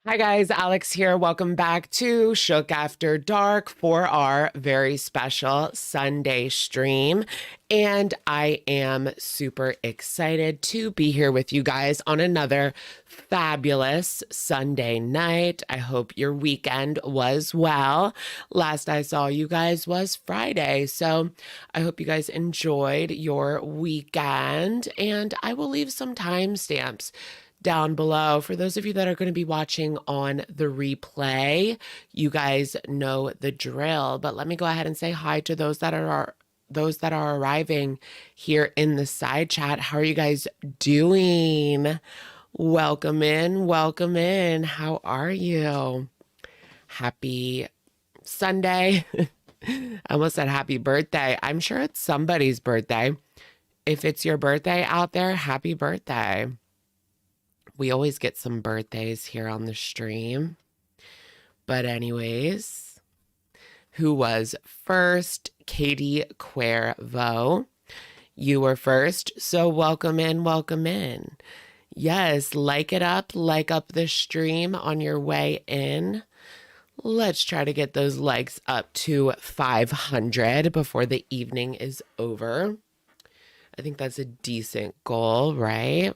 Hi guys, Alex here. Welcome back to Shook After Dark for our very special Sunday stream. And I am super excited to be here with you guys on another fabulous Sunday night. I hope your weekend was well. Last I saw you guys was Friday. So I hope you guys enjoyed your weekend. And I will leave some timestamps down below. For those of you that are going to be watching on the replay, you guys know the drill. But let me go ahead and say hi to those that are arriving here in the side chat. How are you guys doing? Welcome in, welcome in. How are you? Happy Sunday. I almost said happy birthday. I'm sure it's somebody's birthday. If it's your birthday out there, happy birthday. We always get some birthdays here on the stream. But anyways, who was first? Katie Cuervo. You were first, so welcome in, welcome in. Yes, like it up, like up the stream on your way in. Let's try to get those likes up to 500 before the evening is over. I think that's a decent goal, right?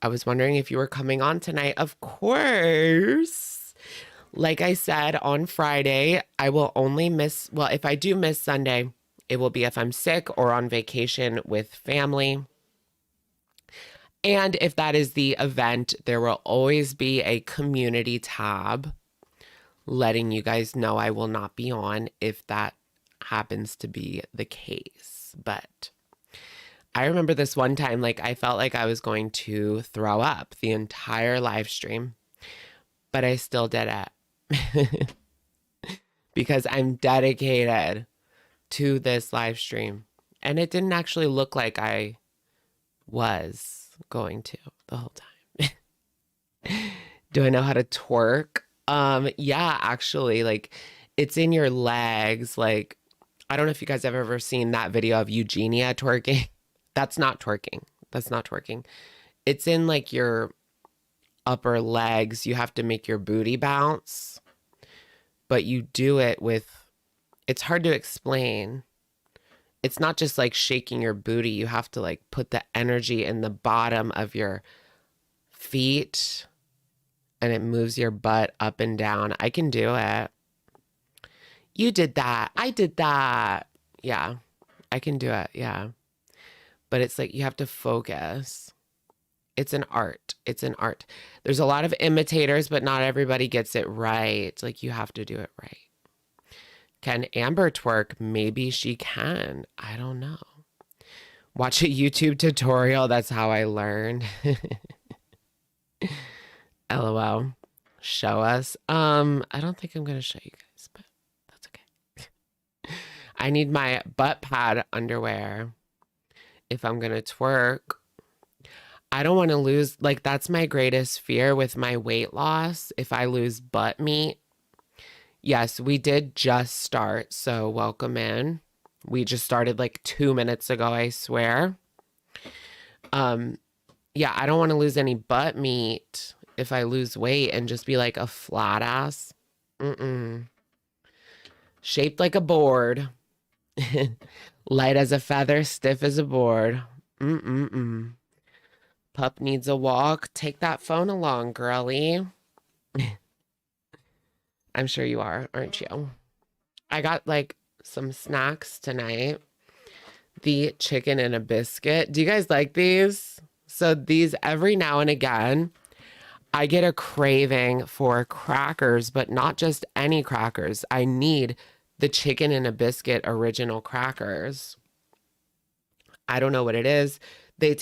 I was wondering if you were coming on tonight. Of course. Like I said, on Friday, I will only miss, well, if I do miss Sunday, it will be if I'm sick or on vacation with family. And if that is the event, there will always be a community tab letting you guys know I will not be on if that happens to be the case. But I remember this one time, like I felt like I was going to throw up the entire live stream, but I still did it because I'm dedicated to this live stream. And it didn't actually look like I was going to the whole time. Do I know how to twerk? Yeah, actually, like it's in your legs. Like, I don't know if you guys have ever seen that video of Eugenia twerking. That's not twerking. That's not twerking. It's in like your upper legs. You have to make your booty bounce, but you do it with, it's hard to explain. It's not just like shaking your booty. You have to like put the energy in the bottom of your feet and it moves your butt up and down. I can do it. You did that. I did that. Yeah, I can do it. Yeah. But it's like you have to focus. It's an art. It's an art. There's a lot of imitators, but not everybody gets it right. Like you have to do it right. Can Amber twerk? Maybe she can. I don't know. Watch a YouTube tutorial. That's how I learned. LOL. Show us. I don't think I'm going to show you guys, but that's okay. I need my butt pad underwear if I'm going to twerk. I don't want to lose, like that's my greatest fear with my weight loss. If I lose butt meat. Yes, we did just start, so welcome in. We just started like 2 minutes ago, I swear. Yeah, I don't want to lose any butt meat if I lose weight and just be like a flat ass. Shaped like a board. Light as a feather, stiff as a board. Pup needs a walk. Take that phone along, girly. I'm sure you are, aren't you? I got like some snacks tonight. The chicken and a biscuit. Do you guys like these? So these, every now and again, I get a craving for crackers, but not just any crackers. I need the chicken and a biscuit original crackers. I don't know what it is. They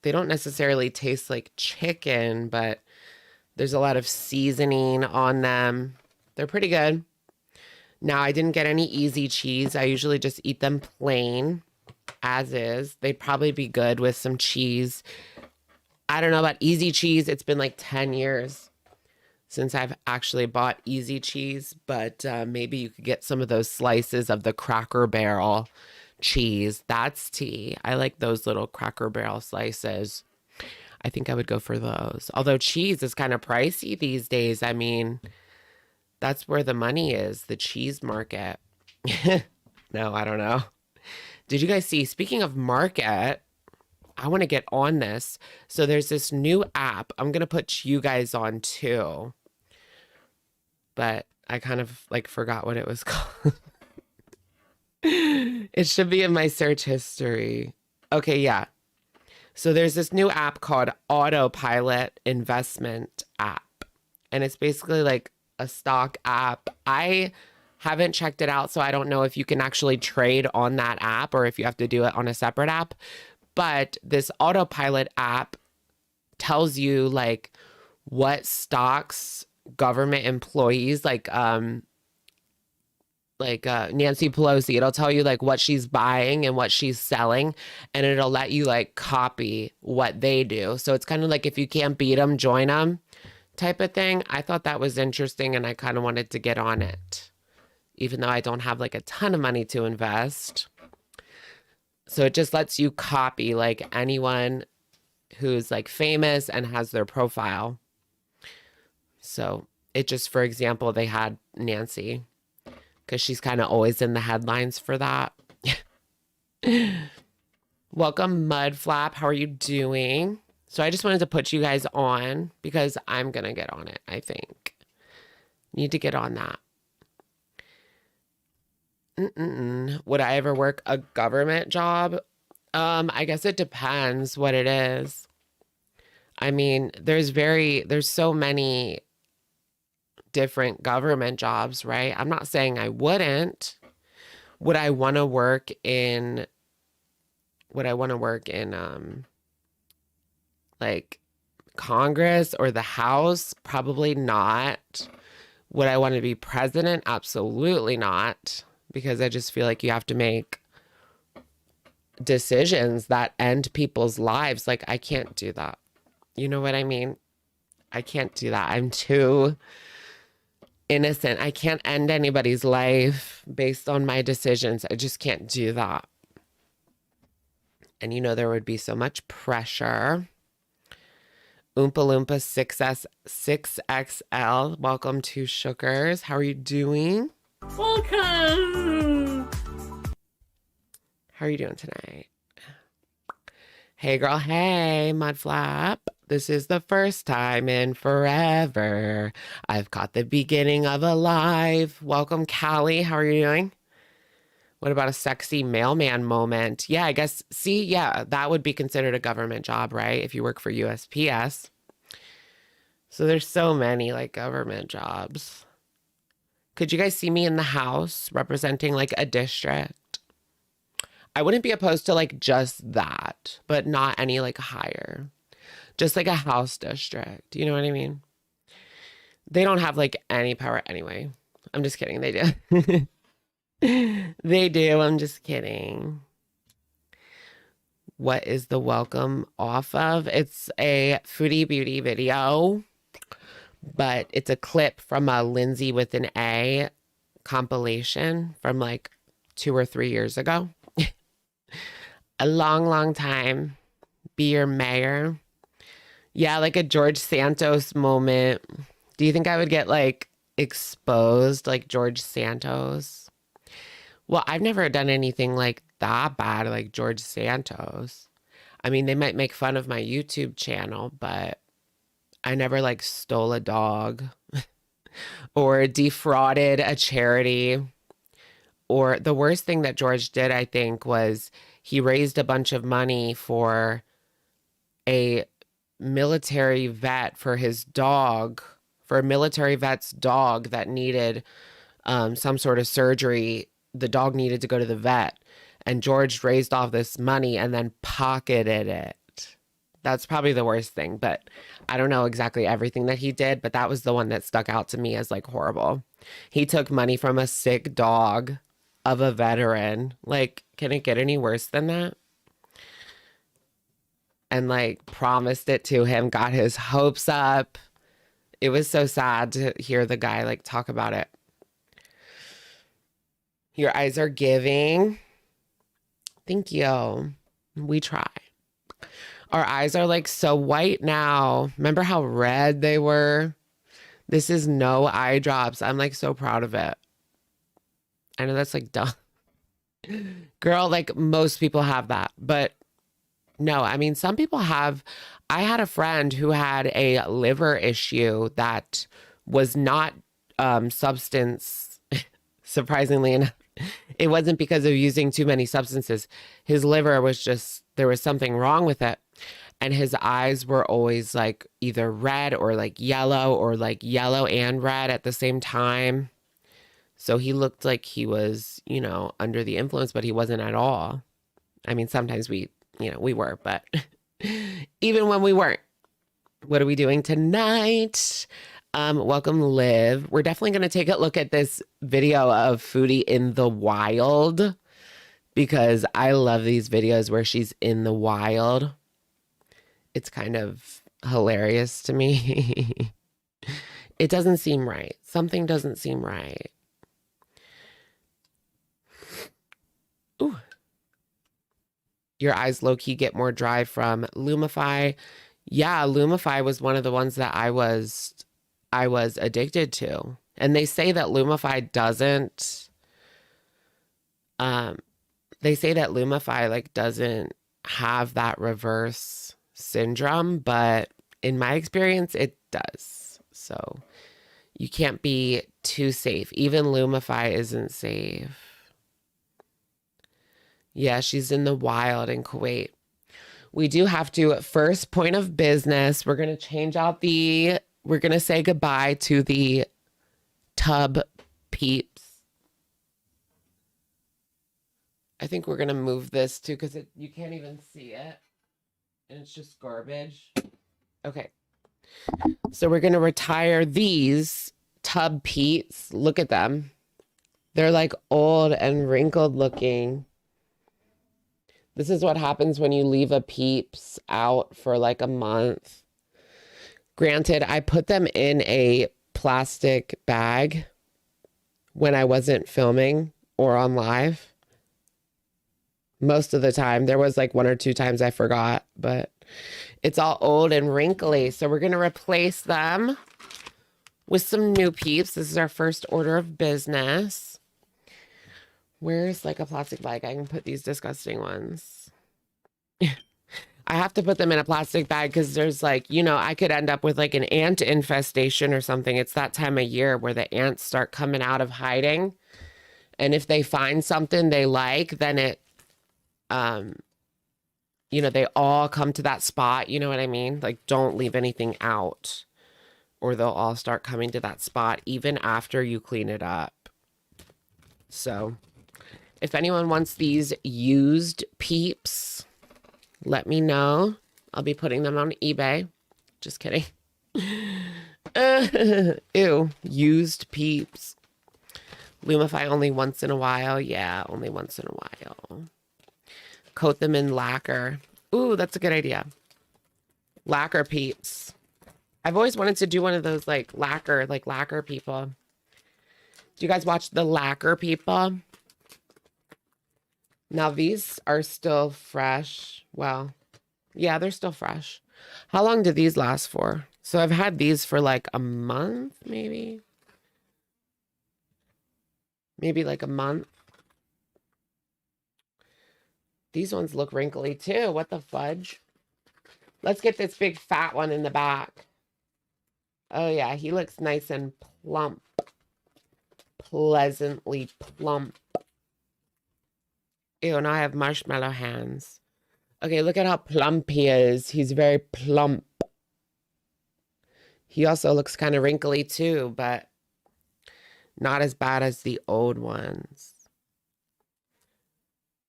don't necessarily taste like chicken, but there's a lot of seasoning on them. They're pretty good. Now, I didn't get any easy cheese. I usually just eat them plain as is. They'd probably be good with some cheese. I don't know about easy cheese. It's been like 10 years since I've actually bought easy cheese, but maybe you could get some of those slices of the Cracker Barrel cheese. That's tea. I like those little Cracker Barrel slices. I think I would go for those. Although cheese is kind of pricey these days. I mean, that's where the money is, the cheese market. No, I don't know. Did you guys see, speaking of market, I want to get on this. So there's this new app. I'm going to put you guys on too. But I kind of like forgot what it was called. It should be in my search history. Okay, yeah. So there's this new app called Autopilot Investment App. And it's basically like a stock app. I haven't checked it out, so I don't know if you can actually trade on that app or if you have to do it on a separate app. But this Autopilot app tells you like what stocks government employees like Nancy Pelosi, it'll tell you like what she's buying and what she's selling, and it'll let you like copy what they do. So it's kind of like if you can't beat them, join them type of thing. I thought that was interesting and I kind of wanted to get on it, even though I don't have like a ton of money to invest. So it just lets you copy like anyone who's like famous and has their profile. So it just, for example, they had Nancy because she's kind of always in the headlines for that. Welcome, Mudflap. How are you doing? So I just wanted to put you guys on because I'm going to get on it, I think. Need to get on that. Would I ever work a government job? I guess it depends what it is. I mean, there's so many different government jobs, right? I'm not saying I wouldn't. Would I want to work in like Congress or the House? Probably not. Would I want to be president? Absolutely not. Because I just feel like you have to make decisions that end people's lives. Like, I can't do that. You know what I mean? I can't do that. I'm too innocent. I can't end anybody's life based on my decisions. I just can't do that. And you know, there would be so much pressure. Oompa Loompa 6XL. Welcome to Shookers. How are you doing? Welcome. How are you doing tonight? Hey, girl. Hey, Mudflap. This is the first time in forever I've caught the beginning of a live. Welcome, Callie. How are you doing? What about a sexy mailman moment? Yeah, I guess, see, yeah, that would be considered a government job, right? If you work for USPS. So there's so many like government jobs. Could you guys see me in the House representing like a district? I wouldn't be opposed to like just that, but not any like higher. Just like a House district. You know what I mean? They don't have like any power anyway. I'm just kidding. They do. They do. I'm just kidding. What is the welcome off of? It's a Foodie Beauty video, but it's a clip from a Lindsay with an A compilation from like 2 or 3 years ago. A long, long time. Be your mayor. Yeah, like a George Santos moment. Do you think I would get like exposed like George Santos? Well, I've never done anything like that bad like George Santos. I mean, they might make fun of my YouTube channel, but I never like stole a dog or defrauded a charity. Or the worst thing that George did, I think, was he raised a bunch of money for a military vet for his dog, for a military vet's dog that needed some sort of surgery. The dog needed to go to the vet, and George raised all this money and then pocketed it. That's probably the worst thing, but I don't know exactly everything that he did, but that was the one that stuck out to me as like horrible. He took money from a sick dog of a veteran. Like, can it get any worse than that? And like promised it to him, got his hopes up. It was so sad to hear the guy like talk about it. Your eyes are giving. Thank you. We try. Our eyes are like so white now. Remember how red they were? This is no eye drops. I'm like so proud of it. I know that's like dumb. Girl, like most people have that, but no, I mean, some people have. I had a friend who had a liver issue that was not substance, surprisingly enough. It wasn't because of using too many substances. His liver was just, there was something wrong with it. And his eyes were always like either red or like yellow and red at the same time. So he looked like he was, you know, under the influence, but he wasn't at all. I mean, sometimes we were, but even when we weren't, what are we doing tonight? Welcome, Liv. We're definitely going to take a look at this video of Foodie in the wild because I love these videos where she's in the wild. It's kind of hilarious to me. It doesn't seem right. Something doesn't seem right. Ooh. Your eyes low-key get more dry from Lumify. Yeah, Lumify was one of the ones that I was addicted to. And they say that Lumify doesn't like doesn't have that reverse syndrome, but in my experience it does. So you can't be too safe. Even Lumify isn't safe. Yeah, she's in the wild in Kuwait. We do have to, first point of business, we're going to change out we're going to say goodbye to the tub Peetz. I think we're going to move this too because you can't even see it. And it's just garbage. Okay. So we're going to retire these tub Peetz. Look at them. They're like old and wrinkled looking. This is what happens when you leave a Peetz out for like a month. Granted, I put them in a plastic bag when I wasn't filming or on live. Most of the time. There was like 1 or 2 times I forgot, but it's all old and wrinkly. So we're going to replace them with some new Peetz. This is our first order of business. Where's like a plastic bag? I can put these disgusting ones. I have to put them in a plastic bag because there's like, you know, I could end up with like an ant infestation or something. It's that time of year where the ants start coming out of hiding. And if they find something they like, then it, you know, they all come to that spot. You know what I mean? Like, don't leave anything out or they'll all start coming to that spot even after you clean it up. So if anyone wants these used Peetz, let me know. I'll be putting them on eBay. Just kidding. Ew. Used Peetz. Lumify only once in a while. Yeah, only once in a while. Coat them in lacquer. Ooh, that's a good idea. Lacquer Peetz. I've always wanted to do one of those like lacquer people. Do you guys watch the lacquer people? Now these are still fresh. Well, yeah, they're still fresh. How long do these last for? So I've had these for like a month, maybe. Maybe like a month. These ones look wrinkly too. What the fudge? Let's get this big fat one in the back. Oh yeah, he looks nice and plump. Pleasantly plump. Ew, now I have marshmallow hands. Okay, look at how plump he is. He's very plump. He also looks kind of wrinkly too, but not as bad as the old ones.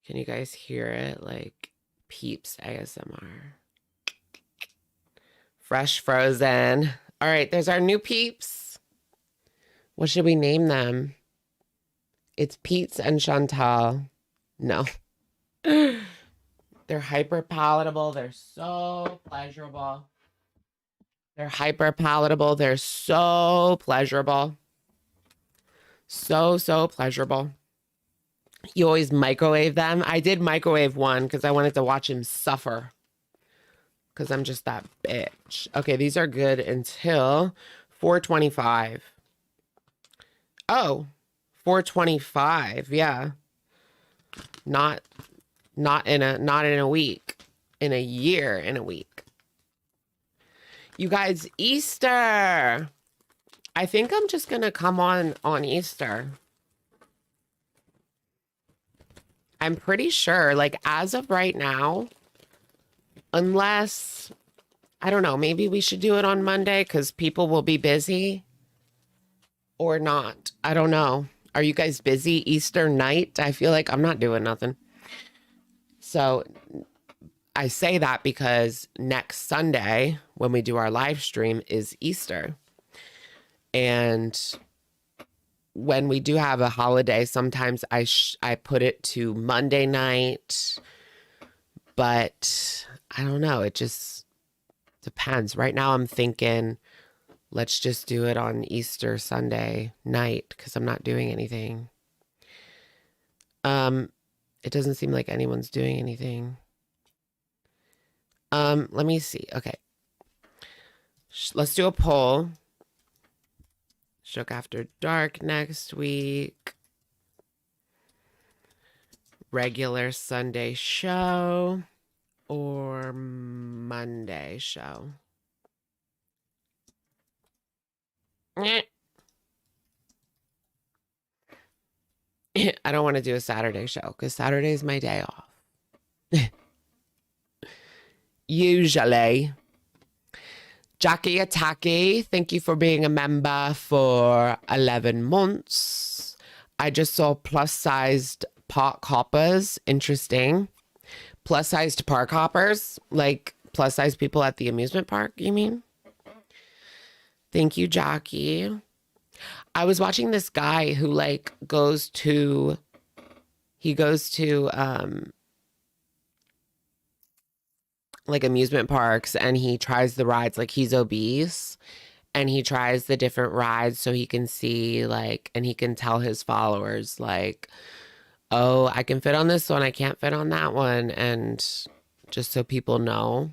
Can you guys hear it? Like Peetz ASMR. Fresh frozen. All right, there's our new Peetz. What should we name them? It's Peetz and Chantal. No. They're hyper palatable. They're so pleasurable. They're hyper palatable. They're so pleasurable. So pleasurable. You always microwave them. I did microwave one because I wanted to watch him suffer. because I'm just that bitch. Okay, these are good until 4:25. Oh, 4:25. Yeah. Not in a week. In a year, in a week. You guys, Easter. I think I'm just gonna come on Easter. I'm pretty sure, like, as of right now, unless, I don't know, maybe we should do it on Monday because people will be busy or not. I don't know. Are you guys busy Easter night? I feel like I'm not doing nothing. So I say that because next Sunday, when we do our live stream, is Easter. And when we do have a holiday, sometimes I put it to Monday night, but I don't know. It just depends. Right now I'm thinking, let's just do it on Easter Sunday night because I'm not doing anything. It doesn't seem like anyone's doing anything. Let me see. Okay. Let's do a poll. Shook After Dark next week. Regular Sunday show or Monday show. I don't want to do a Saturday show because Saturday is my day off. Usually. Jackie Attacky, thank you for being a member for 11 months. I just saw plus-sized park hoppers. Interesting. Plus-sized park hoppers? Like plus-sized people at the amusement park, you mean? Thank you, Jackie. I was watching this guy who like goes to like amusement parks and he tries the rides. Like he's obese and he tries the different rides so he can see like, and he can tell his followers like, oh, I can fit on this one, I can't fit on that one. And just so people know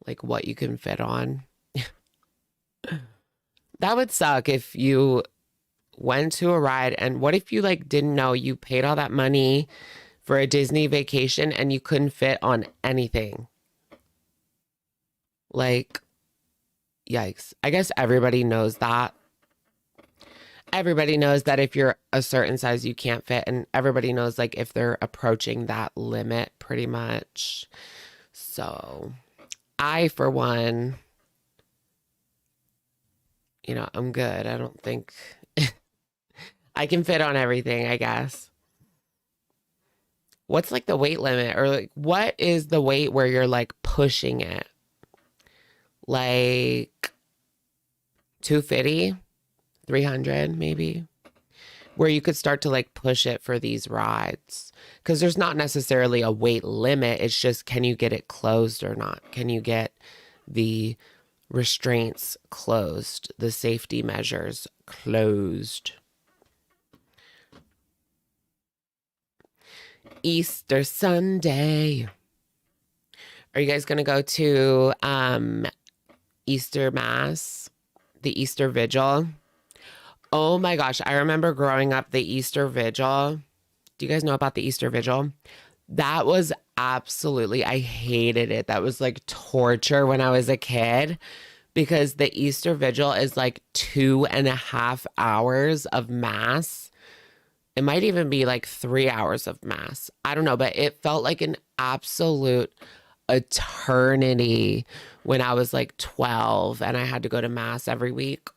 like what you can fit on. That would suck if you went to a ride and what if you like didn't know you paid all that money for a Disney vacation and you couldn't fit on anything? Like, yikes. I guess everybody knows that. Everybody knows that if you're a certain size, you can't fit. And everybody knows, like, if they're approaching that limit pretty much. So, I, for one, you know, I'm good. I don't think I can fit on everything, I guess. What's, like, the weight limit? Or, like, what is the weight where you're, like, pushing it? Like 250, 300 maybe, where you could start to like push it for these rides because there's not necessarily a weight limit. It's just, can you get it closed or not? Can you get the restraints closed, the safety measures closed? Easter Sunday. Are you guys going to go to Easter Mass, the Easter Vigil? Oh my gosh, I remember growing up the Easter Vigil. Do you guys know about the Easter Vigil? That was absolutely, I hated it. That was like torture when I was a kid because the Easter Vigil is like 2.5 hours of Mass. It might even be like 3 hours of Mass. I don't know, but it felt like an absolute eternity when I was like 12 and I had to go to Mass every week.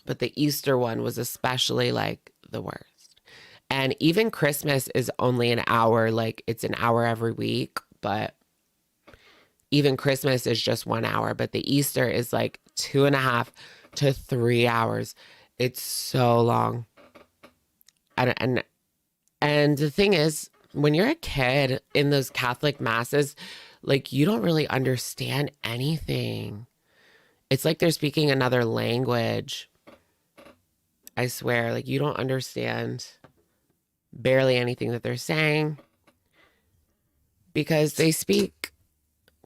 But the Easter one was especially like the worst. And even Christmas is only an hour, like it's an hour every week, but even Christmas is just 1 hour. But the Easter is like 2.5 to 3 hours. It's so long. And the thing is, when you're a kid in those Catholic masses, like you don't really understand anything. It's like they're speaking another language. I swear, like you don't understand barely anything that they're saying because they speak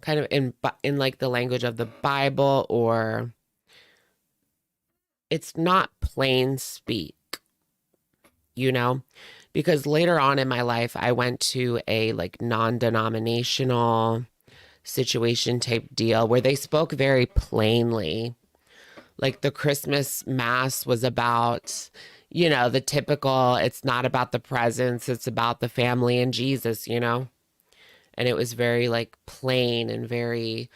kind of in like the language of the Bible, or it's not plain speak, you know? Because later on in my life, I went to a like non-denominational situation type deal where they spoke very plainly. Like the Christmas mass was about, you know, the typical, it's not about the presents, it's about the family and Jesus, you know? And it was very like plain and very,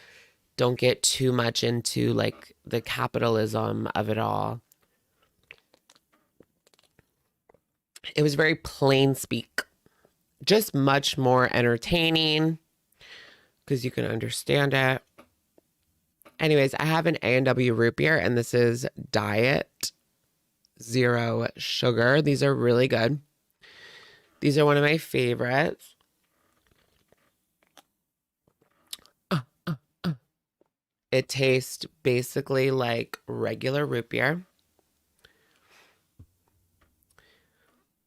don't get too much into like the capitalism of it all. It was very plain speak, just much more entertaining because you can understand it. Anyways, I have an A&W root beer, and this is Diet Zero Sugar. These are really good. These are one of my favorites. It tastes basically like regular root beer.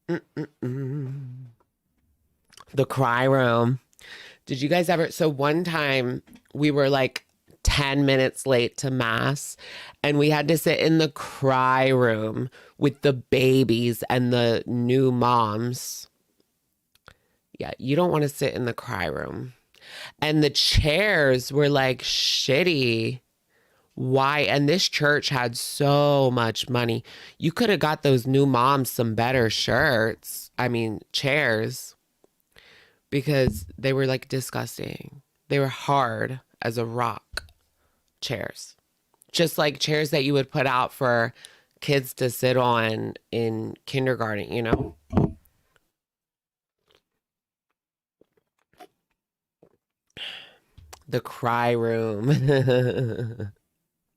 The cry room. Did you guys ever? So one time we were like 10 minutes late to mass, and we had to sit in the cry room with the babies and the new moms. Yeah, you don't want to sit in the cry room. And the chairs were like shitty. Why? And this church had so much money. You could have got those new moms some better shirts. I mean, chairs. Because they were like disgusting. They were hard as a rock chairs. Just like chairs that you would put out for kids to sit on in kindergarten, you know? The cry room.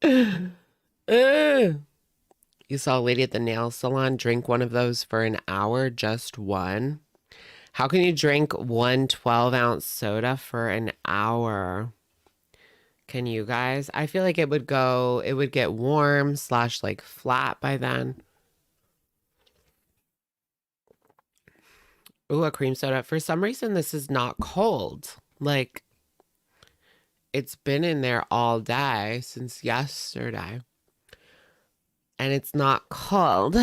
You saw a lady at the nail salon drink one of those for an hour, just one. How can you drink one 12-ounce soda for an hour? Can you guys? I feel like it would get warm / like flat by then. Ooh, a cream soda. For some reason, this is not cold. Like, it's been in there all day since yesterday. And it's not cold.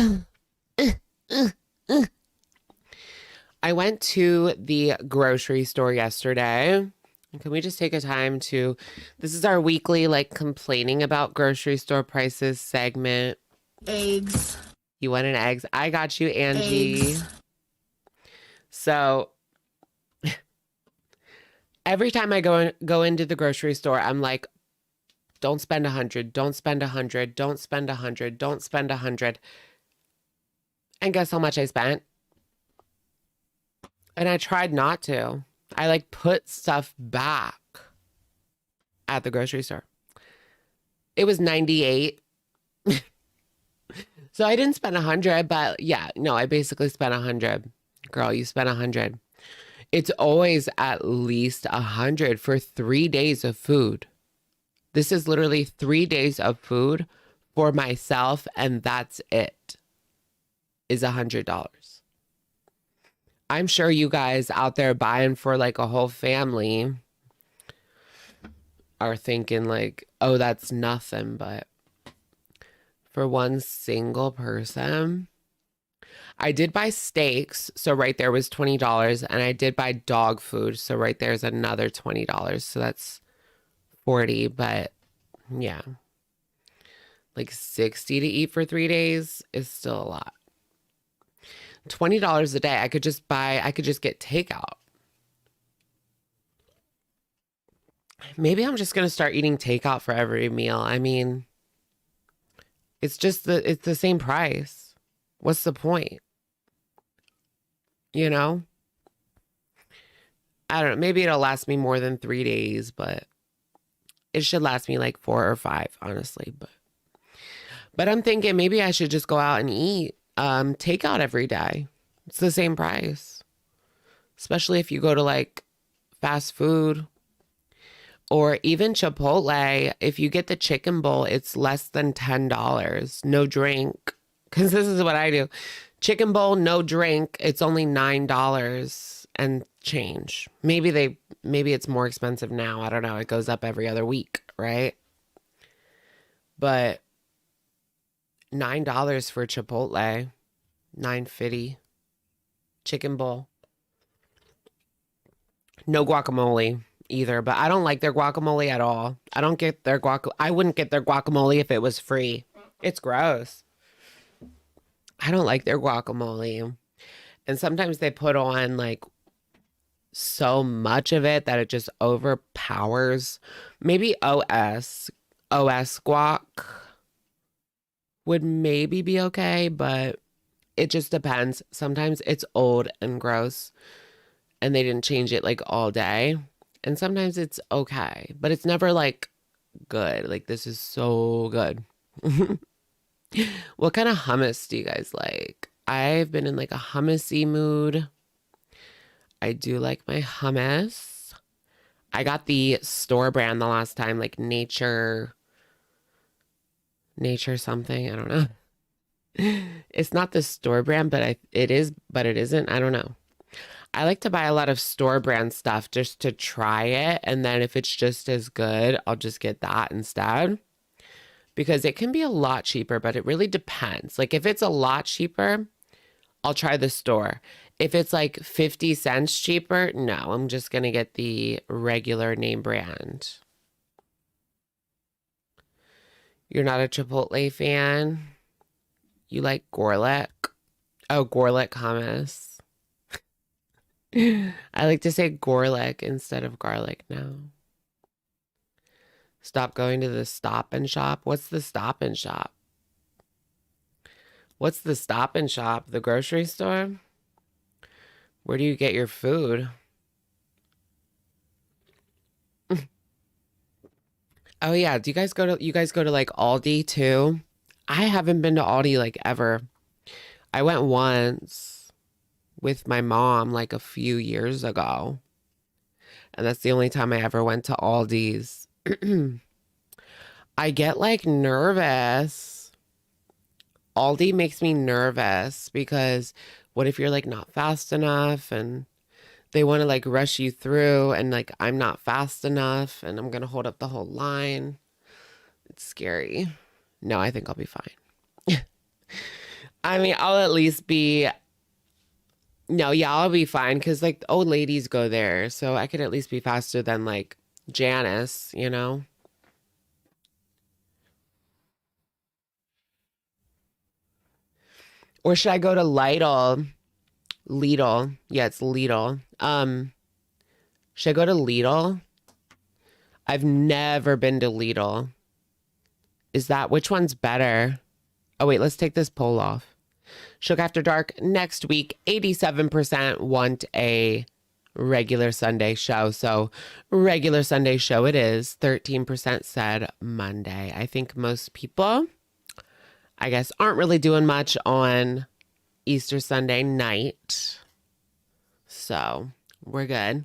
I went to the grocery store yesterday. Can we just take a time to, this is our weekly like complaining about grocery store prices segment. Eggs. You want an eggs? I got you, Angie. Eggs. So every time I go into the grocery store, I'm like, don't spend 100, don't spend 100, don't spend 100, don't spend 100. And guess how much I spent? And I tried not to. I like put stuff back at the grocery store. It was 98. So I didn't spend 100, but yeah, no, I basically spent 100. Girl, you spent 100. It's always at least 100 for 3 days of food. This is literally 3 days of food for myself, and that's it. Is $100. I'm sure you guys out there buying for like a whole family are thinking like, oh, that's nothing. But for one single person, I did buy steaks. So right there was $20. And I did buy dog food. So right there's another $20. So that's 40. But yeah, like 60 to eat for 3 days is still a lot. $20 a day. I could just get takeout. Maybe I'm just going to start eating takeout for every meal. I mean, it's the same price. What's the point? You know? I don't know. Maybe it'll last me more than 3 days, but it should last me like 4 or 5, honestly. But I'm thinking maybe I should just go out and eat takeout every day. It's the same price. Especially if you go to like fast food or even Chipotle. If you get the chicken bowl, it's less than $10. No drink. Because this is what I do. Chicken bowl, no drink. It's only $9. and change. Maybe it's more expensive now. I don't know. It goes up every other week, right? But $9 for Chipotle, $9.50 chicken bowl. No guacamole either, but I don't like their guacamole at all. I don't get their I wouldn't get their guacamole if it was free. It's gross. I don't like their guacamole. And sometimes they put on like so much of it that it just overpowers. Maybe OS guac would maybe be okay, but it just depends. Sometimes it's old and gross and they didn't change it like all day. And sometimes it's okay, but it's never like good. Like this is so good. What kind of hummus do you guys like? I've been in like a hummusy mood. I do like my hummus. I got the store brand the last time, like nature something. I don't know. It's not the store brand, but it is, but it isn't. I don't know. I like to buy a lot of store brand stuff just to try it. And then if it's just as good, I'll just get that instead. Because it can be a lot cheaper, but it really depends. Like if it's a lot cheaper, I'll try the store. If it's like 50 cents cheaper, no, I'm just going to get the regular name brand. You're not a Chipotle fan? You like garlic? Oh, garlic hummus. I like to say garlic instead of garlic now. Stop going to the Stop and Shop. What's the Stop and Shop? What's the Stop and Shop? The grocery store? Where do you get your food? Oh yeah, do you guys go to like Aldi too? I haven't been to Aldi like ever. I went once with my mom like a few years ago. And that's the only time I ever went to Aldi's. I get like nervous. Aldi makes me nervous because what if you're like not fast enough and they want to like rush you through and like I'm not fast enough and I'm gonna hold up the whole line. It's scary. No, I think I'll be fine. I mean, I'll at least be no, yeah, I'll be fine because like old ladies go there, so I could at least be faster than like Janice, you know? Or should I go to Lidl? Lidl. Yeah, it's Lidl. Should I go to Lidl? I've never been to Lidl. Is that which one's better? Oh wait, let's take this poll off. Shook After Dark next week, 87% want a regular Sunday show. So regular Sunday show it is. 13% said Monday. I think most people, I guess, aren't really doing much on Easter Sunday night. So we're good.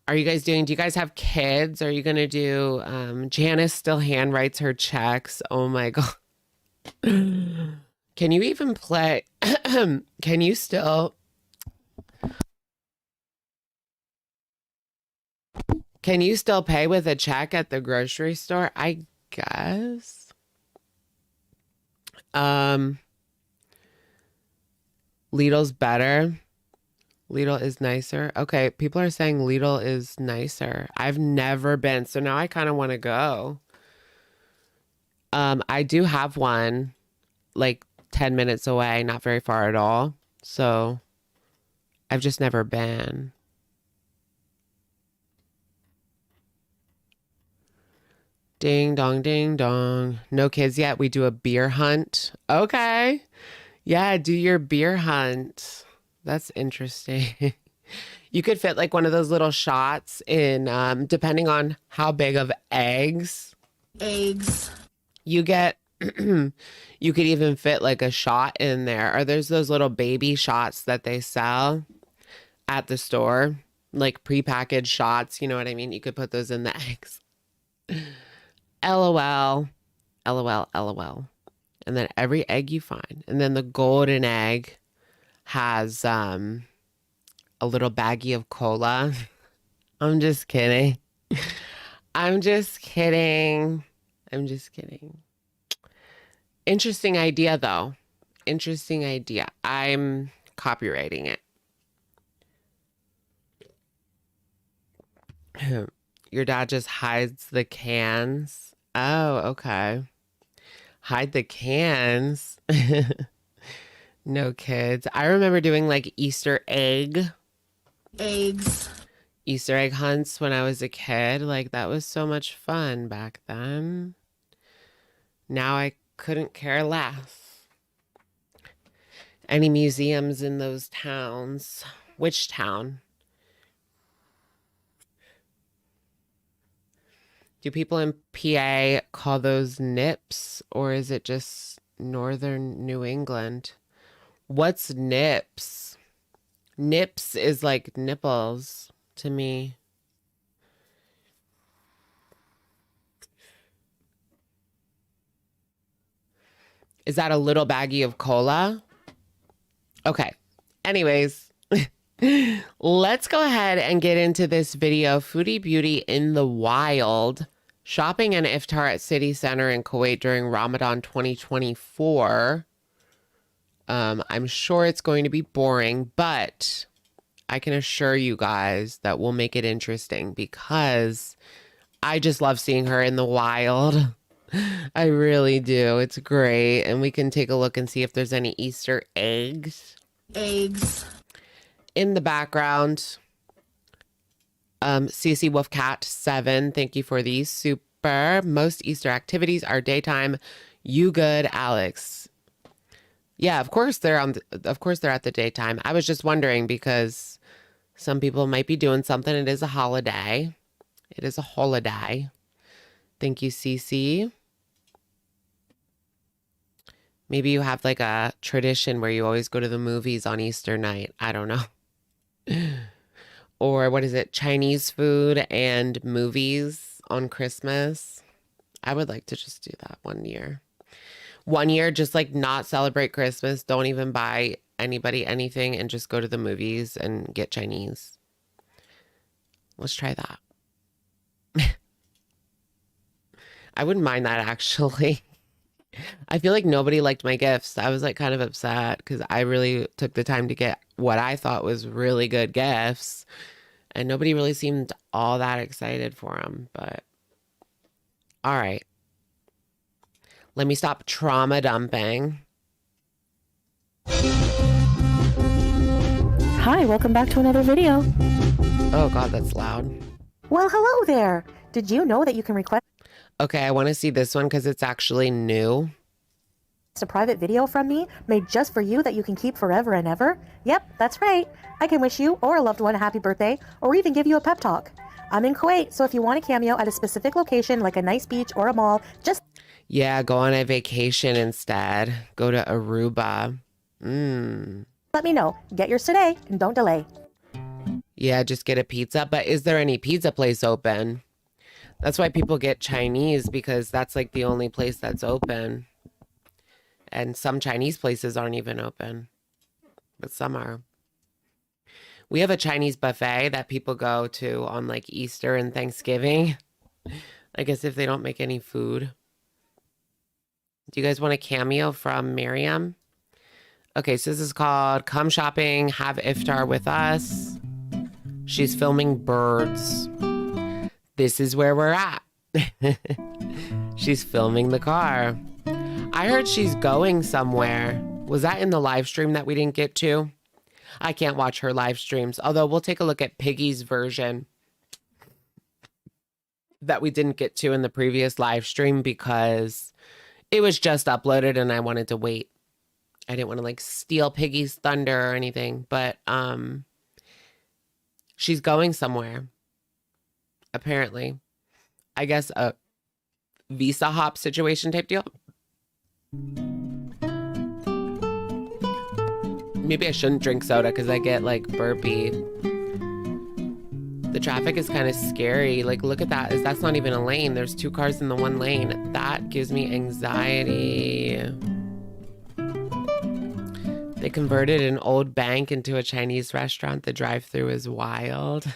Do you guys have kids? Are you going to do, Janice still handwrites her checks. Oh my God. Can you even play? Can you still pay with a check at the grocery store? I guess. Lidl's better. Lidl is nicer. Okay, people are saying Lidl is nicer. I've never been, so now I kind of want to go. I do have one like 10 minutes away, not very far at all. So I've just never been. Ding dong, ding dong. No kids yet. We do a beer hunt. Okay. Yeah, do your beer hunt. That's interesting. You could fit like one of those little shots in, depending on how big of eggs you get. You could even fit like a shot in there. Or there's those little baby shots that they sell at the store, like prepackaged shots. You know what I mean? You could put those in the eggs. LOL, LOL, LOL. And then every egg you find. And then the golden egg has a little baggie of cola. I'm just kidding. I'm just kidding. I'm just kidding. Interesting idea, though. Interesting idea. I'm copywriting it. Your dad just hides the cans. Oh, okay. Hide the cans. No kids. I remember doing like Easter eggs. Easter egg hunts when I was a kid. Like that was so much fun back then. Now I couldn't care less. Any museums in those towns? Which town? Do people in PA call those nips, or is it just northern New England? What's nips? Nips is like nipples to me. Is that a little baggie of cola? Okay. Anyways, let's go ahead and get into this video. Foodie Beauty in the wild. Shopping and iftar at City Center in Kuwait during Ramadan 2024. I'm sure it's going to be boring, but I can assure you guys that we'll make it interesting because I just love seeing her in the wild. I really do. It's great. And we can take a look and see if there's any Easter eggs. In the background, CC Wolfcat 7, thank you for these. Super. Most Easter activities are daytime. You good, Alex? Yeah, of course they're at the daytime. I was just wondering because some people might be doing something. It is a holiday. It is a holiday. Thank you, CC. Maybe you have like a tradition where you always go to the movies on Easter night. I don't know. Or what is it? Chinese food and movies on Christmas. I would like to just do that one year. One year, just like not celebrate Christmas. Don't even buy anybody anything and just go to the movies and get Chinese. Let's try that. I wouldn't mind that actually. I feel like nobody liked my gifts. I was like kind of upset because I really took the time to get what I thought was really good gifts. And nobody really seemed all that excited for them. But all right. Let me stop trauma dumping. Hi, welcome back to another video. Oh God, that's loud. Well, hello there. Did you know that you can request Okay, I want to see this one because it's actually new. a private video from me made just for you that you can keep forever and ever? Yep, that's right. I can wish you or a loved one a happy birthday or even give you a pep talk. I'm in Kuwait, so if you want a cameo at a specific location like a nice beach or a mall, just... Yeah, go on a vacation instead. Go to Aruba. let me know. Get yours today and don't delay. Yeah, just get a pizza. But is there any pizza place open? That's why people get Chinese, because that's like the only place that's open. And some Chinese places aren't even open. But some are. We have a Chinese buffet that people go to on like Easter and Thanksgiving. I guess if they don't make any food. Do you guys want a cameo from Mariam? Okay, so this is called Come Shopping, Have Iftar with Us. She's filming birds. This is where we're at. She's filming the car. I heard she's going somewhere. Was that in the live stream that we didn't get to? I can't watch her live streams, although we'll take a look at Piggy's version that we didn't get to in the previous live stream because it was just uploaded and I wanted to wait. I didn't want to like steal Piggy's thunder or anything, but she's going somewhere. Apparently. I guess a visa hop situation type deal. Maybe I shouldn't drink soda because I get like burpy. The traffic is kind of scary. Like, look at that. That's not even a lane. There's two cars in the one lane. That gives me anxiety. They converted an old bank into a Chinese restaurant. The drive-thru is wild.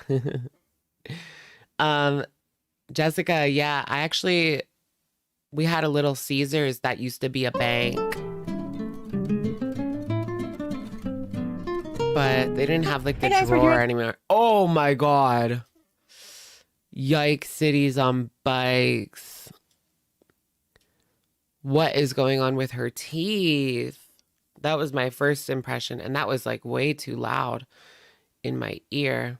Jessica, yeah, we had a Little Caesars that used to be a bank. But they didn't have like the drawer anymore. Oh my God. Yikes, cities on bikes. What is going on with her teeth? That was my first impression, and that was like way too loud in my ear.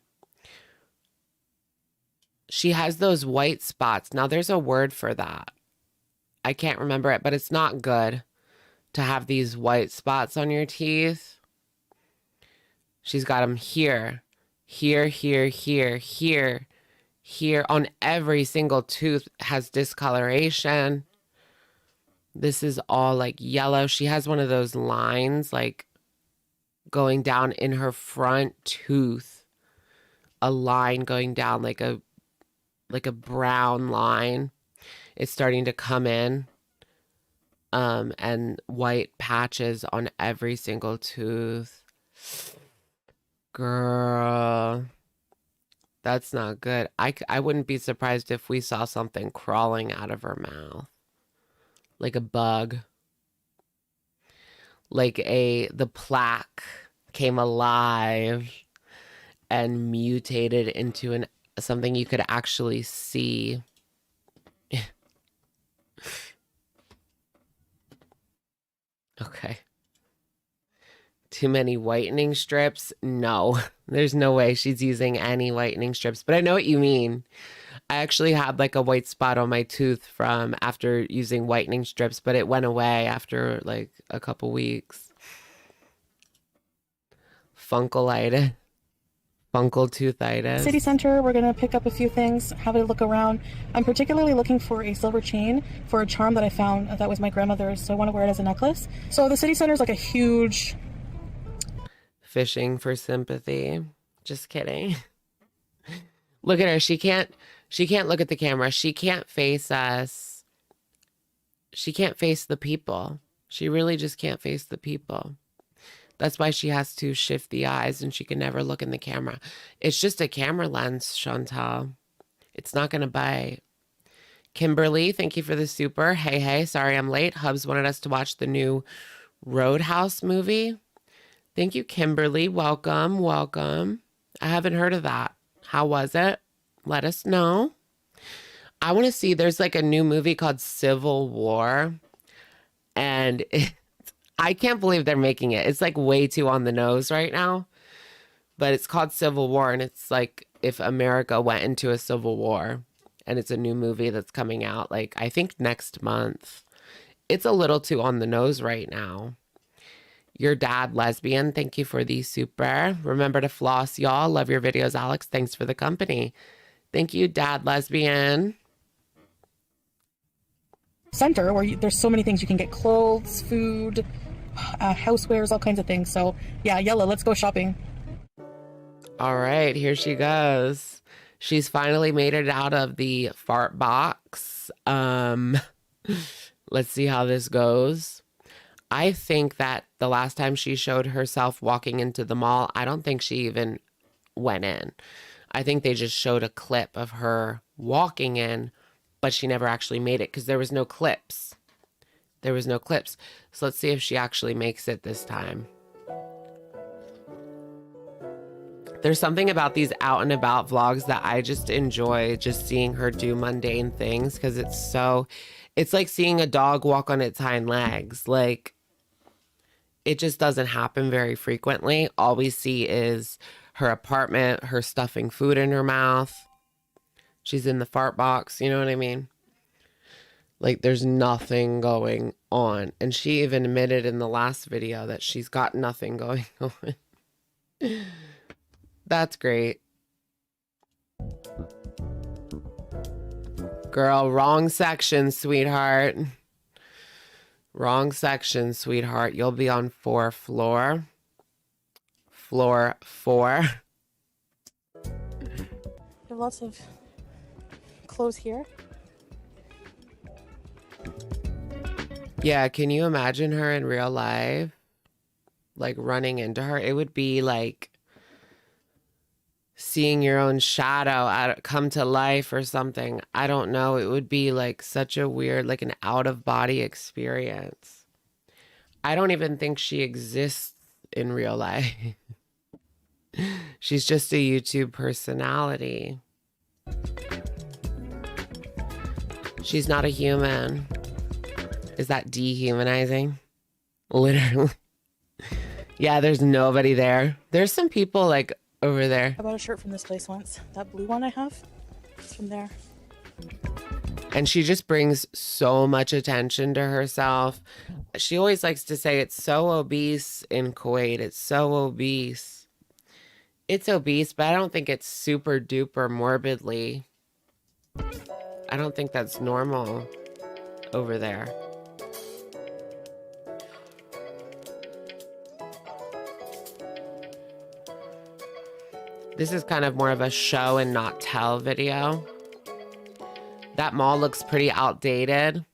She has those white spots. Now there's a word for that. I can't remember it, but it's not good to have these white spots on your teeth. She's got them here, here, here, here, here, here. On every single tooth has discoloration. This is all like yellow. She has one of those lines like going down in her front tooth. A line going down like a brown line. It's starting to come in. And white patches on every single tooth. Girl, that's not good. I wouldn't be surprised if we saw something crawling out of her mouth. Like a bug. Like the plaque came alive and mutated into something you could actually see. Okay. Too many whitening strips? No, there's no way she's using any whitening strips, but I know what you mean. I actually had like a white spot on my tooth from after using whitening strips, but it went away after like a couple weeks. Funkle toothitis. City center, we're gonna pick up a few things, have a look around. I'm particularly looking for a silver chain for a charm that I found that was my grandmother's, so I want to wear it as a necklace. So the city center is like a huge... Fishing for sympathy. Just kidding. Look at her. She can't look at the camera. She can't face us. She can't face the people. She really just can't face the people. That's why she has to shift the eyes and she can never look in the camera. It's just a camera lens, Chantal. It's not going to bite. Kimberly, thank you for the super. Hey, sorry I'm late. Hubs wanted us to watch the new Roadhouse movie. Thank you, Kimberly. Welcome. I haven't heard of that. How was it? Let us know. I want to see, there's like a new movie called Civil War. And I can't believe they're making it. It's like way too on the nose right now. But it's called Civil War. And it's like if America went into a civil war. And it's a new movie that's coming out like I think next month. It's a little too on the nose right now. Your dad, lesbian. Thank you for the super. Remember to floss, y'all. Love your videos, Alex. Thanks for the company. Thank you, dad, lesbian. Center where there's so many things. You can get clothes, food, housewares, all kinds of things. So yeah, Yella, let's go shopping. All right, here she goes. She's finally made it out of the fart box. Let's see how this goes. I think that the last time she showed herself walking into the mall, I don't think she even went in. I think they just showed a clip of her walking in, but she never actually made it because there was no clips. So let's see if she actually makes it this time. There's something about these out and about vlogs that I just enjoy, just seeing her do mundane things because it's like seeing a dog walk on its hind legs. Like, it just doesn't happen very frequently. All we see is her apartment, her stuffing food in her mouth. She's in the fart box, you know what I mean? Like, there's nothing going on. And she even admitted in the last video that she's got nothing going on. That's great. Girl, wrong section, sweetheart. Wrong section, sweetheart. You'll be on floor 4. You have lots of clothes here. Yeah, can you imagine her in real life? like running into her. It would be like seeing your own shadow come to life or something. I don't know. It would be like such a weird, like an out of body experience. I don't even think she exists in real life. She's just a YouTube personality. She's not a human. Is that dehumanizing? Literally. Yeah, there's nobody there. There's some people like over there. I bought a shirt from this place once. That blue one I have, it's from there. And she just brings so much attention to herself. She always likes to say it's so obese in Kuwait. It's so obese. It's obese, but I don't think it's super duper morbidly. I don't think that's normal over there. This is kind of more of a show and not tell video. That mall looks pretty outdated,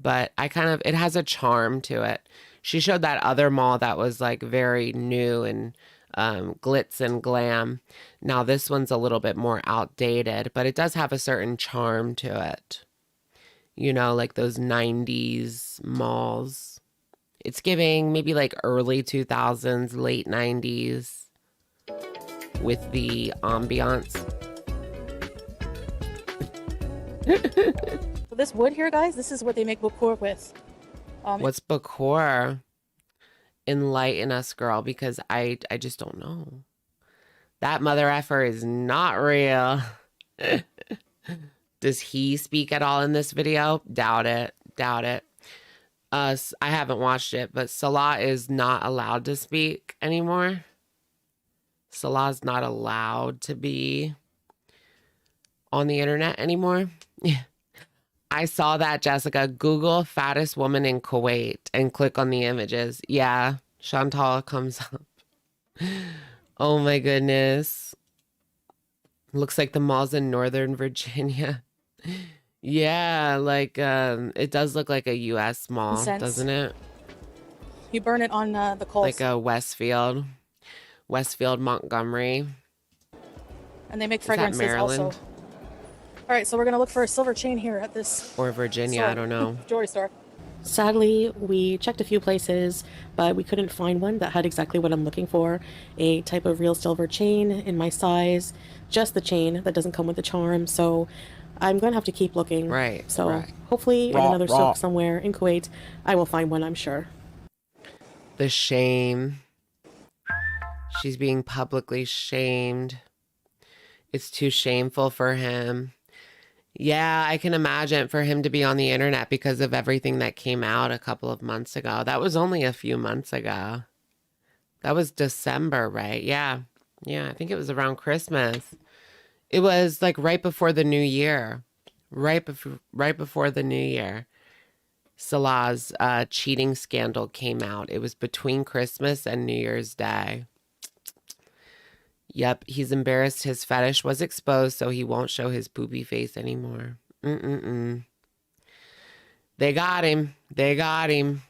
but it has a charm to it. She showed that other mall that was like very new and glitz and glam. Now this one's a little bit more outdated, but it does have a certain charm to it. You know, like those 90s malls. It's giving maybe like early 2000s, late 90s with the ambiance. So this wood here, guys, this is what they make bakor with. What's bakor? Enlighten us, girl, because I just don't know. That mother effer is not real. Does he speak at all in this video? Doubt it. Doubt it. I haven't watched it, but Salah is not allowed to speak anymore. Salah's not allowed to be on the internet anymore. I saw that, Jessica. Google fattest woman in Kuwait and click on the images. Yeah, Chantal comes up. Oh my goodness. Looks like the mall's in Northern Virginia. Yeah, like it does look like a US mall, doesn't it? You burn it on the coals. Like a Westfield, Montgomery. And they make fragrances also. All right, so we're going to look for a silver chain here at this... Or Virginia, store. I don't know. Jewelry store. Sadly, we checked a few places, but we couldn't find one that had exactly what I'm looking for. A type of real silver chain in my size, just the chain that doesn't come with the charm. So I'm going to have to keep looking. Right. So hopefully in another souk somewhere in Kuwait, I will find one, I'm sure. The shame. She's being publicly shamed. It's too shameful for him. Yeah, I can imagine for him to be on the internet because of everything that came out a couple of months ago. That was only a few months ago. That was December, right? Yeah. Yeah, I think it was around Christmas. It was like right before the new year. Right before the new year. Salah's cheating scandal came out. It was between Christmas and New Year's Day. Yep, he's embarrassed his fetish was exposed, so he won't show his poopy face anymore. They got him. They got him.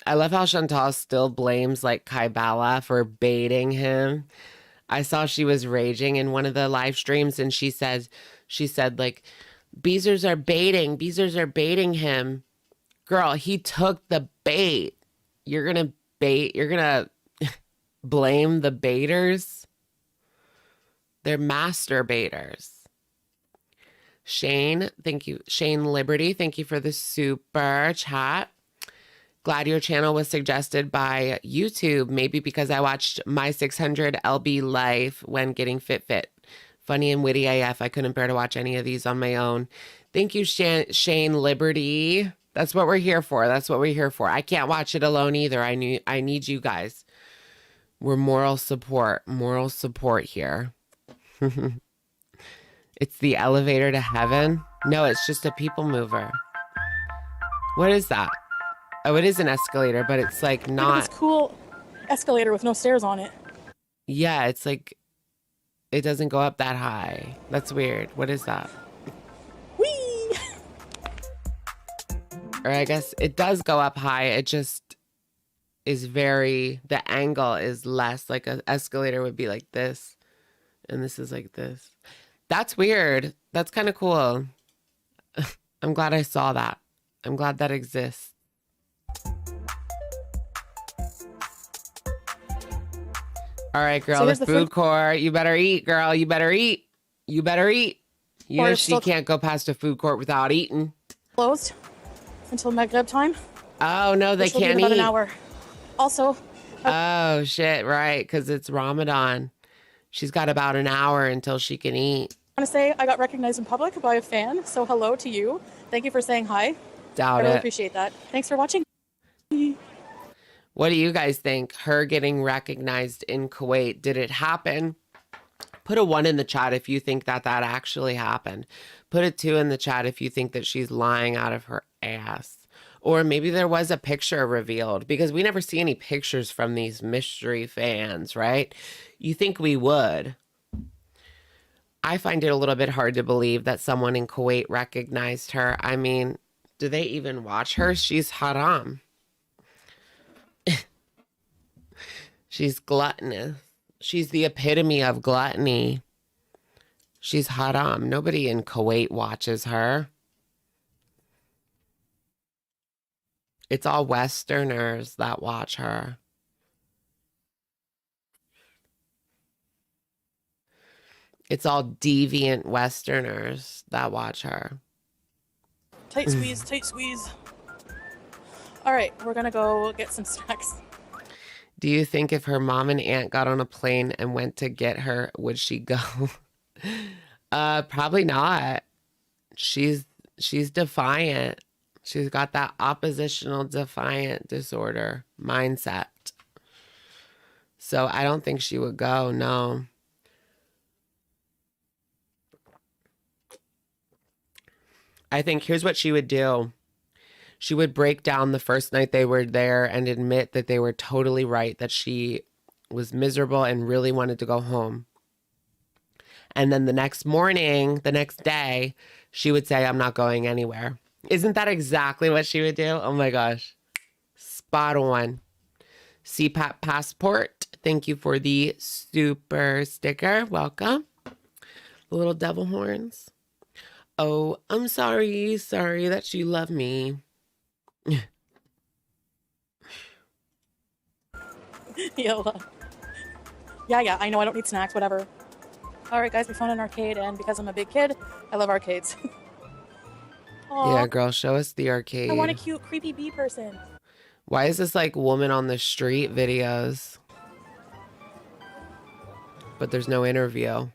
I love how Chantal still blames like Kaibala for baiting him. I saw she was raging in one of the live streams, and she said like, Beezers are baiting him. Girl, he took the bait. You're gonna blame the baiters? They're master baiters. Shane, thank you. Shane Liberty, thank you for the super chat. Glad your channel was suggested by YouTube, maybe because I watched My 600 LB Life when getting fit. Funny and witty AF. I couldn't bear to watch any of these on my own. Thank you, Shane Liberty. That's what we're here for. That's what we're here for. I can't watch it alone either. I need you guys. We're moral support here. It's the elevator to heaven. No, it's just a people mover. What is that? Oh, it is an escalator, but it's like not. Look at this cool escalator with no stairs on it. Yeah, it's like it doesn't go up that high. That's weird. What is that? Whee! Or I guess it does go up high. It is very, the angle is less. Like an escalator would be like this, and this is like this. That's weird. That's kind of cool. I'm glad I saw that. I'm glad that exists. All right, girl, So the food court. You better eat, girl. You better eat. You better eat. You know she can't go past a food court without eating. Closed until Maghrib time. Oh, no, they can't eat. About an hour. Also. Oh, shit, right, because it's Ramadan. She's got about an hour until she can eat. I want to say I got recognized in public by a fan, so hello to you. Thank you for saying hi. Doubt I really it. appreciate that. Thanks for watching. What do you guys think? Her getting recognized in Kuwait, did it happen? Put a 1 in the chat if you think that that actually happened. Put a 2 in the chat if you think that she's lying out of her ass. Or maybe there was a picture revealed, because we never see any pictures from these mystery fans, right? You think we would. I find it a little bit hard to believe that someone in Kuwait recognized her. I mean, do they even watch her? She's haram. She's gluttonous. She's the epitome of gluttony. She's haram. Nobody in Kuwait watches her. It's all Westerners that watch her. It's all deviant Westerners that watch her. Tight squeeze, tight squeeze. All right, we're going to go get some snacks. Do you think if her mom and aunt got on a plane and went to get her, would she go? Probably not. She's defiant. She's got that oppositional defiant disorder mindset. So I don't think she would go, no. I think here's what she would do. She would break down the first night they were there and admit that they were totally right, that she was miserable and really wanted to go home. And then the next morning, the next day, she would say, I'm not going anywhere. Isn't that exactly what she would do? Oh my gosh. Spot on. CPAP passport. Thank you for the super sticker. Welcome. The little devil horns. Oh, I'm sorry. Sorry that you love me. Yeah, I know I don't need snacks, whatever. All right, guys, we found an arcade, and because I'm a big kid, I love arcades. Yeah, girl, show us the arcade. I want a cute, creepy bee person. Why is this like woman on the street videos? But there's no interview.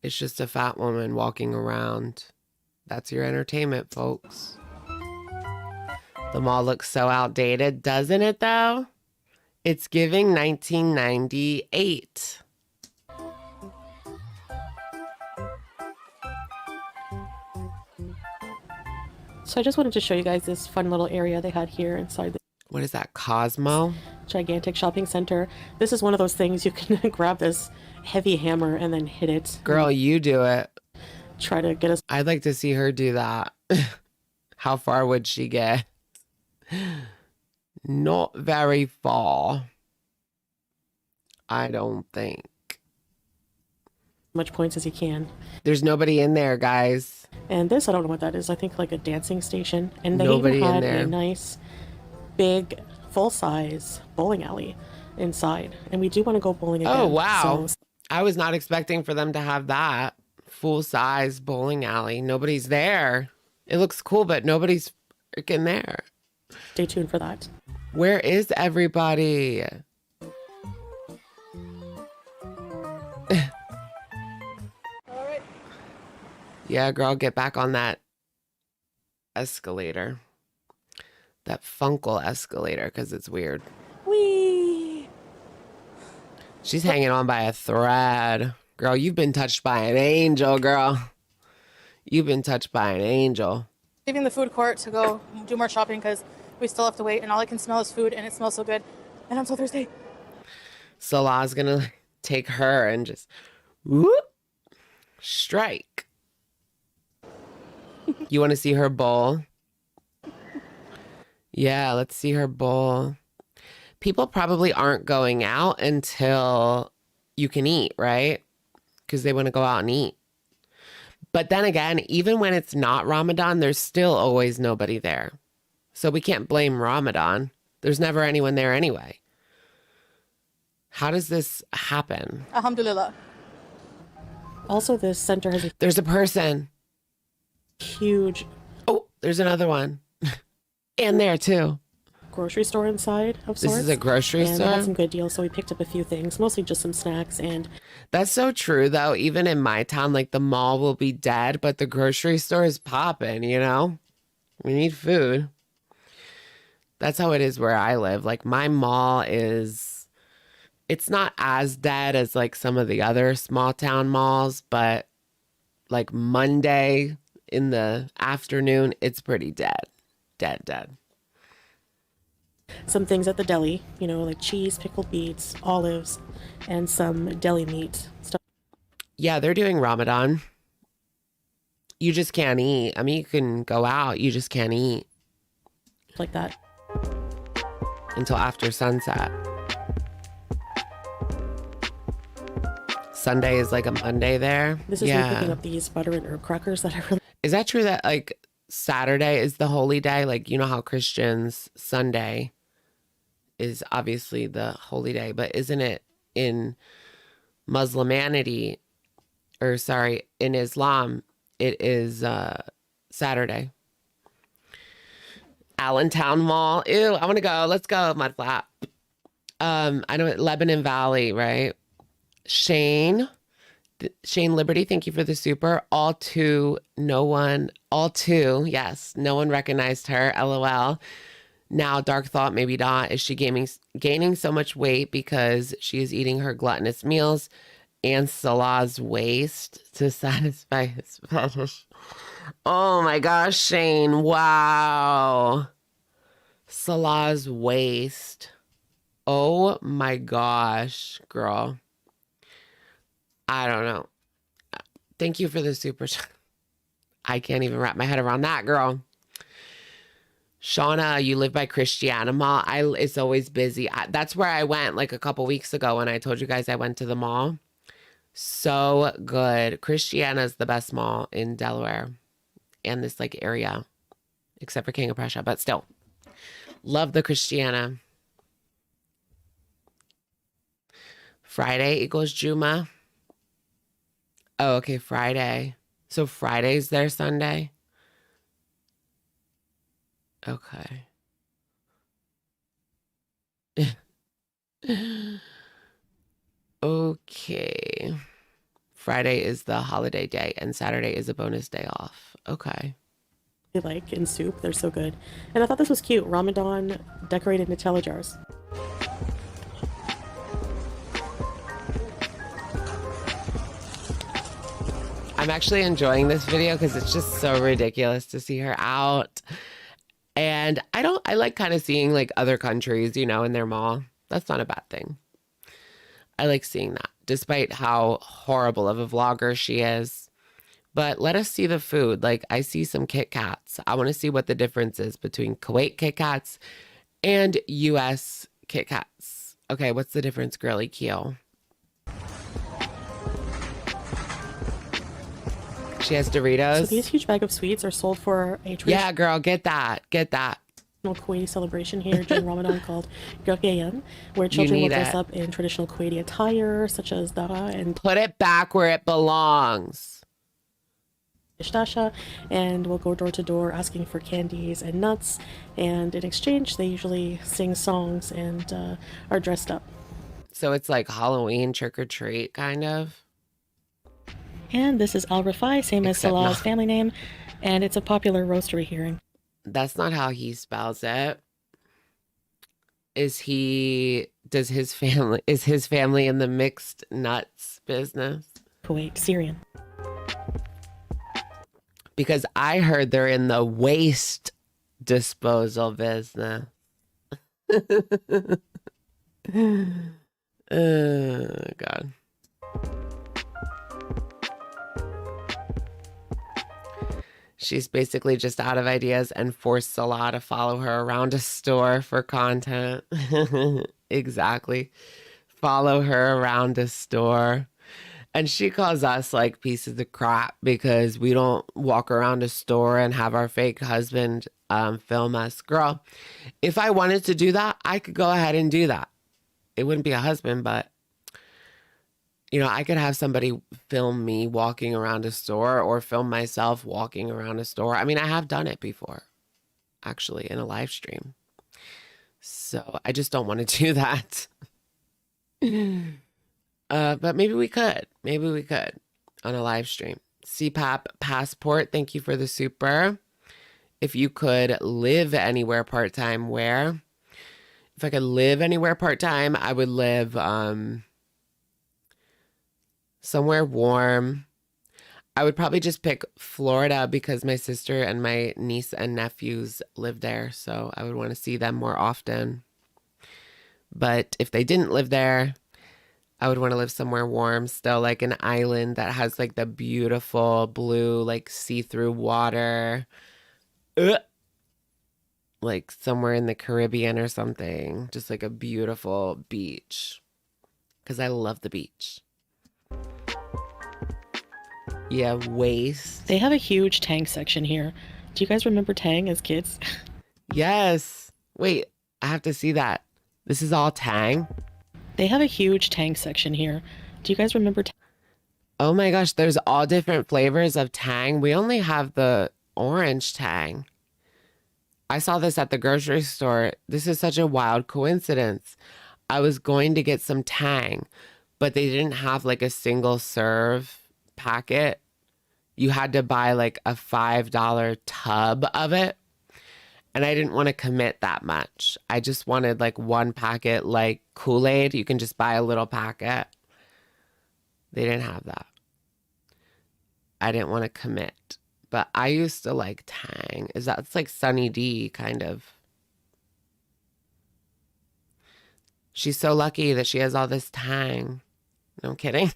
It's just a fat woman walking around. That's your entertainment, folks. The mall looks so outdated, doesn't it, though? It's giving 1998. So I just wanted to show you guys this fun little area they had here inside the What is that, Cosmo? gigantic shopping center. This is one of those things you can grab this heavy hammer and then hit it. Girl, you do it. Try to get us. I'd like to see her do that. How far would she get? Not very far. I don't think. Much points as you can. There's nobody in there, guys. And this, I don't know what that is. I think like a dancing station. And they Nobody even in had there. a nice, big, full-size bowling alley inside. And we do want to go bowling again. Oh, wow. So I was not expecting for them to have that full-size bowling alley. Nobody's there. It looks cool, but nobody's freaking there. stay tuned for that. Where is everybody? Yeah, girl, get back on that escalator. That funkle escalator, because it's weird. Whee! She's hanging on by a thread. Girl, you've been touched by an angel, girl. You've been touched by an angel. Leaving the food court to go do more shopping because we still have to wait, and all I can smell is food, and it smells so good. And I'm so thirsty. Salah's gonna take her and just whoop, strike. You want to see her bowl? Yeah, let's see her bowl. People probably aren't going out until you can eat, right? Because they want to go out and eat. But then again, even when it's not Ramadan, there's still always nobody there. So we can't blame Ramadan. There's never anyone there anyway. How does this happen? Alhamdulillah. Also, this center has a There's a person. huge Oh, there's another one. And there too. grocery store inside of sorts. This is a grocery and store? They had some good deals, so we picked up a few things, mostly just some snacks. And That's so true, though. Even in my town, like the mall will be dead, but the grocery store is popping, you know? We need food. That's how it is where I live. Like my mall is, it's not as dead as like some of the other small town malls, but like Monday in the afternoon, it's pretty dead. Dead. some things at the deli, you know, like cheese, pickled beets, olives, and some deli meat stuff Yeah, they're doing Ramadan. You just can't eat. I mean, you can go out, you just can't eat like that. until after sunset. Sunday is like a Monday there. This is me picking up these butter and herb crackers that I really Is that true that like Saturday is the holy day? Like, you know how Christians, Sunday is obviously the holy day, but isn't it in Muslimanity, or sorry, in Islam, it is Saturday. Allentown Mall. Ew, I want to go. Let's go, Mudflap. I know Lebanon Valley, right? Shane Liberty, thank you for the super. All two, yes, no one recognized her, LOL. Now, Dark Thought, maybe not. Is she gaining so much weight because she is eating her gluttonous meals and Salah's waist to satisfy his fetish? Oh my gosh, Shane, wow. Salah's waist. Oh my gosh, girl. I don't know. Thank you for the super chat. I can't even wrap my head around that, girl. Shauna, you live by Christiana Mall. It's always busy. That's where I went like a couple weeks ago when I told you guys I went to the mall. So good. Christiana is the best mall in Delaware and this like area, except for King of Prussia, but still. Love the Christiana. Friday equals Juma. Oh, okay, Friday. So Friday's their Sunday? Okay. Okay. Friday is the holiday day and Saturday is a bonus day off. Okay. like in soup. They're so good. And I thought this was cute. Ramadan decorated Nutella jars. I'm actually enjoying this video because it's just so ridiculous to see her out. And I like kind of seeing like other countries, you know, in their mall. That's not a bad thing. I like seeing that, despite how horrible of a vlogger she is. But let us see the food. Like, I see some Kit Kats. I want to see what the difference is between Kuwait Kit Kats and U.S. Kit Kats. Okay, what's the difference, girly Keel? She has Doritos. So these huge bag of sweets are sold for a Yeah, girl, get that. Get that. Kuwaiti celebration here during Ramadan called Gurgayan, where children will dress up in traditional Kuwaiti attire, such as dara and put it back where it belongs. Ishtasha, and will go door to door asking for candies and nuts, and in exchange they usually sing songs and are dressed up. So it's like Halloween trick-or-treat kind of. And this is Al Rafai, same as Salah's family name, and it's a popular roastery here. That's not how he spells it. Is his family in the mixed nuts business? Kuwait, Syrian. Because I heard they're in the waste disposal business. Oh, God. She's basically just out of ideas and forced Salah to follow her around a store for content. Exactly. Follow her around a store. And she calls us like pieces of crap because we don't walk around a store and have our fake husband film us. Girl, if I wanted to do that, I could go ahead and do that. It wouldn't be a husband, but you know, I could have somebody film me walking around a store or film myself walking around a store. I mean, I have done it before, actually, in a live stream. So I just don't want to do that. But maybe we could. Maybe we could on a live stream. CPAP Passport, thank you for the super. If you could live anywhere part-time, where? If I could live anywhere part-time, I would live somewhere warm. I would probably just pick Florida because my sister and my niece and nephews live there. So I would want to see them more often. But if they didn't live there, I would want to live somewhere warm still, like an island that has like the beautiful blue, like see-through water. Like somewhere in the Caribbean or something. Just like a beautiful beach. Because I love the beach. Yeah, waste. They have a huge Tang section here. Do you guys remember Tang as kids? Yes. Wait, I have to see that. This is all Tang? They have a huge Tang section here. Do you guys remember Tang? Oh my gosh, there's all different flavors of Tang. We only have the orange Tang. I saw this at the grocery store. This is such a wild coincidence. I was going to get some Tang, but they didn't have like a single serve packet. You had to buy like a $5 tub of it. And I didn't want to commit that much. I just wanted like one packet, like Kool-Aid. You can just buy a little packet. They didn't have that. I didn't want to commit. But I used to like Tang. It's like Sunny D kind of. She's so lucky that she has all this Tang. No, I'm kidding.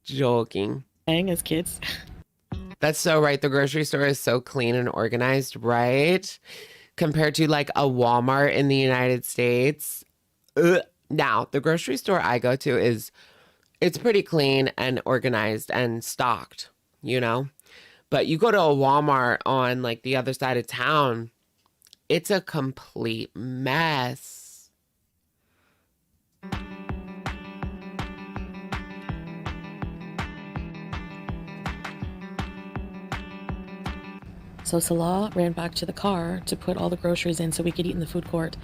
Joking. Tang as kids? That's so right. The grocery store is so clean and organized, right? Compared to like a Walmart in the United States. Ugh. Now, the grocery store I go to it's pretty clean and organized and stocked, you know? But you go to a Walmart on like the other side of town, it's a complete mess. So Salah ran back to the car to put all the groceries in so we could eat in the food court.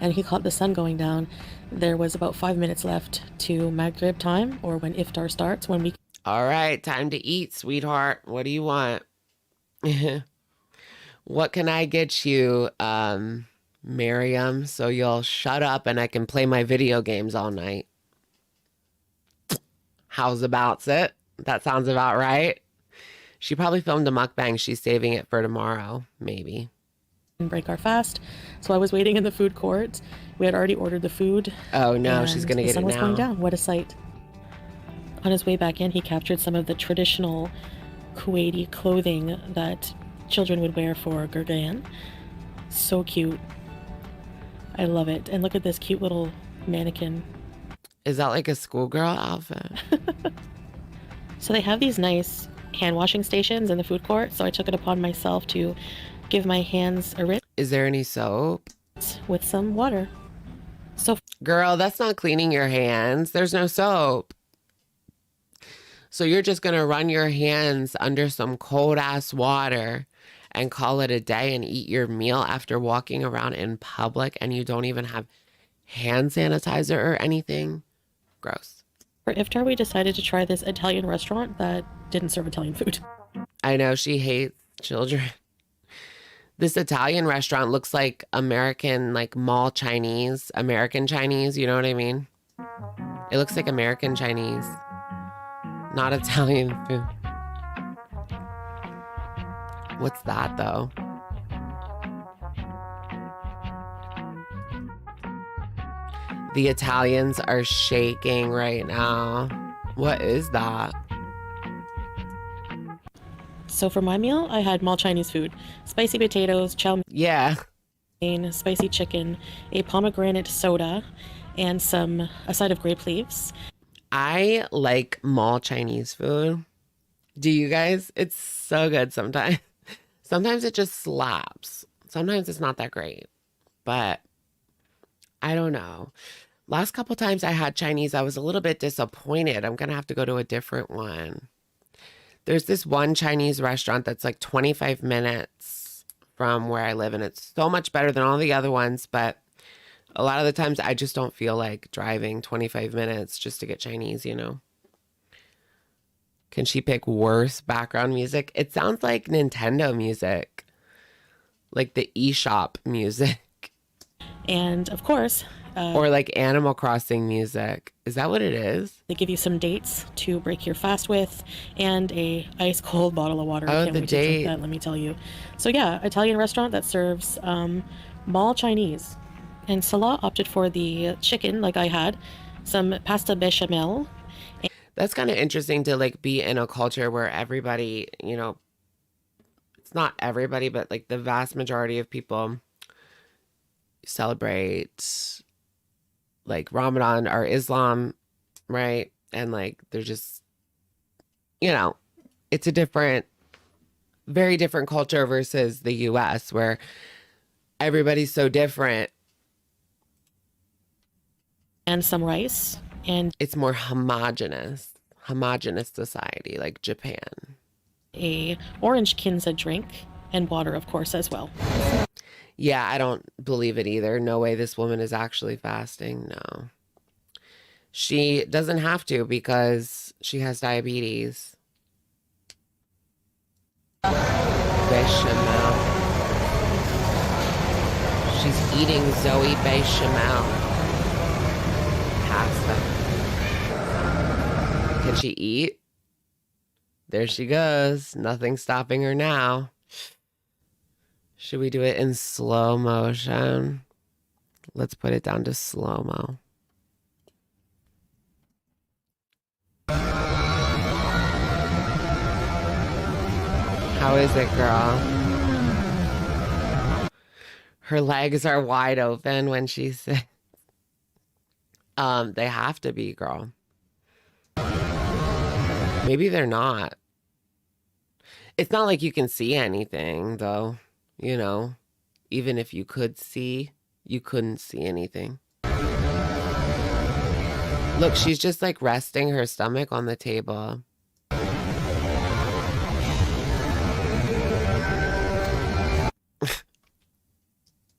And he caught the sun going down. There was about 5 minutes left to Maghrib time, or when iftar starts, when we... All right, time to eat, sweetheart. What do you want? What can I get you, Mariam, so you'll shut up and I can play my video games all night? How's about it? That sounds about right. She probably filmed a mukbang. She's saving it for tomorrow, maybe. break our fast. So I was waiting in the food court. We had already ordered the food. Oh no, she's going to get it now. The sun was going down. What a sight. On his way back in, he captured some of the traditional Kuwaiti clothing that children would wear for Gurgayan. So cute. I love it. And look at this cute little mannequin. Is that like a schoolgirl outfit? So they have these nice hand washing stations in the food court. So I took it upon myself to give my hands a rinse. Is there any soap? With some water. So girl, that's not cleaning your hands. There's no soap. So you're just going to run your hands under some cold ass water and call it a day and eat your meal after walking around in public and you don't even have hand sanitizer or anything? Gross. For iftar, we decided to try this Italian restaurant that didn't serve Italian food. I know, she hates children. This Italian restaurant looks like American, like mall Chinese, American Chinese, you know what I mean? It looks like American Chinese, not Italian food. What's that though? The Italians are shaking right now. What is that? So for my meal, I had mall Chinese food, spicy potatoes, chow Yeah. mein, spicy chicken, a pomegranate soda, and a side of grape leaves. I like mall Chinese food. Do you guys? It's so good sometimes. Sometimes it just slaps. Sometimes it's not that great. But I don't know. Last couple times I had Chinese, I was a little bit disappointed. I'm going to have to go to a different one. There's this one Chinese restaurant that's like 25 minutes from where I live, and it's so much better than all the other ones. But a lot of the times I just don't feel like driving 25 minutes just to get Chinese, you know? Can she pick worse background music? It sounds like Nintendo music, like the eShop music. And of course, or like Animal Crossing music. Is that what it is? they give you some dates to break your fast with, and a ice cold bottle of water. Oh, I can't the wait to drink date. that, let me tell you. So yeah, Italian restaurant that serves mall Chinese. And Salah opted for the chicken, like I had, some pasta bechamel. That's kind of interesting to like be in a culture where everybody, you know, it's not everybody, but like the vast majority of people celebrate like Ramadan or Islam, right? And like they're just, you know, it's a different, very different culture versus the US where everybody's so different. And some rice. And It's more homogenous society like Japan. a orange kinza drink, and water, of course, as well. Yeah, I don't believe it either. No way this woman is actually fasting. No. She doesn't have to because she has diabetes. Bechamel. She's eating Zoe Bechamel pasta. Can she eat? There she goes. Nothing stopping her now. Should we do it in slow motion? Let's put it down to slow-mo. How is it, girl? Her legs are wide open when she sits. They have to be, girl. Maybe they're not. It's not like you can see anything, though. You know, even if you could see, you couldn't see anything. Look, she's just like resting her stomach on the table.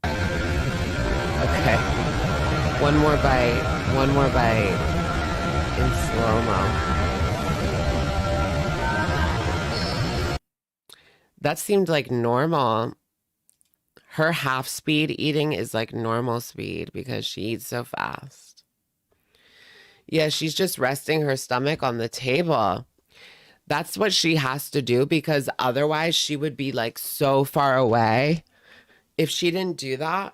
Okay. One more bite in slow-mo. That seemed like normal. Her half speed eating is like normal speed because she eats so fast. Yeah, she's just resting her stomach on the table. That's what she has to do because otherwise she would be like so far away. If she didn't do that,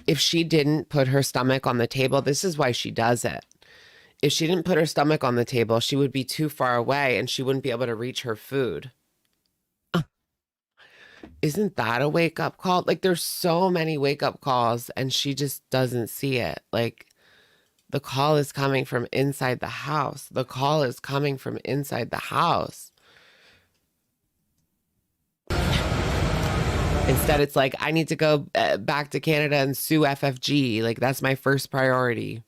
if she didn't put her stomach on the table, this is why she does it. If she didn't put her stomach on the table, she would be too far away and she wouldn't be able to reach her food. Isn't that a wake-up call? Like, there's so many wake-up calls, and she just doesn't see it. Like, the call is coming from inside the house. The call is coming from inside the house. Instead, it's like, I need to go back to Canada and sue FFG. Like, that's my first priority.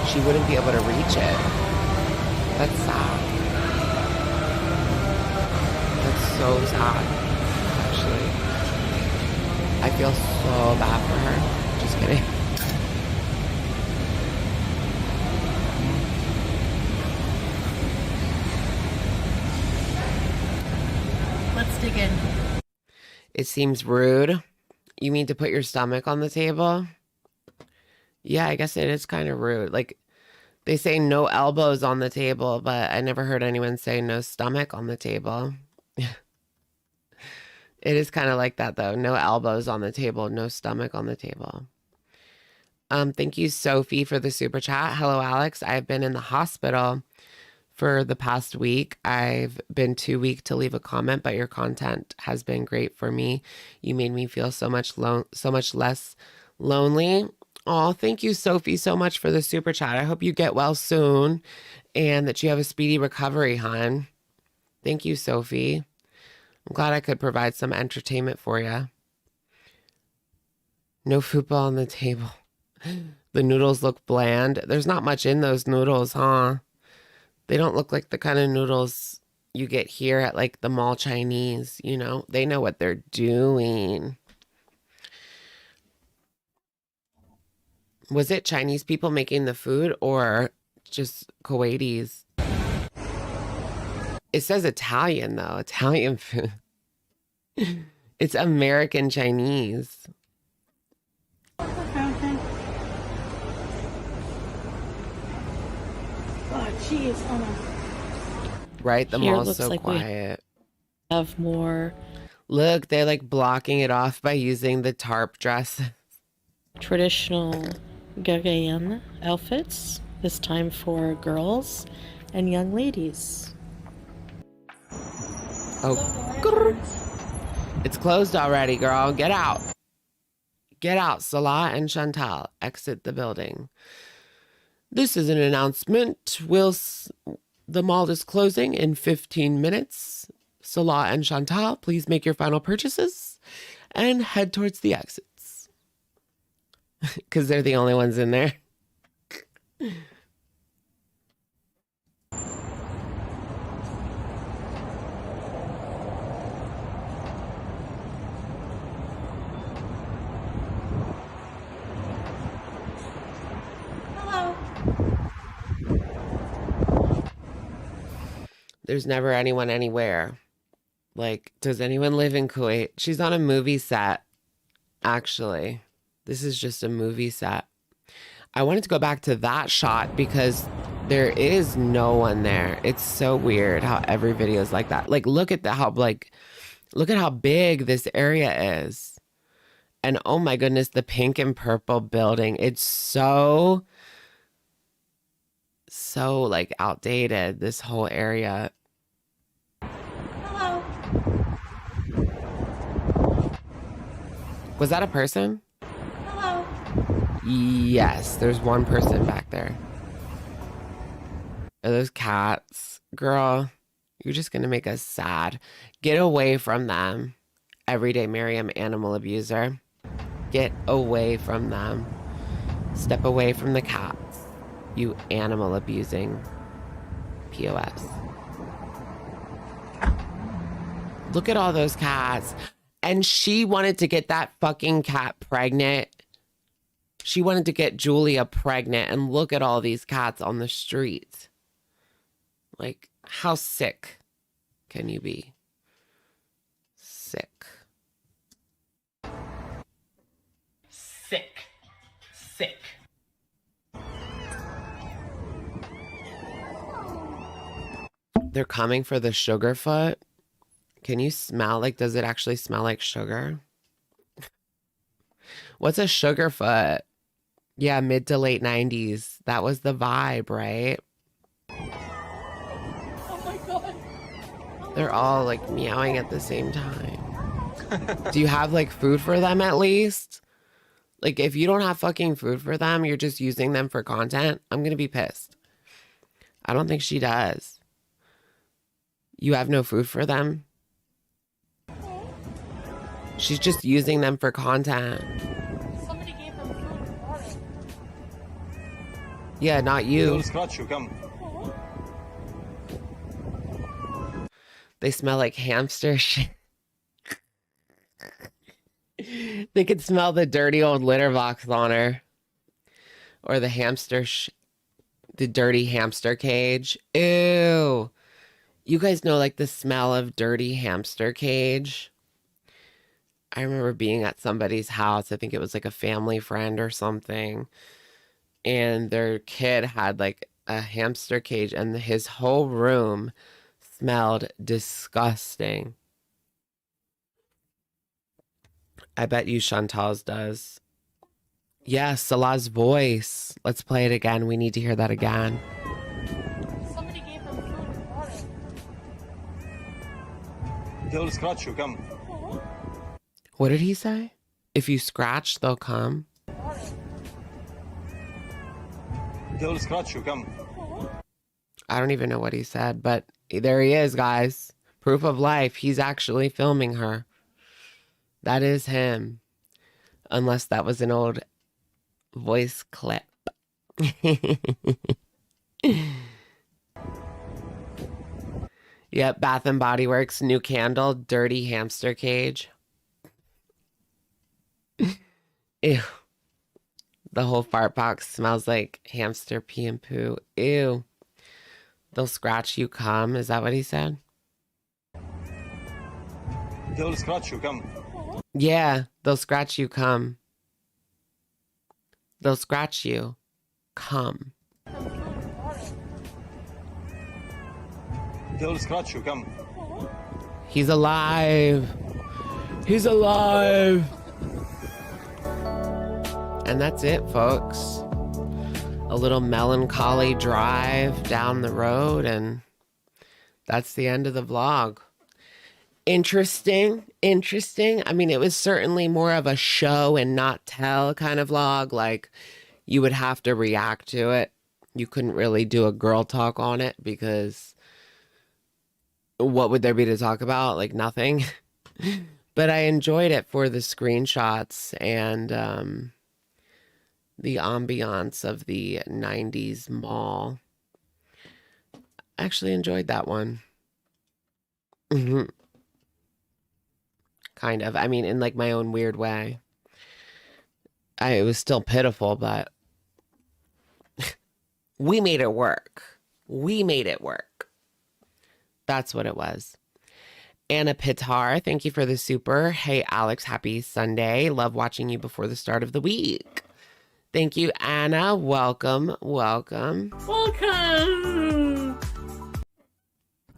She wouldn't be able to reach it. That's sad. That's so sad, actually. I feel so bad for her. Just kidding. Let's dig in. It seems rude. You mean to put your stomach on the table? Yeah, I guess it is kind of rude. Like, they say no elbows on the table, but I never heard anyone say no stomach on the table. It is kind of like that, though. No elbows on the table, no stomach on the table. Thank you, Sophie, for the super chat. Hello, Alex. I've been in the hospital for the past week. I've been too weak to leave a comment, but your content has been great for me. You made me feel so much less lonely. Oh, thank you, Sophie, so much for the super chat. I hope you get well soon and that you have a speedy recovery, hon. Thank you, Sophie. I'm glad I could provide some entertainment for you. No football on the table. The noodles look bland. There's not much in those noodles, huh? They don't look like the kind of noodles you get here at like the mall Chinese, you know? They know what they're doing. Was it Chinese people making the food or just Kuwaitis? It says Italian though, Italian food. It's American Chinese. Fountain. Oh, jeez. Oh, no. Right? The Here it mall's looks so like we quiet. have more Look, they're like blocking it off by using the tarp dress. traditional Gagayan outfits, this time for girls and young ladies. Oh, grrr. It's closed already, girl. Get out. Get out, Salah and Chantal. Exit the building. This is an announcement. The mall is closing in 15 minutes. Salah and Chantal, please make your final purchases and head towards the exits. Because they're the only ones in there. Hello. There's never anyone anywhere. Like, does anyone live in Kuwait? She's on a movie set, actually. This is just a movie set. I wanted to go back to that shot because there is no one there. It's so weird how every video is like that. Like, look at look at how big this area is. And oh my goodness, the pink and purple building. It's so like outdated, this whole area. Hello. Was that a person? Hello. Yes, there's one person back there. Are those cats? Girl, you're just gonna make us sad. Get away from them. Everyday Mariam animal abuser. Get away from them. Step away from the cats. You animal abusing POS. Look at all those cats. And she wanted to get that fucking cat pregnant. She wanted to get Julia pregnant, and look at all these cats on the street. Like, how sick can you be? Sick. Sick. Sick. They're coming for the Sugarfoot. Can you smell, like, does it actually smell like sugar? What's a Sugarfoot? Yeah, mid to late 90s. That was the vibe, right? Oh my god. They're all like meowing at the same time. Do you have like food for them at least? Like, if you don't have fucking food for them, you're just using them for content, I'm gonna be pissed. I don't think she does. You have no food for them? She's just using them for content. Somebody gave them food and water. Yeah, not you. Scratch you, come. They smell like hamster shit. They could smell the dirty old litter box on her. Or the the dirty hamster cage. Ew. You guys know like the smell of dirty hamster cage? I remember being at somebody's house. I think it was like a family friend or something. And their kid had like a hamster cage and his whole room smelled disgusting. I bet you Chantal's does. Yeah, Salah's voice. Let's play it again. We need to hear that again. Somebody gave them food and water. They'll scratch you, come. What did he say? If you scratch, they'll come. They'll scratch you, come. I don't even know what he said, but there he is, guys. Proof of life. He's actually filming her. That is him. Unless that was an old voice clip. Yep, Bath and Body Works, new candle, dirty hamster cage. Ew. The whole fart box smells like hamster pee and poo. Ew. They'll scratch you, come. Is that what he said? They'll scratch you, come. Yeah, they'll scratch you, come. They'll scratch you, come. They'll scratch you, come. He's alive. He's alive. And that's it, folks. A little melancholy drive down the road, and that's the end of the vlog. Interesting. I mean, it was certainly more of a show and not tell kind of vlog. Like, you would have to react to it. You couldn't really do a girl talk on it because what would there be to talk about? Like, nothing. But I enjoyed it for the screenshots and the ambiance of the 90s mall. I actually enjoyed that one. Kind of. I mean, in like my own weird way. It was still pitiful, but we made it work. We made it work. That's what it was. Anna Pitar, thank you for the super. Hey, Alex, happy Sunday. Love watching you before the start of the week. Thank you, Anna. Welcome. Welcome.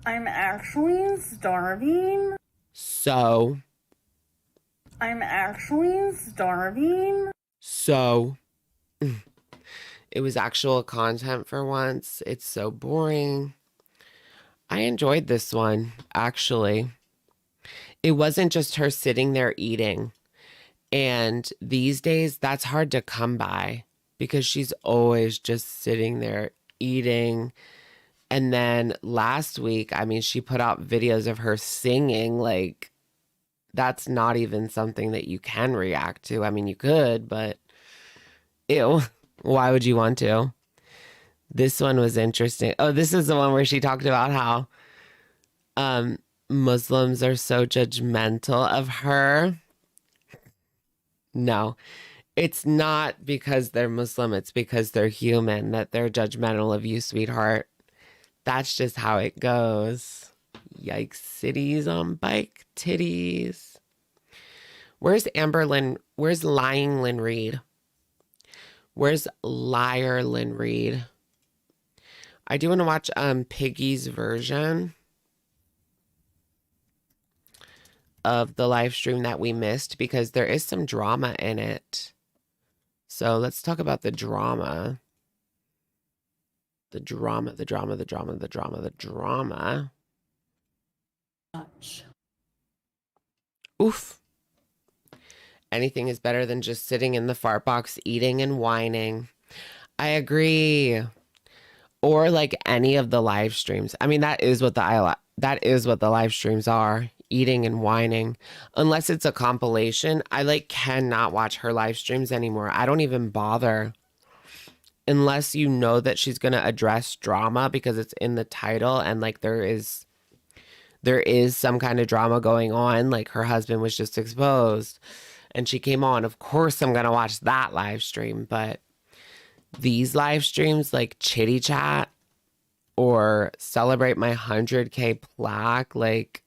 I'm actually starving. So. It was actual content for once. It's so boring. I enjoyed this one, actually. It wasn't just her sitting there eating. And these days, that's hard to come by because she's always just sitting there eating. And then last week, I mean, she put out videos of her singing. Like, that's not even something that you can react to. I mean, you could, but ew, why would you want to? This one was interesting. Oh, this is the one where she talked about how Muslims are so judgmental of her. No, it's not because they're Muslim. It's because they're human that they're judgmental of you, sweetheart. That's just how it goes. Yikes, cities on bike titties. Where's Amber Lynn? Where's Lying Lynn Reed? Where's Liar Lynn Reed? I do want to watch Piggy's version of the live stream that we missed because there is some drama in it. So let's talk about the drama. The drama. Oof. Anything is better than just sitting in the fart box, eating and whining. I agree. Or like any of the live streams. I mean, that is what the live streams are. Eating and whining. Unless it's a compilation, I like cannot watch her live streams anymore. I don't even bother. Unless you know that she's going to address drama because it's in the title and like there is some kind of drama going on. Like her husband was just exposed and she came on. Of course, I'm going to watch that live stream. But these live streams like Chitty Chat or celebrate my 100K plaque, like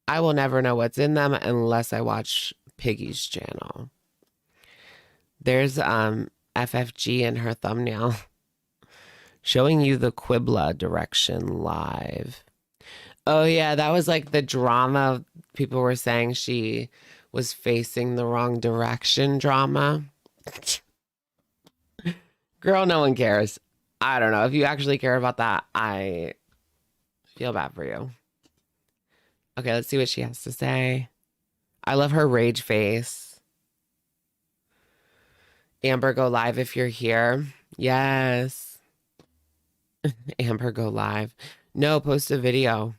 I will never know what's in them unless I watch Piggy's channel. There's FFG in her thumbnail showing you the Qibla direction live. Oh yeah, that was like the drama. People were saying she was facing the wrong direction drama. Girl, no one cares. I don't know. If you actually care about that, I feel bad for you. Okay, let's see what she has to say. I love her rage face. Amber, go live if you're here. Yes. Amber, go live. No, post a video.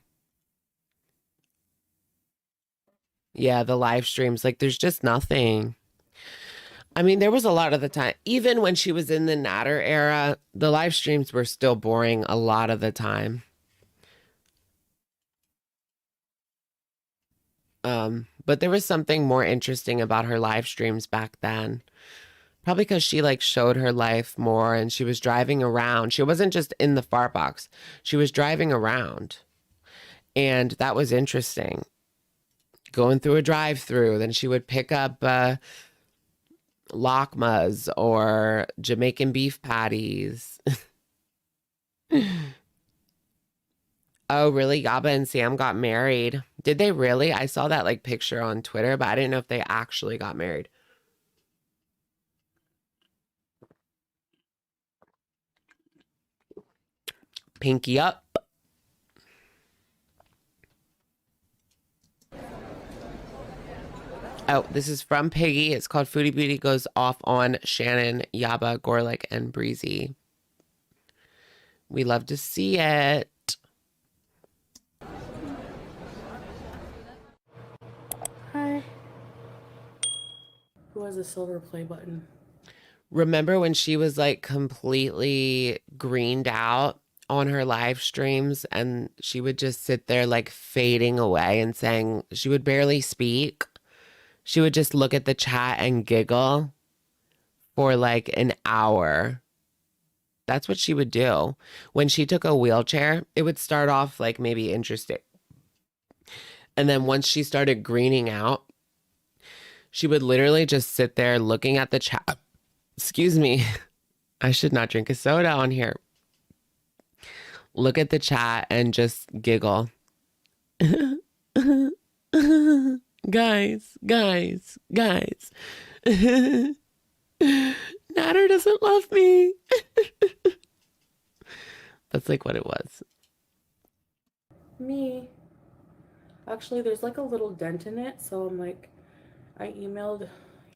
Yeah, the live streams. Like, there's just nothing. I mean, there was a lot of the time. Even when she was in the Natter era, the live streams were still boring a lot of the time. But there was something more interesting about her live streams back then. Probably because she like showed her life more and she was driving around. She wasn't just in the fart box. She was driving around. And that was interesting. Going through a drive-through, then she would pick up Lakmas or Jamaican beef patties. Oh, really? Yaba and Sam got married. Did they really? I saw that like picture on Twitter, but I didn't know if they actually got married. Pinky up. Oh, this is from Piggy. It's called Foodie Beauty Goes Off on Shannon, Yaba, Gorlick, and Breezy. We love to see it. Hi. Who has a silver play button? Remember when she was like completely greened out on her live streams and she would just sit there like fading away and saying she would barely speak? She would just look at the chat and giggle for like an hour. That's what she would do. When she took a wheelchair, it would start off like maybe interesting. And then once she started greening out, she would literally just sit there looking at the chat. Excuse me. I should not drink a soda on here. Look at the chat and just giggle. Guys. Natter doesn't love me. That's like what it was. Me. Actually, there's like a little dent in it, so I'm like, I emailed.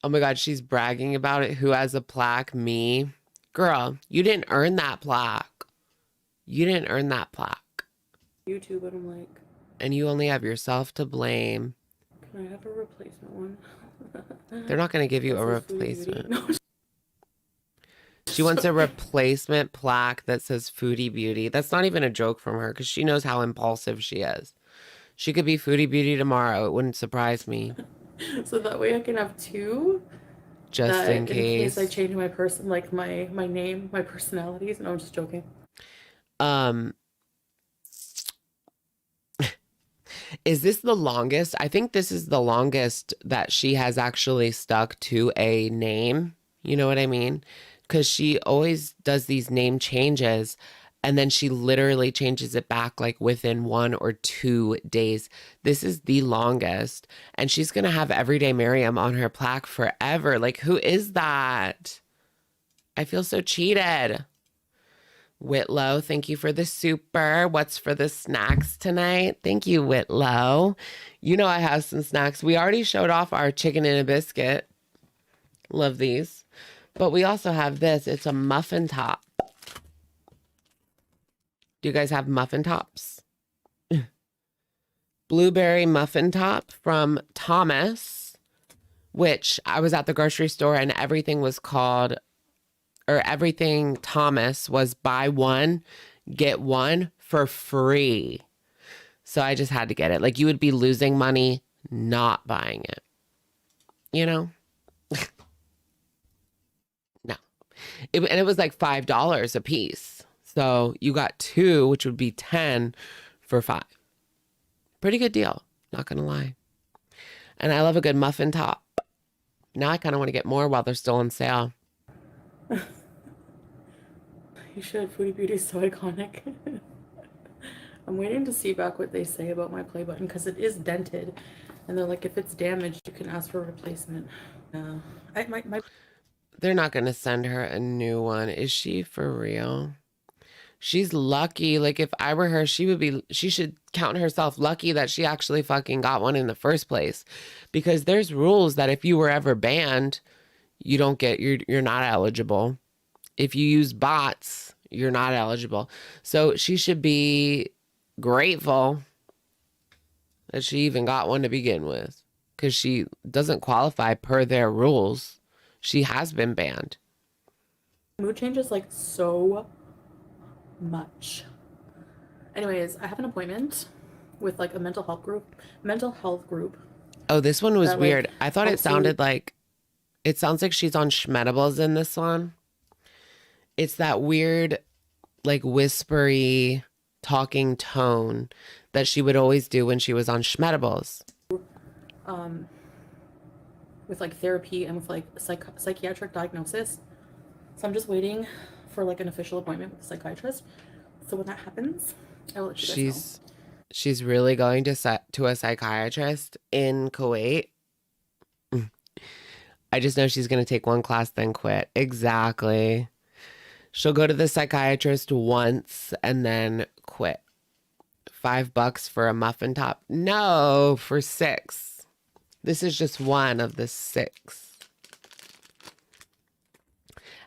Oh my God, she's bragging about it. Who has a plaque? Me. Girl, you didn't earn that plaque. You didn't earn that plaque. YouTube, and I'm like, And you only have yourself to blame. can I have a replacement one? They're not going to give you a That says Foodie Beauty. replacement. No, She wants a replacement plaque that says Foodie Beauty. That's not even a joke from her because she knows how impulsive she is. She could be Foodie Beauty tomorrow. It wouldn't surprise me. so that way I can have two. Just That in case. I change my person, like my name, my personalities. No, I'm just joking. Is this the longest? I think this is the longest that she has actually stuck to a name. You know what I mean? Because she always does these name changes and then she literally changes it back like within 1 or 2 days. This is the longest. And she's going to have Everyday Mariam on her plaque forever. Like, who is that? I feel so cheated. Whitlow, thank you for the super. What's for the snacks tonight? Thank you, Whitlow. You know I have some snacks. We already showed off our chicken and a biscuit. Love these. But we also have this. It's a muffin top. Do you guys have muffin tops? Blueberry muffin top from Thomas, which I was at the grocery store and everything was called, or everything Thomas was buy one, get one for free. So I just had to get it. Like, you would be losing money not buying it. You know? No. And it was like $5 a piece. So you got 2, which would be 10 for 5. Pretty good deal. Not going to lie. And I love a good muffin top. Now I kind of want to get more while they're still on sale. You should. Foodie Beauty is so iconic. I'm waiting to see back what they say about my play button because it is dented. And they're like, if it's damaged, you can ask for a replacement. They're not going to send her a new one. Is she for real? She's lucky. Like, if I were her, she should count herself lucky that she actually fucking got one in the first place. Because there's rules that if you were ever banned, you don't get, you're not eligible. If you use bots, you're not eligible. So she should be grateful that she even got one to begin with. Because she doesn't qualify per their rules. She has been banned. Mood changes like so much. Anyways, I have an appointment with like a mental health group. Oh, this one was that, weird. like, I thought it helps you- sounded like, it sounds like she's on Schmedibles in this one. It's that weird, like whispery talking tone that she would always do when she was on Schmedibles. With like therapy and with like psychiatric diagnosis. So I'm just waiting for like an official appointment with a psychiatrist. So when that happens, I will let you guys know. She's really going to a psychiatrist in Kuwait. I just know she's going to take one class, then quit. Exactly. She'll go to the psychiatrist once and then quit. $5 for a muffin top? No, for 6. This is just one of the 6.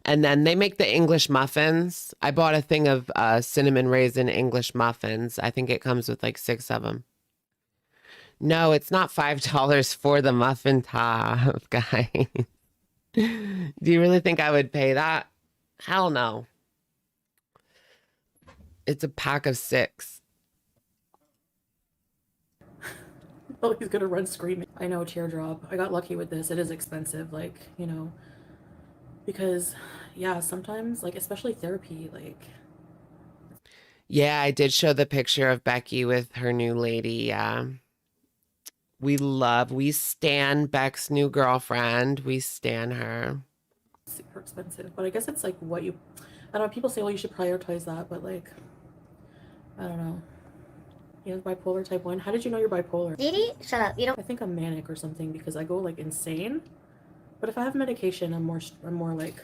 And then they make the English muffins. I bought a thing of cinnamon raisin English muffins. I think it comes with like 6 of them. No, it's not $5 for the muffin top, guys. Do you really think I would pay that? Hell no. It's a pack of 6. Oh, he's gonna run screaming. I know, teardrop. I got lucky with this. It is expensive, like, you know, because yeah, sometimes, like, especially therapy, like. Yeah, I did show the picture of Becky with her new lady. Yeah. We stan Beck's new girlfriend. We stan her. Super expensive, but I guess it's like what you, I don't know, people say, well, you should prioritize that, but like, I don't know. You have bipolar type 1. How did you know you're bipolar? Didi, shut up. You don't. I think I'm manic or something because I go like insane. But if I have medication, I'm more like.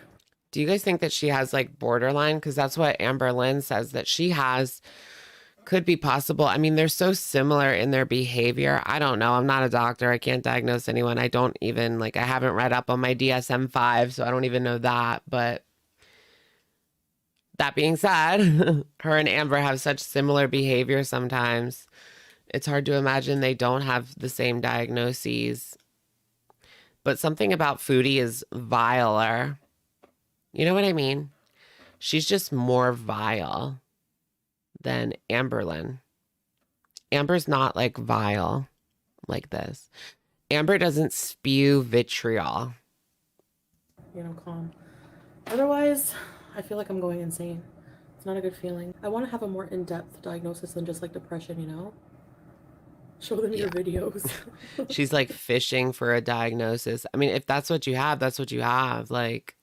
Do you guys think that she has like borderline? Because that's what Amber Lynn says that she has. Could be possible. I mean, they're so similar in their behavior. I don't know. I'm not a doctor. I can't diagnose anyone. I don't even I haven't read up on my DSM-5, so I don't even know that. But that being said, her and Amber have such similar behavior sometimes. It's hard to imagine they don't have the same diagnoses. But something about Foodie is viler. You know what I mean? She's just more vile than Amberlyn. Amber's not like vile like this. Amber doesn't spew vitriol. You know, calm. Otherwise, I feel like I'm going insane. It's not a good feeling. I want to have a more in-depth diagnosis than just like depression, you know? Show them your videos. She's like fishing for a diagnosis. I mean, if that's what you have, that's what you have. Like,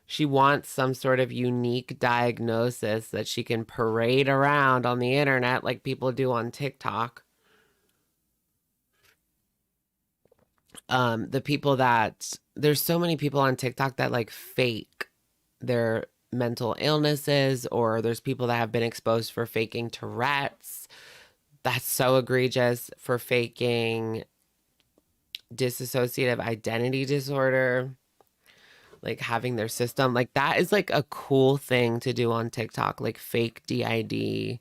she wants some sort of unique diagnosis that she can parade around on the internet like people do on TikTok. The people that, there's so many people on TikTok that like fake their mental illnesses, or there's people that have been exposed for faking Tourette's. That's so egregious. For faking dissociative identity disorder, like having their system, like that is like a cool thing to do on TikTok, like fake DID.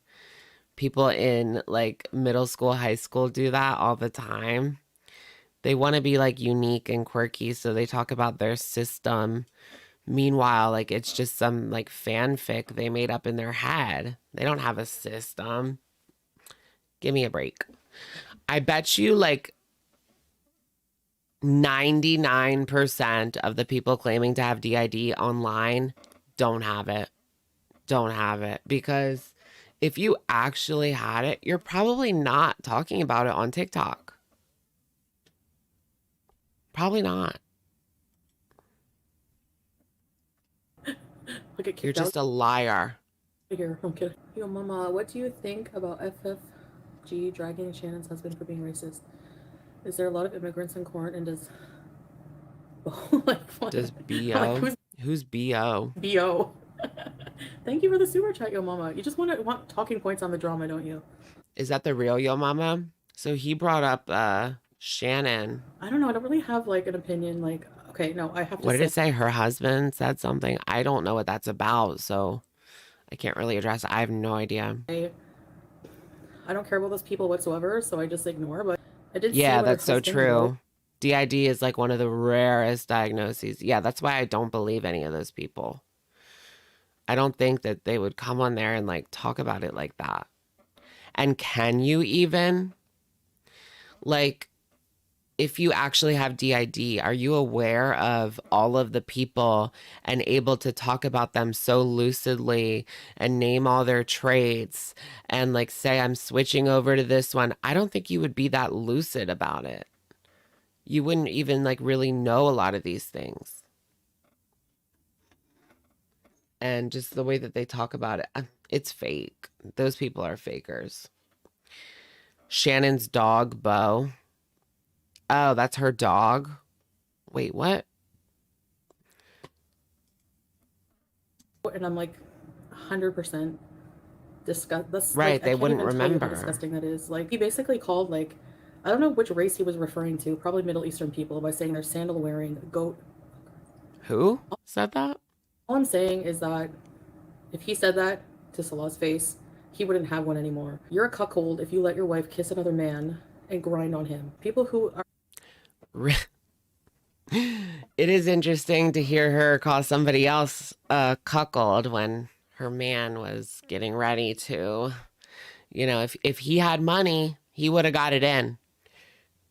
People in like middle school, high school do that all the time. They want to be like unique and quirky, so they talk about their system. Meanwhile, like it's just some like fanfic they made up in their head. They don't have a system. Give me a break. I bet you like 99% of the people claiming to have DID online don't have it. Don't have it. Because if you actually had it, you're probably not talking about it on TikTok. Probably not. Look at You're just a liar. Here, I'm kidding. Yo, Mama, what do you think about FFG dragging Shannon's husband for being racist? Is there a lot of immigrants in court, and does like what? Does Like BO? Who's BO? BO? Thank you for the super chat, Yo Mama. You just want talking points on the drama, don't you? Is that the real Yo Mama? So he brought up Shannon. I don't know. I don't really have like an opinion. Like, okay, no, I have to. What did it say? Her husband said something. I don't know what that's about, so I can't really address it. I have no idea. I don't care about those people whatsoever, so I just ignore. But I did. Yeah, see that's so true. wrote. DID is like one of the rarest diagnoses. Yeah, that's why I don't believe any of those people. I don't think that they would come on there and like talk about it like that. And can you even, like, if you actually have DID, are you aware of all of the people and able to talk about them so lucidly and name all their traits and like say, I'm switching over to this one? I don't think you would be that lucid about it. You wouldn't even like really know a lot of these things. And just the way that they talk about it, it's fake. Those people are fakers. Shannon's dog, Bo. Oh, that's her dog? Wait, what? And I'm like 100% disgust. That's right, like, they wouldn't even tell you how remember. disgusting that is. Like, he basically called, like, I don't know which race he was referring to, probably Middle Eastern people, by saying they're sandal wearing goat. Who said that? All I'm saying is that if he said that to Salah's face, he wouldn't have one anymore. You're a cuckold if you let your wife kiss another man and grind on him. People who are It is interesting to hear her call somebody else a cuckold when her man was getting ready to, you know, if he had money, he would have got it in.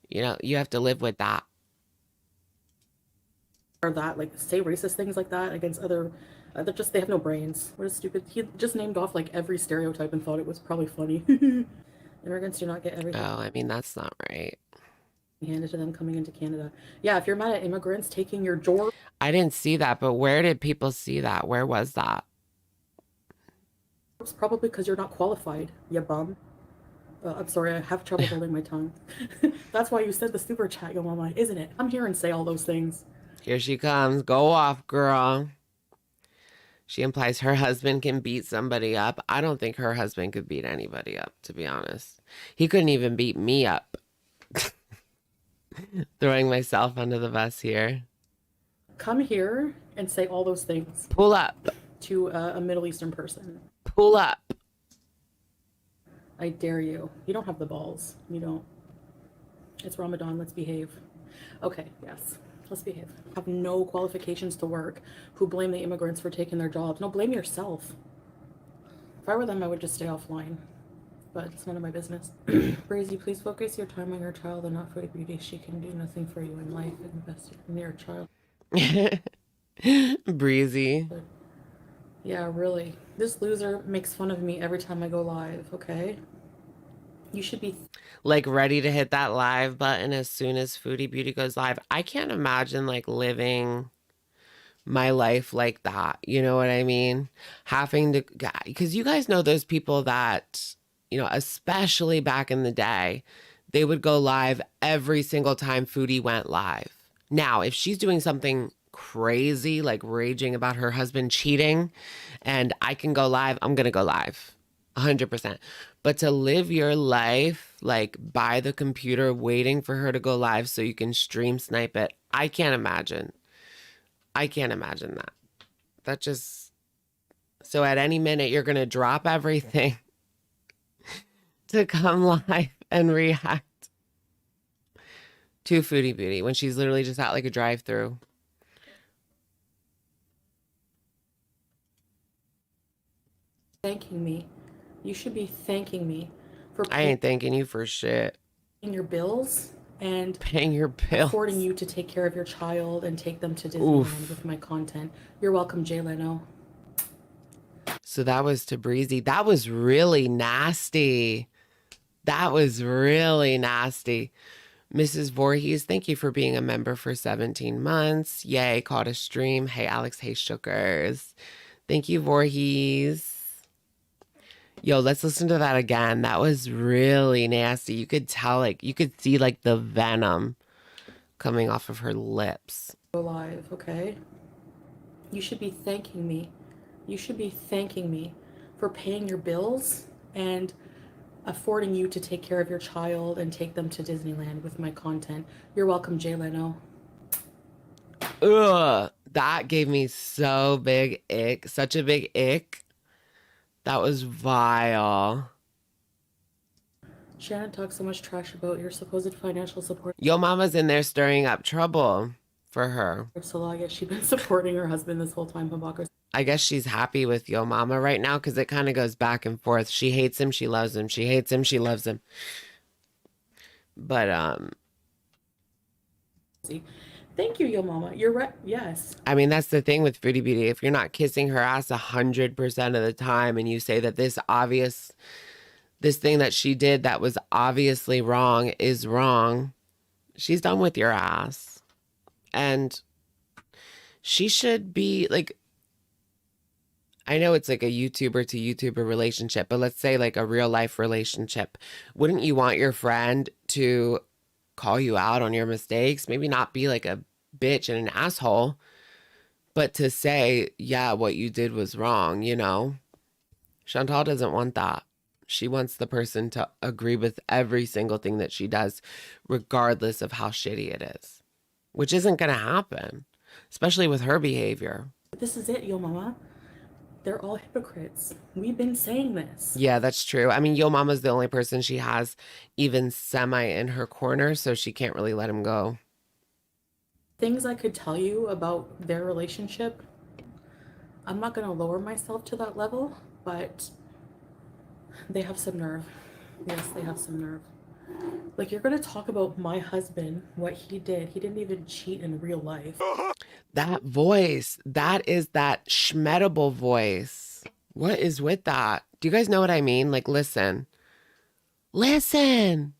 You know, you have to live with that. Or that, like, say racist things like that against other, they have no brains. What a stupid, he just named off like every stereotype and thought it was probably funny. Immigrants do not get everything. Oh, I mean, that's not right. Handed to them coming into Canada. Yeah, if you're mad at immigrants taking your job. I didn't see that, but where did people see that? Where was that? It's probably because you're not qualified, you bum. I'm sorry, I have trouble holding my tongue. That's why you said the super chat, Yo Mama, isn't it? I'm here and say all those things. Here she comes. Go off, girl. She implies her husband can beat somebody up. I don't think her husband could beat anybody up, to be honest. He couldn't even beat me up. Throwing myself under the bus here. Come here and say all those things. Pull up. To a Middle Eastern person. Pull up. I dare you. You don't have the balls. You don't. It's Ramadan. Let's behave. Okay, yes. Let's behave. Have no qualifications to work, who blame the immigrants for taking their jobs. No, blame yourself. If I were them, I would just stay offline. But it's none of my business. Breezy, please focus your time on your child and not Foodie Beauty. She can do nothing for you in life. Invest in your child. Breezy. But, yeah, really. This loser makes fun of me every time I go live, okay? You should be like ready to hit that live button as soon as Foodie Beauty goes live. I can't imagine like living my life like that. You know what I mean? Having to, because you guys know those people that, you know, especially back in the day, they would go live every single time Foodie went live. Now, if she's doing something crazy, like raging about her husband cheating, and I can go live, I'm going to go live. 100%. But to live your life like by the computer waiting for her to go live so you can stream snipe it, I can't imagine. I can't imagine that. That just, so at any minute you're going to drop everything to come live and react to Foodie Beauty when she's literally just at like a drive-through. thanking me. You should be thanking me for I ain't thanking you for shit. paying your bills and Paying your bills. affording you to take care of your child and take them to Disneyland with my content. You're welcome, Jay Leno. So that was to Breezy. That was really nasty. That was really nasty. Mrs. Voorhees, thank you for being a member for 17 months. Yay, caught a stream. Hey, Alex. Hey, Shookers. Thank you, Voorhees. Yo, let's listen to that again. That was really nasty. You could tell, like, you could see, like, the venom coming off of her lips. Go live, okay? You should be thanking me. You should be thanking me for paying your bills and affording you to take care of your child and take them to Disneyland with my content. You're welcome, Jay Leno. Ugh, that gave me so big ick, such a big ick. That was vile. Shannon talks so much trash about your supposed financial support. Yo mama's in there stirring up trouble for her. So I guess she's been supporting her husband this whole time, Habakar. I guess she's happy with Yo Mama right now because it kind of goes back and forth. She hates him, she loves him. She hates him, she loves him. But Thank you, Yo Mama. You're right. Yes. I mean, that's the thing with Foodie Beauty. If you're not kissing her ass 100% of the time and you say that this thing that she did that was obviously wrong is wrong, she's done with your ass. And she should be like, I know it's like a YouTuber to YouTuber relationship, but let's say like a real life relationship. Wouldn't you want your friend to call you out on your mistakes? Maybe not be like a bitch and an asshole, but to say, yeah, what you did was wrong, you know? Chantal doesn't want that. She wants the person to agree with every single thing that she does, regardless of how shitty it is, which isn't going to happen, especially with her behavior. This is it, Yo Mama. They're all hypocrites. We've been saying this. Yeah, that's true. I mean, Yo Mama's the only person she has even semi in her corner, so she can't really let him go. Things I could tell you about their relationship, I'm not going to lower myself to that level, but they have some nerve. Yes, they have some nerve. Like, you're going to talk about my husband, what he did. He didn't even cheat in real life. That voice, that is that schmedible voice. What is with that? Do you guys know what I mean? Like, listen. Listen.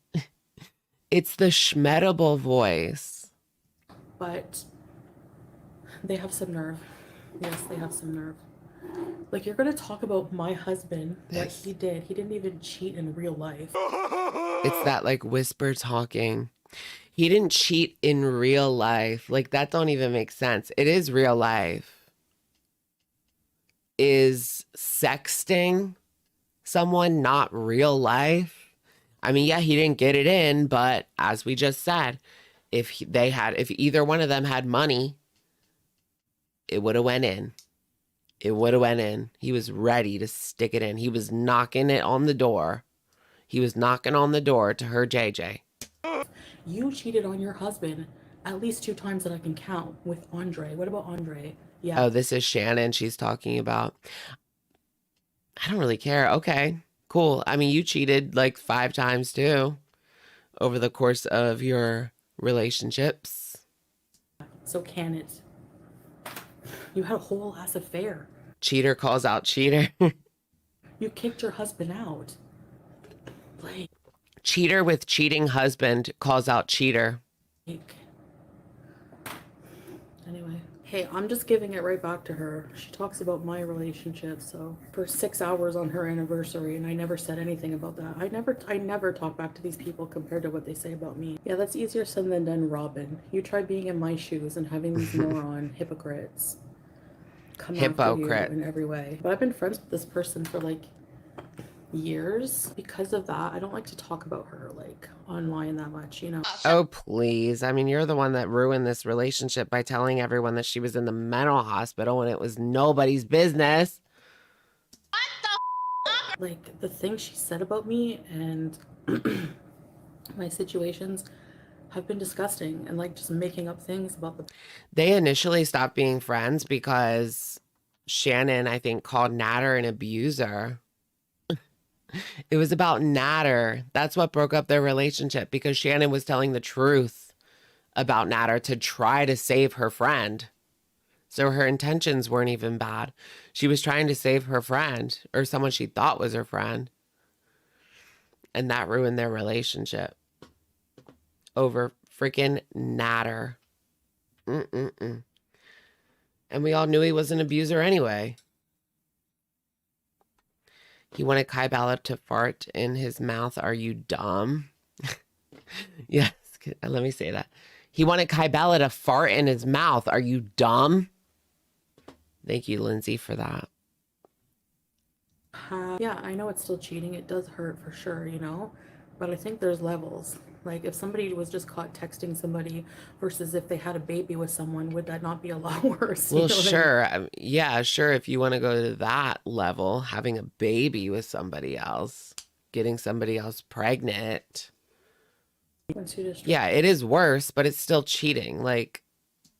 It's the schmedible voice. But they have some nerve. Yes, they have some nerve. Like, you're going to talk about my husband, what he did. He didn't even cheat in real life. It's that, like, whisper talking. He didn't cheat in real life. Like, that don't even make sense. It is real life. Is sexting someone not real life? I mean, yeah, he didn't get it in, but as we just said, if either one of them had money, it would have went in. It would have went in. He was ready to stick it in. He was knocking it on the door. He was knocking on the door to her JJ. You cheated on your husband at least 2 times that I can count with Andre. What about Andre? Yeah. Oh, this is Shannon she's talking about. I don't really care. Okay, cool. I mean, you cheated like 5 times too over the course of your relationships. So can it? You had a whole ass affair. Cheater calls out cheater. You kicked your husband out. Like, cheater with cheating husband calls out cheater. Anyway, hey, I'm just giving it right back to her. She talks about my relationship, so for 6 hours on her anniversary, and I never said anything about that. I never talk back to these people compared to what they say about me. Yeah, that's easier said than done, Robin. You try being in my shoes and having these moron hypocrites come after you in every way. But I've been friends with this person for like years. Because of that, I don't like to talk about her like online that much, you know. Oh, please. I mean, you're the one that ruined this relationship by telling everyone that she was in the mental hospital when it was nobody's business. Like, the things she said about me and my situations have been disgusting, and like just making up things about the... They initially stopped being friends because Shannon, I think, called Natter an abuser. It was about Natter. That's what broke up their relationship, because Shannon was telling the truth about Natter to try to save her friend. So her intentions weren't even bad. She was trying to save her friend, or someone she thought was her friend. And that ruined their relationship over freaking Natter. And we all knew he was an abuser anyway. He wanted Kai Bella to fart in his mouth. Are you dumb? Yes, let me say that. He wanted Kai Bella to fart in his mouth. Are you dumb? Thank you, Lindsay, for that. Yeah, I know it's still cheating. It does hurt for sure, you know? But I think there's levels. Like, if somebody was just caught texting somebody versus if they had a baby with someone, would that not be a lot worse? Well, You know what I mean? sure. Yeah, sure. If you want to go to that level, having a baby with somebody else, getting somebody else pregnant. Once you just Yeah, it is worse, but it's still cheating. Like,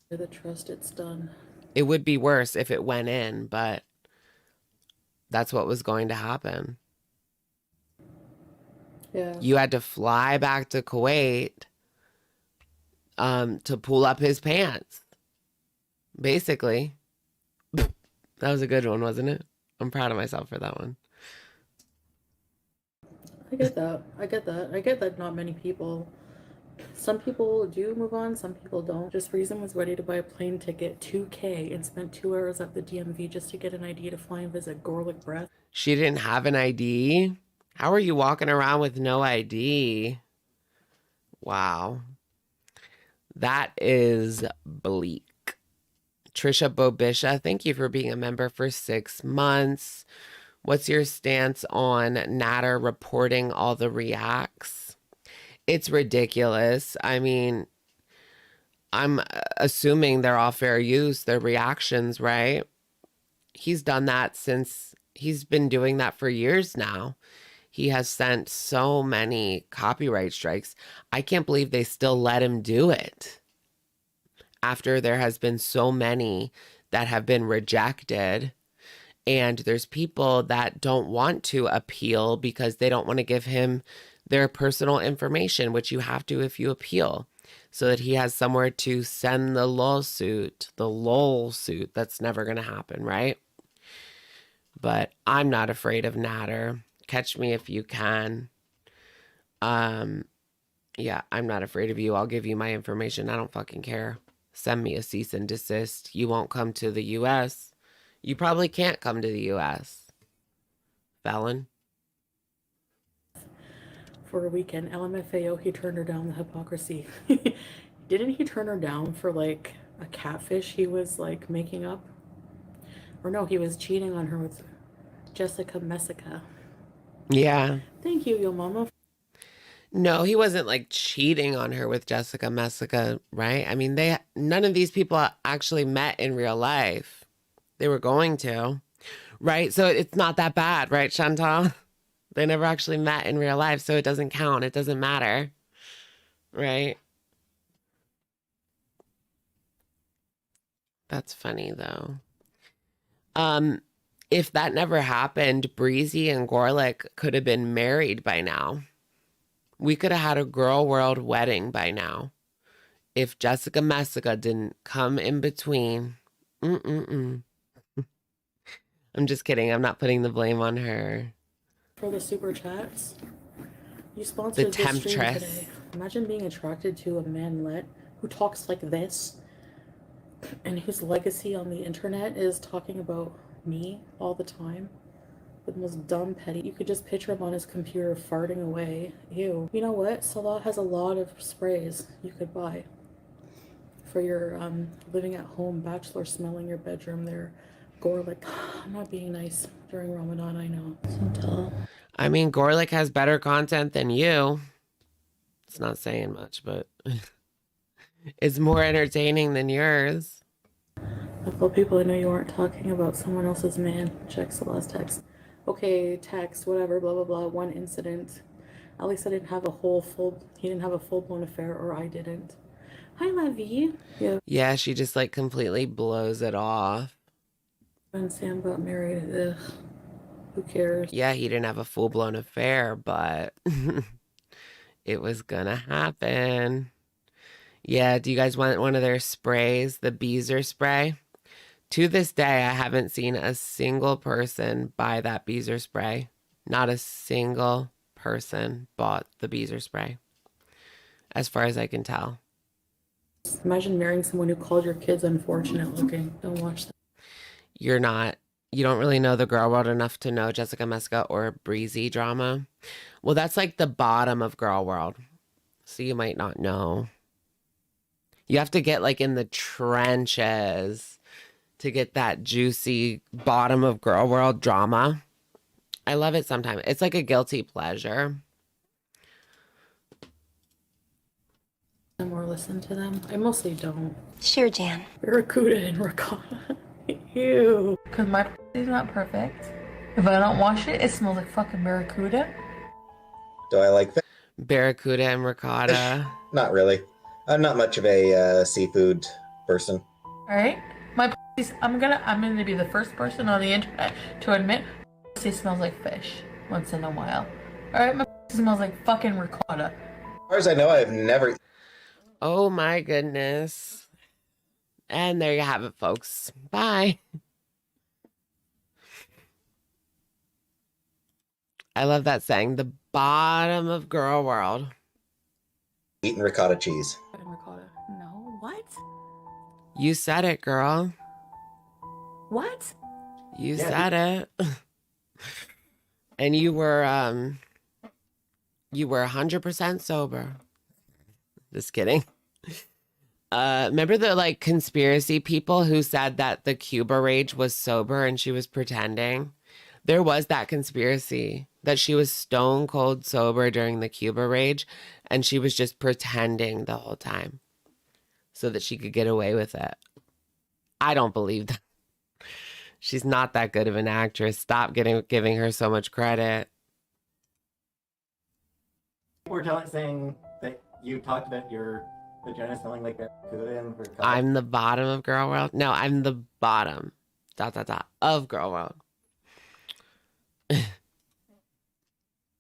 the trust, it's done. it would be worse if it went in, but that's what was going to happen. Yeah. You had to fly back to Kuwait to pull up his pants. Basically. That was a good one, wasn't it? I'm proud of myself for that one. I get that. I get that. I get that not many people. Some people do move on, some people don't. Just Reason was ready to buy a plane ticket, $2K, and spent 2 hours at the DMV just to get an ID to fly and visit Gorlick Breath. She didn't have an ID? How are you walking around with no ID? Wow. That is bleak. Trisha Bobisha, thank you for being a member for 6 months. What's your stance on Natter reporting all the reacts? It's ridiculous. I mean, I'm assuming they're all fair use, their reactions, right? He's done that since he's been doing that for years now. He has sent so many copyright strikes. I can't believe they still let him do it after there has been so many that have been rejected. And there's people that don't want to appeal because they don't want to give him their personal information, which you have to if you appeal, so that he has somewhere to send the lawsuit, the LOL suit. That's never going to happen, right? But I'm not afraid of Natter. Catch me if you can. Yeah, I'm not afraid of you. I'll give you my information. I don't fucking care. Send me a cease and desist. You won't come to the U.S. You probably can't come to the U.S. Felon. For a weekend, LMFAO, he turned her down. The hypocrisy. Didn't he turn her down for like a catfish he was like making up? Or no, he was cheating on her with Jessica Messica. Yeah. Thank you, yo mama. No, he wasn't like cheating on her with Jessica Messica, right? I mean, none of these people actually met in real life. They were going to, right? So it's not that bad, right, Chantal? They never actually met in real life, so it doesn't count. It doesn't matter, right? That's funny, though. If that never happened, Breezy and Gorlick could have been married by now. We could have had a girl world wedding by now if Jessica Messica didn't come in between. I'm just kidding. I'm not putting the blame on her. For the super chats, you sponsored The this stream temptress. today. Imagine being attracted to a manlet who talks like this and whose legacy on the internet is talking about me all the time. The most dumb petty. You could just picture him on his computer farting away. Ew. You know what? Salah has a lot of sprays you could buy for your living at home bachelor smelling your bedroom there. Gorlick. I'm not being nice during Ramadan, I know. So tall. I mean, Gorlick has better content than you. It's not saying much, but it's more entertaining than yours. I told people I know you weren't talking about someone else's man. Check Salah's text. Okay, text, whatever, blah, blah, blah. One incident. At least I didn't have he didn't have a full-blown affair, or I didn't. Hi, Lovey. Yeah. Yeah, she just like completely blows it off. When Sam got married, ugh. Who cares? Yeah, he didn't have a full-blown affair, but it was gonna happen. Yeah, do you guys want one of their sprays, the Beezer spray? To this day, I haven't seen a single person buy that Beezer spray. Not a single person bought the Beezer spray, as far as I can tell. Imagine marrying someone who called your kids unfortunate looking. Don't watch that. You're not You don't really know the girl world enough to know Jessica Mesca or Breezy drama. Well, that's like the bottom of girl world. So you might not know. You have to get like in the trenches to get that juicy bottom of girl world drama. I love it sometimes. It's like a guilty pleasure. Or listen to them. I mostly don't. Sure, Jan. Barracuda and ricotta. Ew. Because my pussy's not perfect. If I don't wash it, it smells like fucking barracuda. Do I like fish? Barracuda and ricotta. Not really. I'm not much of a seafood person. Alright? My pussy's, I'm gonna be the first person on the internet to admit pussy smells like fish once in a while. Alright, my pussy smells like fucking ricotta. As far as I know, I've never. Oh my goodness. And there you have it, folks. Bye. I love that saying, the bottom of girl world. Eaten ricotta cheese. Ricotta. No, what? You said it, girl. What? You said it. And you were 100% sober. Just kidding. Remember the like conspiracy people who said that the Cuba rage was sober and she was pretending? There was that conspiracy that she was stone cold sober during the Cuba rage and she was just pretending the whole time so that she could get away with it. I don't believe that. She's not that good of an actress. Stop giving her so much credit. We're saying that you talked about your vagina smelling like barracuda and ricotta. I'm the bottom of girl world. No, I'm the bottom. ... of girl world.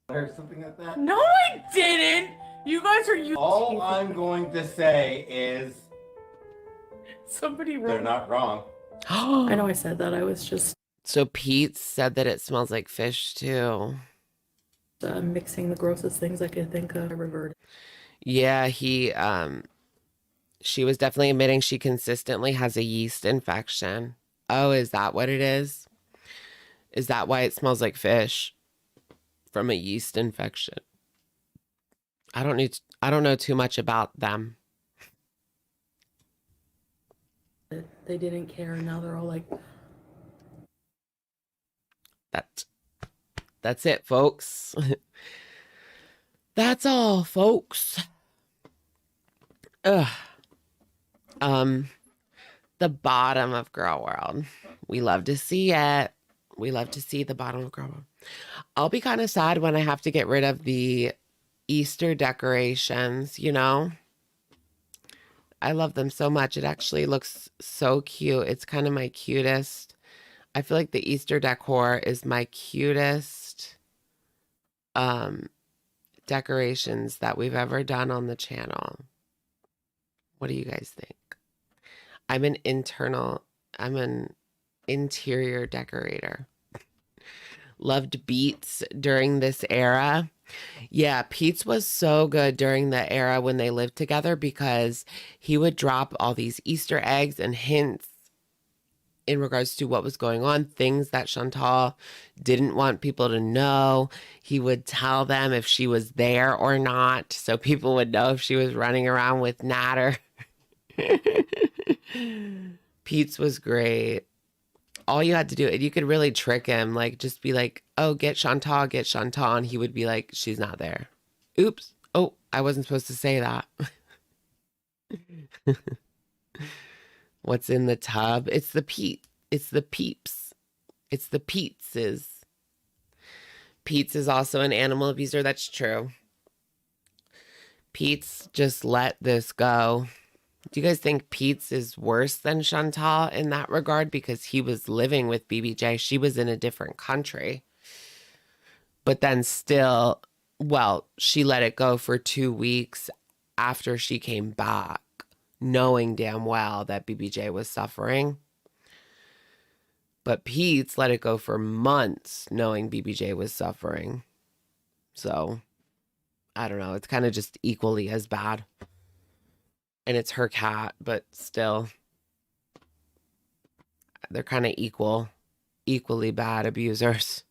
Or something like that. No, I didn't! You guys are you. All I'm going to say is Somebody they're wrote. not wrong. I know I said that. I was just So Peetz said that it smells like fish too. mixing the grossest things I could think of. I reverted. Yeah, she was definitely admitting she consistently has a yeast infection. Oh, is that what it is? Is that why it smells like fish? From a yeast infection. I don't know too much about them. They didn't care, and now they're all like, That's it, folks. That's all, folks. Ugh. The bottom of girl world. We love to see it. We love to see the bottom of girl world. I'll be kind of sad when I have to get rid of the Easter decorations, you know? I love them so much. It actually looks so cute. It's kind of my cutest. I feel like the Easter decor is my cutest decorations that we've ever done on the channel. What do you guys think? I'm an interior decorator. Loved Peetz during this era. Yeah, Peetz was so good during the era when they lived together because he would drop all these Easter eggs and hints in regards to what was going on, things that Chantal didn't want people to know. He would tell them if she was there or not, so people would know if she was running around with Natter. Peetz was great. All you had to do, you could really trick him, like just be like, oh, get Chantal, and he would be like, she's not there. Oops. Oh, I wasn't supposed to say that. What's in the tub? It's the peeps. It's the Peetzes. Peetz is also an animal abuser. That's true. Peetz just let this go. Do you guys think Peetz is worse than Chantal in that regard? Because he was living with BBJ. She was in a different country. But then still, well, she let it go for 2 weeks after she came back, knowing damn well that BBJ was suffering. But Peetz let it go for months, knowing BBJ was suffering. So, I don't know. It's kind of just equally as bad. And it's her cat, but still, they're kind of equal equally bad abusers.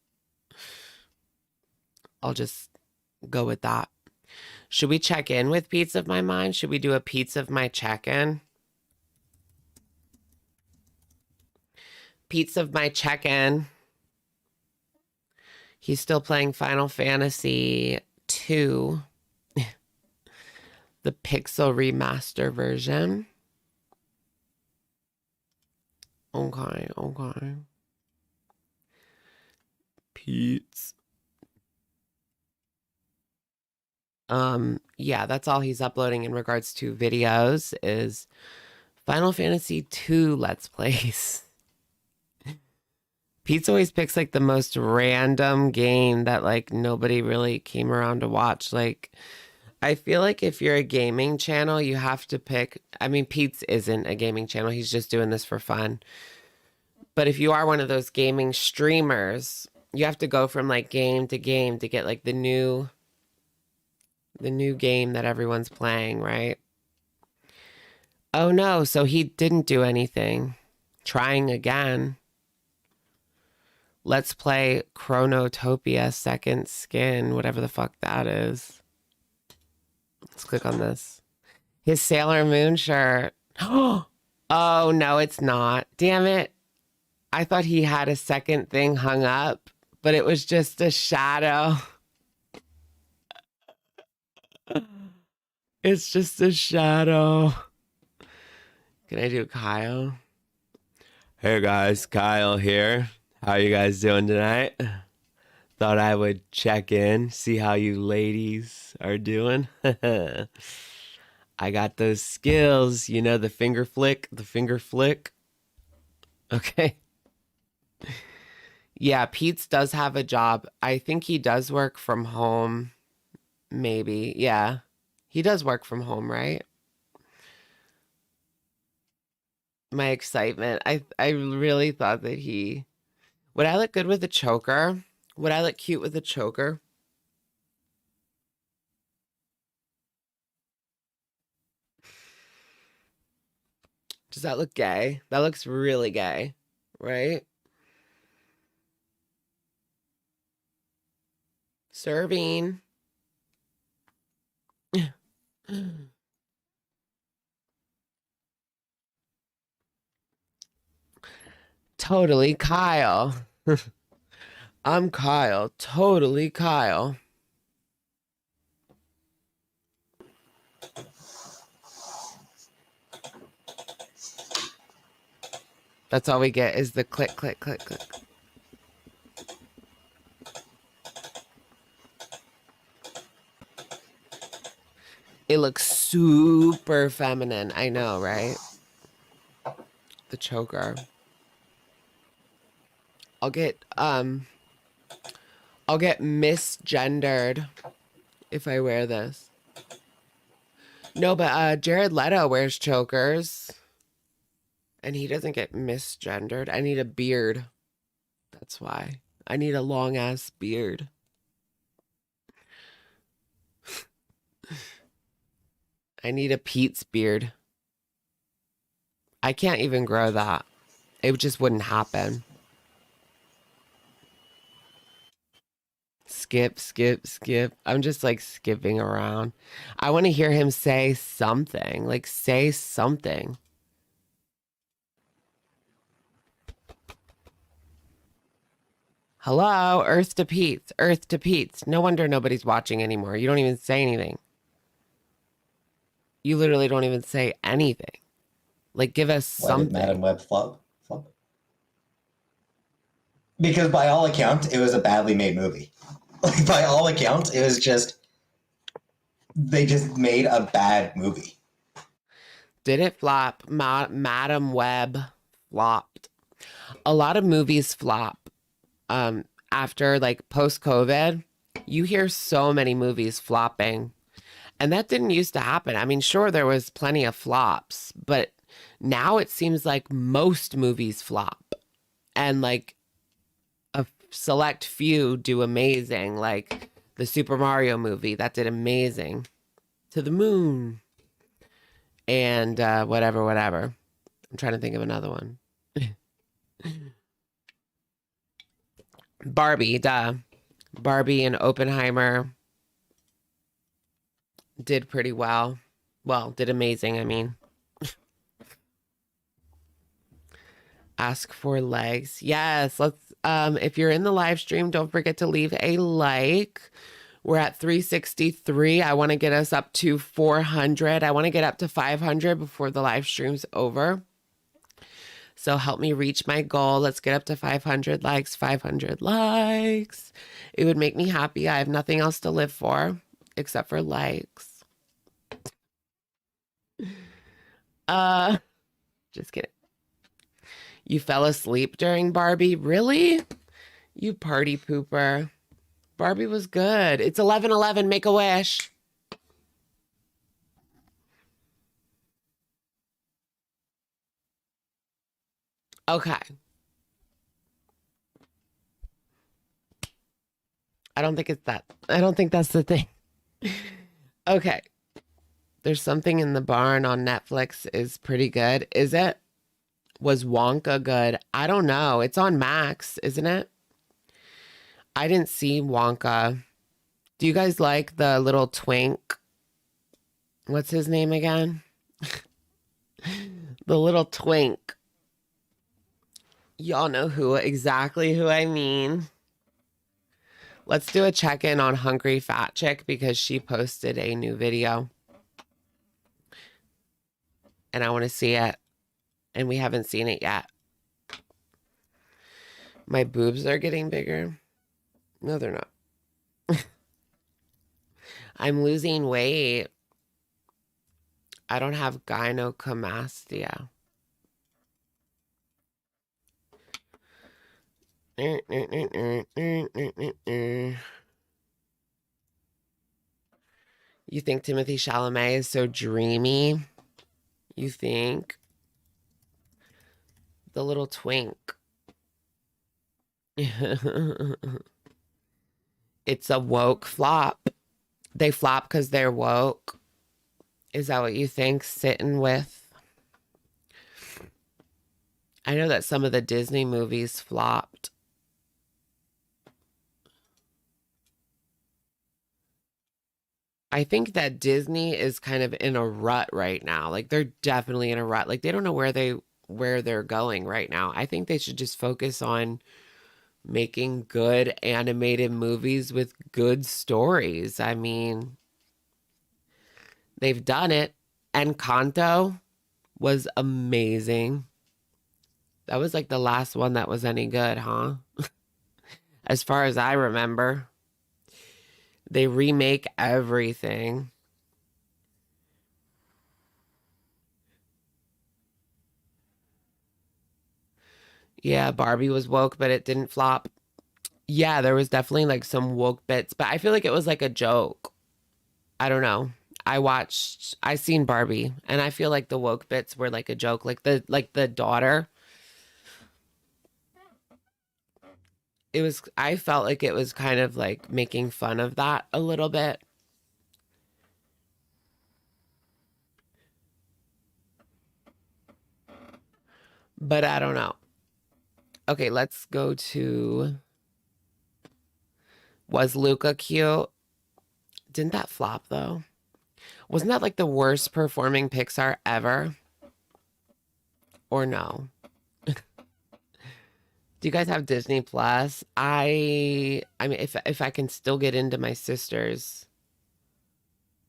I'll just go with that. Should we check in with Peetz of my mind? Should we do a Peetz of my check-in? Peetz of my check-in. He's still playing Final Fantasy 2. The Pixel Remaster version. Okay, okay. Peetz. Yeah, that's all he's uploading in regards to videos is Final Fantasy 2 Let's Plays. Peetz always picks like the most random game that like nobody really came around to watch. Like, I feel like if you're a gaming channel, you have to pick. I mean, Peetz isn't a gaming channel. He's just doing this for fun. But if you are one of those gaming streamers, you have to go from like game to game to get like the new game that everyone's playing, right? Oh no, so he didn't do anything. Trying again. Let's play Chronotopia Second Skin, whatever the fuck that is. Let's click on this. His Sailor Moon shirt. Oh no, it's not. Damn it. I thought he had a second thing hung up, but it was just a shadow. It's just a shadow. Can I do Kyle? Hey guys, Kyle here. How you guys doing tonight? Thought I would check in, see how you ladies are doing. I got those skills, you know, the finger flick. Okay. Yeah, Peetz does have a job. I think he does work from home. Maybe. Yeah. He does work from home, right? My excitement. I really thought that he... Would I look good with a choker? Would I look cute with a choker? Does that look gay? That looks really gay, right? Serving. Totally Kyle. I'm Kyle. Totally Kyle. That's all we get is the click, click, click, click. It looks super feminine. I know, right? The choker. I'll get misgendered if I wear this. No, but Jared Leto wears chokers. And he doesn't get misgendered. I need a beard. That's why. I need a long ass beard. I need a Peetz beard. I can't even grow that. It just wouldn't happen. Skip, skip, skip. I'm just like skipping around. I want to hear him say something. Like, say something. Hello, Earth to Peetz. Earth to Peetz. No wonder nobody's watching anymore. You don't even say anything. You literally don't even say anything. Like, give us something. Why did Madam Web flop? Because by all accounts, it was a badly made movie. Like, by all accounts, it was just... They just made a bad movie. Did it flop? Madam Web flopped. A lot of movies flop. After, like, post-COVID, you hear so many movies flopping. And that didn't used to happen. I mean, sure, there was plenty of flops, but now it seems like most movies flop. And, like, a select few do amazing, like the Super Mario movie. That did amazing. To the moon. And whatever. I'm trying to think of another one. Barbie, duh. Barbie and Oppenheimer did pretty well. Well, did amazing, I mean. Ask for legs. Yes, let's if you're in the live stream, don't forget to leave a like. We're at 363. I want to get us up to 400. I want to get up to 500 before the live stream's over. So help me reach my goal. Let's get up to 500 likes, 500 likes. It would make me happy. I have nothing else to live for except for likes. Just kidding. You fell asleep during Barbie? Really? You party pooper. Barbie was good. It's 11:11. Make a wish. Okay. I don't think it's that. I don't think that's the thing. Okay. There's Something in the Barn on Netflix is pretty good. Is it? Was Wonka good? I don't know. It's on Max, isn't it? I didn't see Wonka. Do you guys like the little twink? What's his name again? The little twink. Y'all know exactly who I mean. Let's do a check-in on Hungry Fat Chick because she posted a new video. And I want to see it. And we haven't seen it yet. My boobs are getting bigger. No, they're not. I'm losing weight. I don't have gynecomastia. You think Timothée Chalamet is so dreamy? You think? The little twink. It's a woke flop. They flop because they're woke. Is that what you think? Sitting with? I know that some of the Disney movies flopped. I think that Disney is kind of in a rut right now. Like they're definitely in a rut. Like they don't know where they're going right now. I think they should just focus on making good animated movies with good stories. I mean, they've done it. Encanto was amazing. That was like the last one that was any good, huh? As far as I remember. They remake everything. Yeah, Barbie was woke, but it didn't flop. Yeah, there was definitely like some woke bits, but I feel like it was like a joke. I don't know. I seen Barbie, and I feel like the woke bits were like a joke. Like the daughter. I felt like it was kind of like making fun of that a little bit. But I don't know. Okay, let's go to... Was Luca cute? Didn't that flop, though? Wasn't that like the worst performing Pixar ever? Or no? Do you guys have Disney Plus? I mean, if I can still get into my sister's,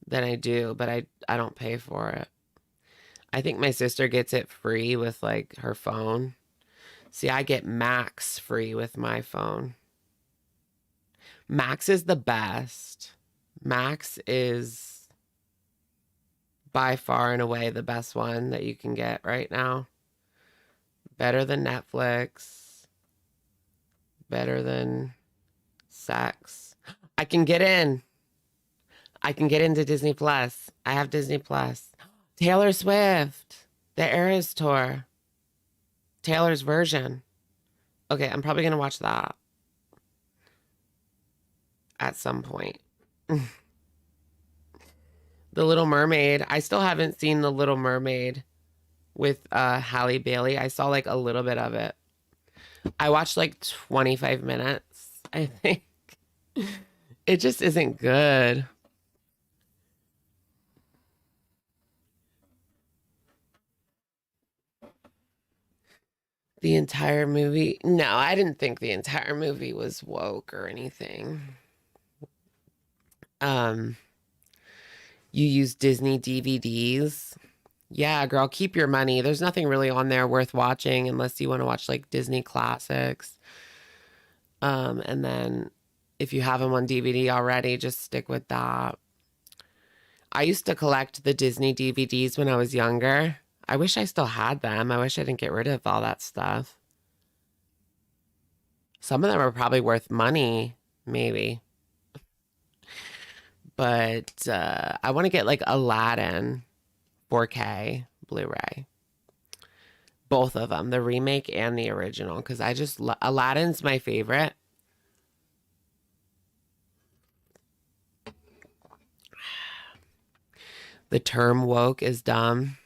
then I do, but I don't pay for it. I think my sister gets it free with like her phone. See, I get Max free with my phone. Max is the best. Max is by far and away the best one that you can get right now. Better than Netflix. Better than sex. I can get in. I can get into Disney Plus. I have Disney Plus. Taylor Swift. The Eras Tour. Taylor's version. Okay, I'm probably going to watch that. At some point. The Little Mermaid. I still haven't seen The Little Mermaid with Halle Bailey. I saw like a little bit of it. I watched like 25 minutes. I think it just isn't good. The entire movie? No, I didn't think the entire movie was woke or anything. You use Disney DVDs? Yeah, girl, keep your money. There's nothing really on there worth watching unless you want to watch like Disney classics. And then if you have them on DVD already, just stick with that. I used to collect the Disney DVDs when I was younger. I wish I still had them. I wish I didn't get rid of all that stuff. Some of them are probably worth money, maybe. But I want to get like Aladdin 4K Blu-ray. Both of them, the remake and the original, because I just Aladdin's my favorite. The term woke is dumb.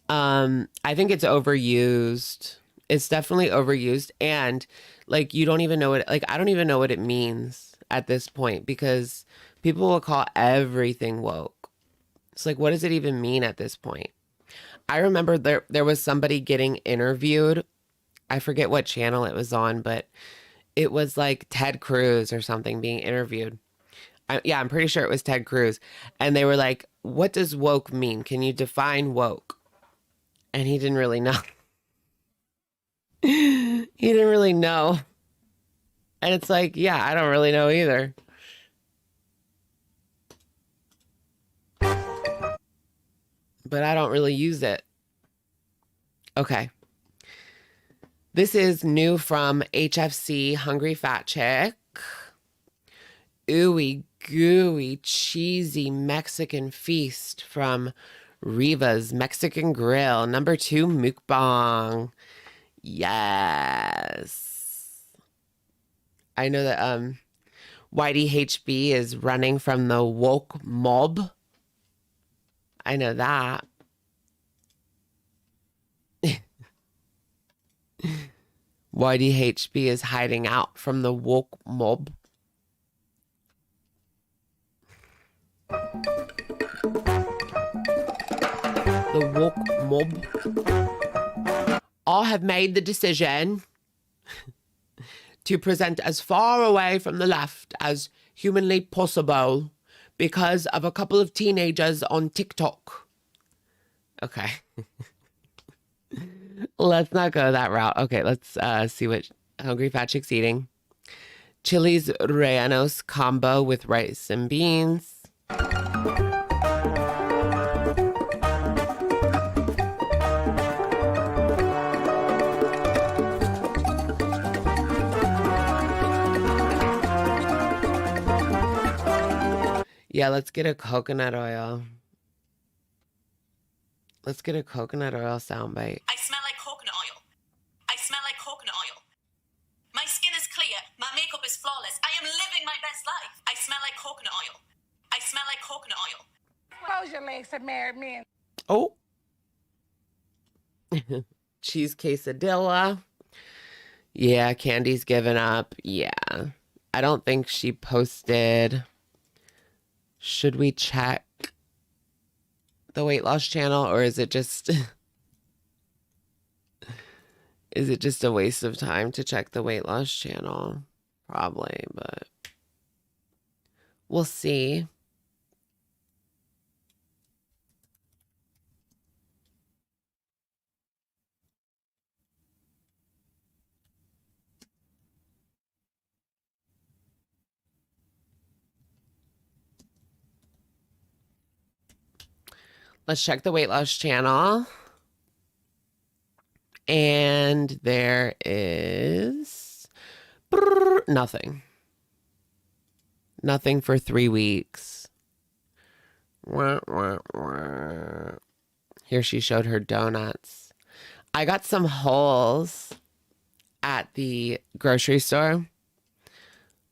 I think it's overused. It's definitely overused, and like you don't even know what, like I don't even know what it means at this point, because people will call everything woke. It's like, what does it even mean at this point? I remember there was somebody getting interviewed. I forget what channel it was on, but it was like Ted Cruz or something being interviewed. Yeah, I'm pretty sure it was Ted Cruz. And they were like, what does woke mean? Can you define woke? And he didn't really know. He didn't really know. And it's like, yeah, I don't really know either. But I don't really use it. Okay. This is new from HFC Hungry Fat Chick. Ooey gooey cheesy Mexican feast from Riva's Mexican Grill. Number 2 mukbang. Yes. I know that Whitey HB is running from the woke mob. I know that. Whitey HB is hiding out from the woke mob. The woke mob. All have made the decision to present as far away from the left as humanly possible because of a couple of teenagers on TikTok. Okay. Let's not go that route. Okay, let's see what Hungry Fat Chick's eating. Chili's rellenos combo with rice and beans. Yeah, let's get a coconut oil. Let's get a coconut oil soundbite. I smell like coconut oil. I smell like coconut oil. My skin is clear. My makeup is flawless. I am living my best life. I smell like coconut oil. I smell like coconut oil. Close your legs to married men. Oh. Cheese quesadilla. Yeah, Candy's given up. Yeah. I don't think she posted. Should we check the weight loss channel, or is it just a waste of time to check the weight loss channel? Probably, but we'll see. Let's check the weight loss channel. And there is nothing. Nothing for 3 weeks. Here she showed her donuts. I got some holes at the grocery store.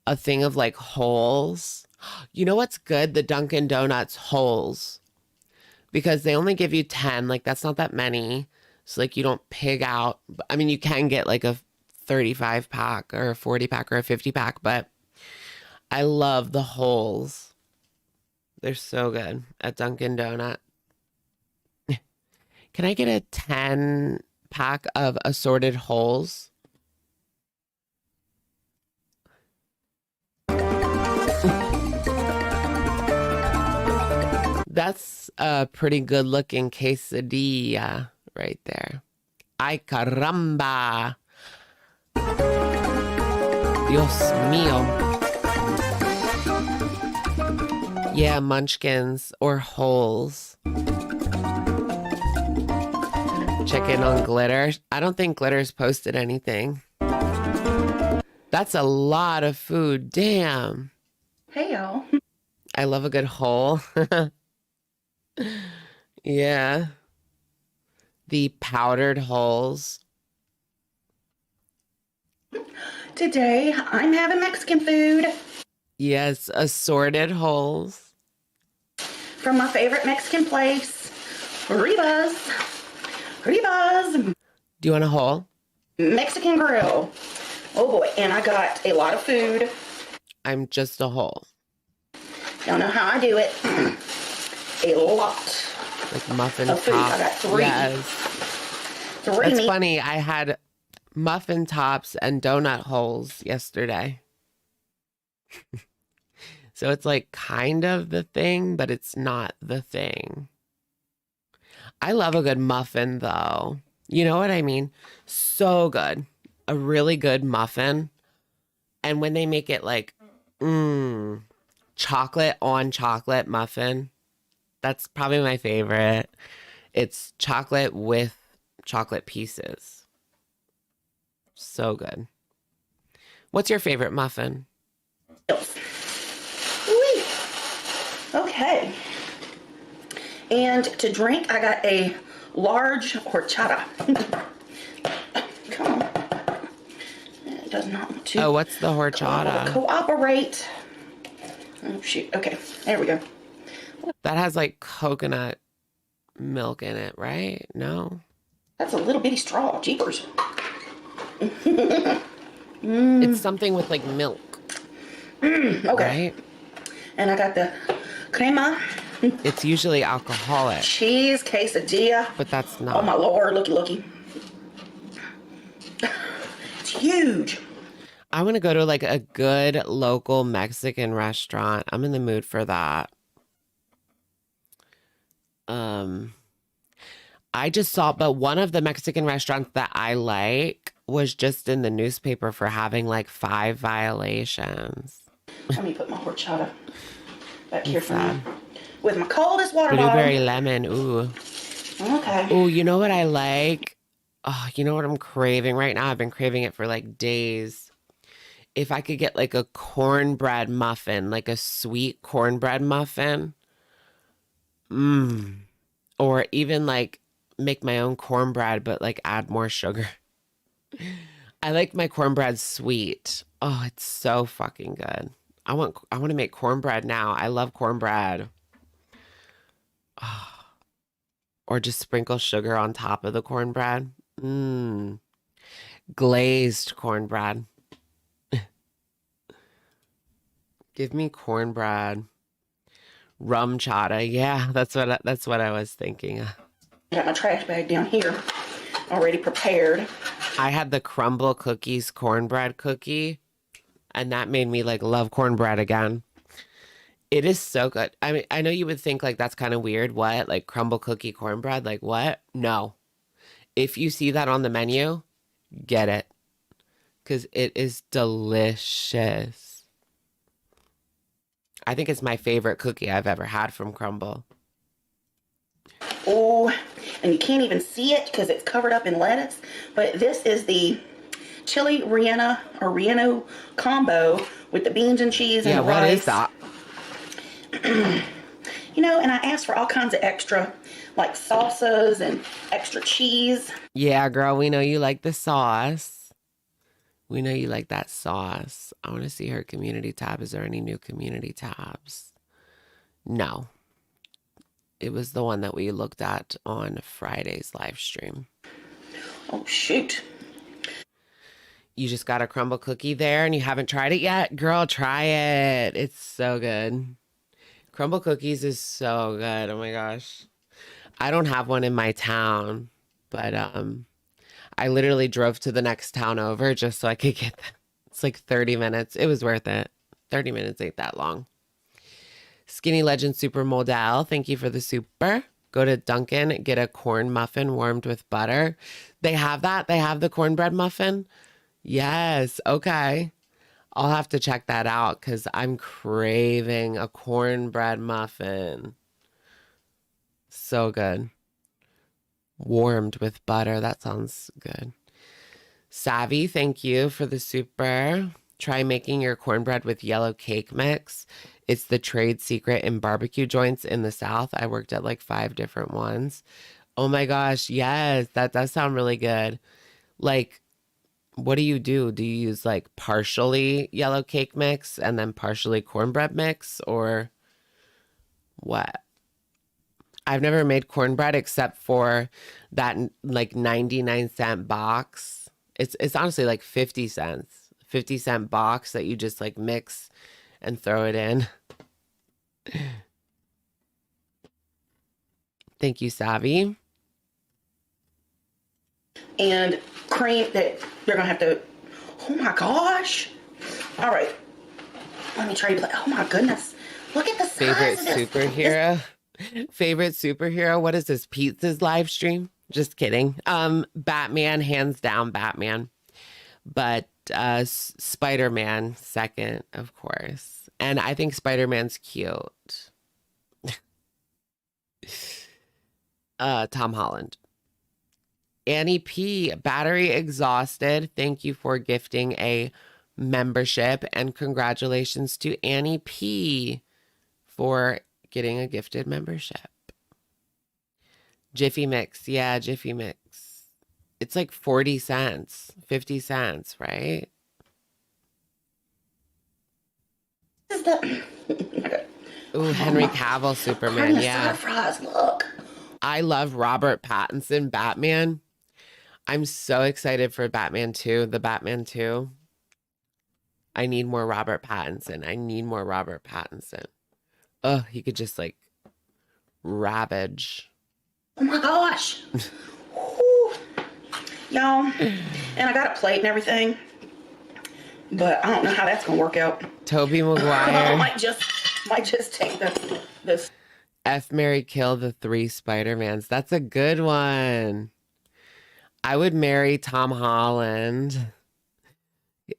A thing of like holes. You know what's good? The Dunkin' Donuts holes. Because they only give you 10. Like, that's not that many. So, like, you don't pig out. I mean, you can get, like, a 35 pack or a 40 pack or a 50 pack. But I love the holes. They're so good at Dunkin' Donut. Can I get a 10 pack of assorted holes? That's a pretty good looking quesadilla right there. Ay caramba. Dios mío. Yeah, munchkins or holes. Check in on Glitter. I don't think Glitter's posted anything. That's a lot of food. Damn. Hey, y'all. I love a good hole. Yeah. The powdered holes. Today, I'm having Mexican food Yes, assorted holes. from my favorite Mexican place, Rivas. Rivas Do you want a hole? Mexican Grill. Oh boy, and I got a lot of food. I'm just a hole. Don't know how I do it. A lot Like muffin of food. top. I got three. Yes. Three That's meat. funny. I had muffin tops and donut holes yesterday. So it's like kind of the thing, but it's not the thing. I love a good muffin though. You know what I mean? So good. A really good muffin. And when they make it like, chocolate on chocolate muffin, that's probably my favorite. It's chocolate with chocolate pieces. So good. What's your favorite muffin? Whee! Okay. And to drink, I got a large horchata. Come on. It does not want to. Oh, what's the horchata? Cooperate. Oh, shoot. Okay. There we go. That has like coconut milk in it, right? No? That's a little bitty straw. Jeepers. It's something with like milk. Okay. Right? And I got the crema. It's usually alcoholic, Cheese quesadilla. but that's Oh not. my lord, looky. It's huge. I want to go to like a good local Mexican restaurant. I'm in the mood for that. I just saw, but one of the Mexican restaurants that I like was just in the newspaper for having like 5 violations. Let me put my horchata back here for sad. me. With my coldest water Blueberry bottle. lemon, ooh. Okay. Oh, you know what I like? Oh, you know what I'm craving right now? I've been craving it for like days. If I could get like a cornbread muffin, like a sweet cornbread muffin. Or even like make my own cornbread, but like add more sugar. I like my cornbread sweet. Oh, it's so fucking good. I want to make cornbread now. I love cornbread. Oh. Or just sprinkle sugar on top of the cornbread. Glazed cornbread. Give me cornbread. Rum chata. Yeah, that's what I was thinking. Got my trash bag down here, already prepared. I had the crumble cookies cornbread cookie, and that made me like love cornbread again. It is so good. I mean, I know you would think like that's kind of weird. What? Like crumble cookie cornbread? Like what? No. If you see that on the menu, get it. Because it is delicious. I think it's my favorite cookie I've ever had from Crumble. Oh, and you can't even see it because it's covered up in lettuce. But this is the chili relleno combo with the beans and cheese and the rice. Yeah, what is that? You know, and I asked for all kinds of extra, like salsas and extra cheese. Yeah, girl, we know you like the sauce. We know you like that sauce. I want to see her community tab. Is there any new community tabs? No. It was the one that we looked at on Friday's live stream. Oh, shoot. You just got a crumble cookie there and you haven't tried it yet? Girl, try it. It's so good. Crumble cookies is so good. Oh my gosh. I don't have one in my town, but I literally drove to the next town over just so I could get that. It's like 30 minutes. It was worth it. 30 minutes ain't that long. Skinny Legend Super Model, thank you for the super. Go to Dunkin', get a corn muffin warmed with butter. They have that? They have the cornbread muffin? Yes. Okay. I'll have to check that out because I'm craving a cornbread muffin. So good. Warmed with butter. That sounds good. Savvy, thank you for the super. Try making your cornbread with yellow cake mix. It's the trade secret in barbecue joints in the South. I worked at like 5 different ones. Oh my gosh, yes, that does sound really good. Like, what do? Do you use like partially yellow cake mix and then partially cornbread mix, or what? I've never made cornbread except for that like 99-cent box. It's honestly like 50 cents. 50-cent box that you just like mix and throw it in. Thank you, Savvy. And cream that you're gonna have to, oh my gosh. All right, let me try to, oh my goodness. Look at the size Favorite of this. superhero? Favorite superhero? What is this? Peetz's live stream? Just kidding. Batman, hands down, Batman. But Spider-Man second, of course. And I think Spider-Man's cute. Tom Holland. Annie P, battery exhausted. Thank you for gifting a membership, and congratulations to Annie P for getting a gifted membership. Jiffy Mix. Yeah, Jiffy Mix. It's like 40 cents, 50 cents, right? This is the, Ooh, Henry Cavill Superman. Yeah. fries, look. I love Robert Pattinson Batman. I'm so excited for Batman 2, the Batman 2. I need more Robert Pattinson. I need more Robert Pattinson. Oh, he could just like ravage. Oh my gosh. Whew. Y'all, and I got a plate and everything, but I don't know how that's gonna work out. Tobey Maguire. I might just take this. F, marry, kill the 3 Spider-Mans. That's a good one. I would marry Tom Holland.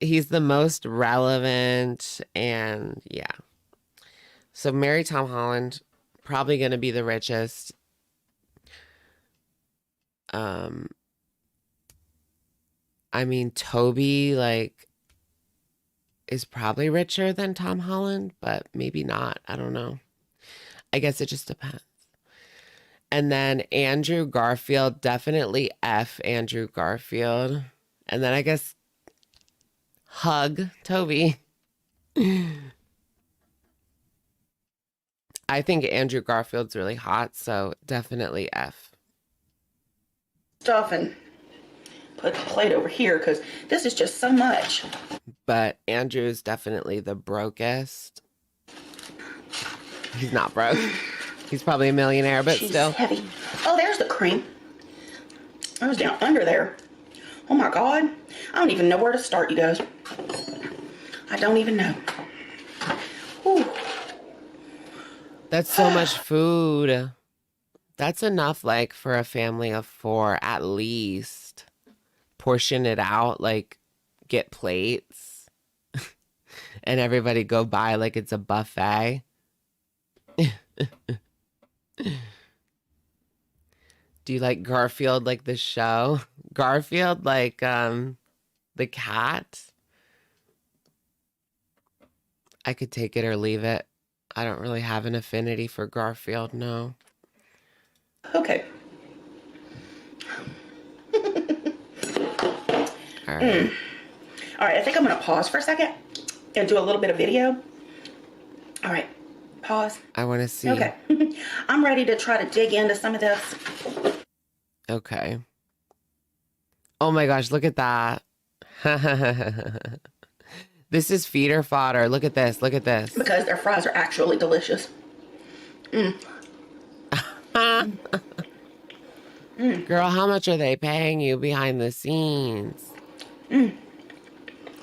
He's the most relevant, and yeah. So marry Tom Holland. Probably going to be the richest. I mean, Toby, like, is probably richer than Tom Holland, but maybe not. I don't know. I guess it just depends. And then Andrew Garfield, definitely F Andrew Garfield. And then I guess hug Toby. I think Andrew Garfield's really hot, so definitely F. Stuff and put the plate over here because this is just so much. But Andrew's definitely the brokest. He's not broke. He's probably a millionaire, but She's still. heavy. Oh, there's the cream. I was down under there. Oh my God. I don't even know where to start, you guys. I don't even know. Whew. That's so much food. That's enough, like, for a family of 4, at least. Portion it out, like, get plates. And everybody go by like it's a buffet. Do you like Garfield like the show? Garfield like the cat? I could take it or leave it. I don't really have an affinity for Garfield, no. Okay. All right. All right, I think I'm going to pause for a second and do a little bit of video. All right, pause. I want to see. Okay. I'm ready to try to dig into some of this. Okay. Oh my gosh, look at that. This is feeder fodder. Look at this. Look at this. Because their fries are actually delicious. Girl, how much are they paying you behind the scenes?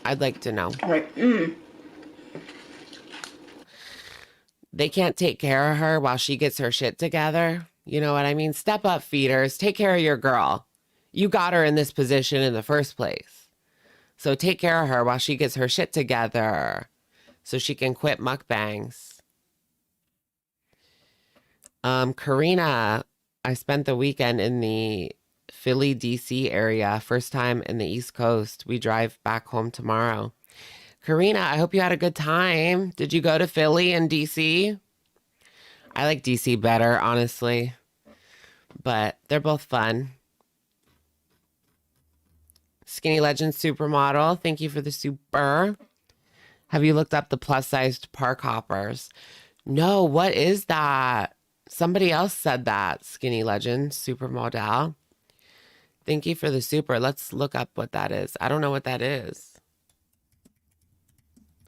I'd like to know. All right. They can't take care of her while she gets her shit together. You know what I mean? Step up, feeders. Take care of your girl. You got her in this position in the first place. So take care of her while she gets her shit together so she can quit mukbangs. Karina, I spent the weekend in the Philly, DC area. First time in the East Coast. We drive back home tomorrow. Karina, I hope you had a good time. Did you go to Philly and DC? I like DC better, honestly. But they're both fun. Skinny Legend Supermodel, thank you for the super. Have you looked up the plus-sized park hoppers? No, what is that? Somebody else said that, Skinny Legend Supermodel. Thank you for the super. Let's look up what that is. I don't know what that is.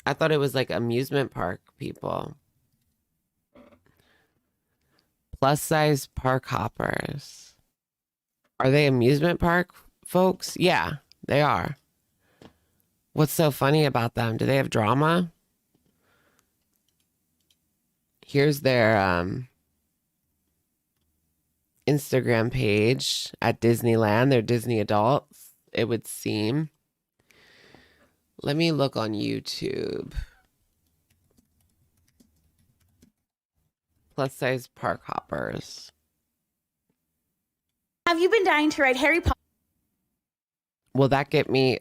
I thought it was like amusement park people. Plus-size park hoppers. Are they amusement park folks? Yeah, they are. What's so funny about them? Do they have drama? Here's their Instagram page at Disneyland. They're Disney adults, it would seem. Let me look on YouTube. Plus size park hoppers. Have you been dying to ride Harry Potter? Will that get me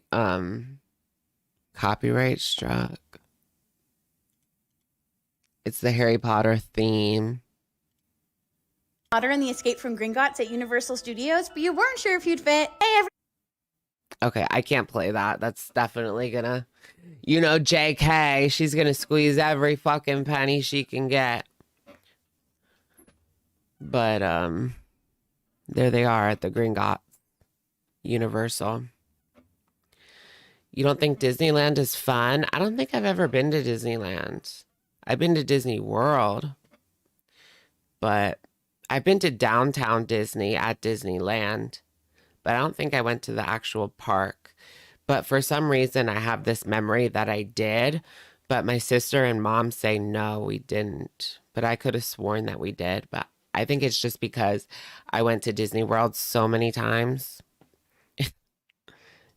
copyright struck? It's the Harry Potter theme. And the Escape from Gringotts at Universal Studios, but you weren't sure if you'd fit. Okay, I can't play that. That's definitely gonna, you know, JK, she's gonna squeeze every fucking penny she can get. But there they are at the Gringotts Universal. You don't think Disneyland is fun? I don't think I've ever been to Disneyland. I've been to Disney World, but I've been to downtown Disney at Disneyland, but I don't think I went to the actual park. But for some reason, I have this memory that I did, but my sister and mom say, no, we didn't. But I could have sworn that we did, but I think it's just because I went to Disney World so many times.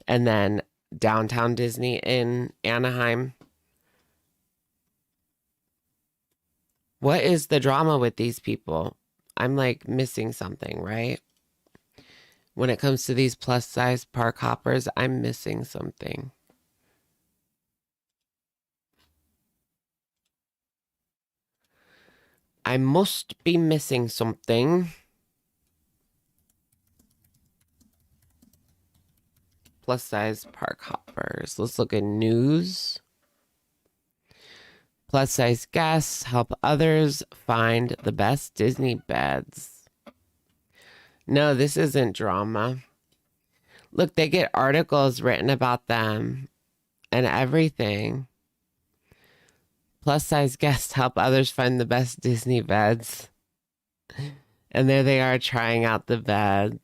And then downtown Disney in Anaheim. What is the drama with these people? I'm like missing something, right? When it comes to these plus size park hoppers, I'm missing something. I must be missing something. Plus size park hoppers. Let's look at news. Plus size guests help others find the best Disney beds. No, this isn't drama. Look, they get articles written about them and everything. Plus size guests help others find the best Disney beds. And there they are trying out the beds.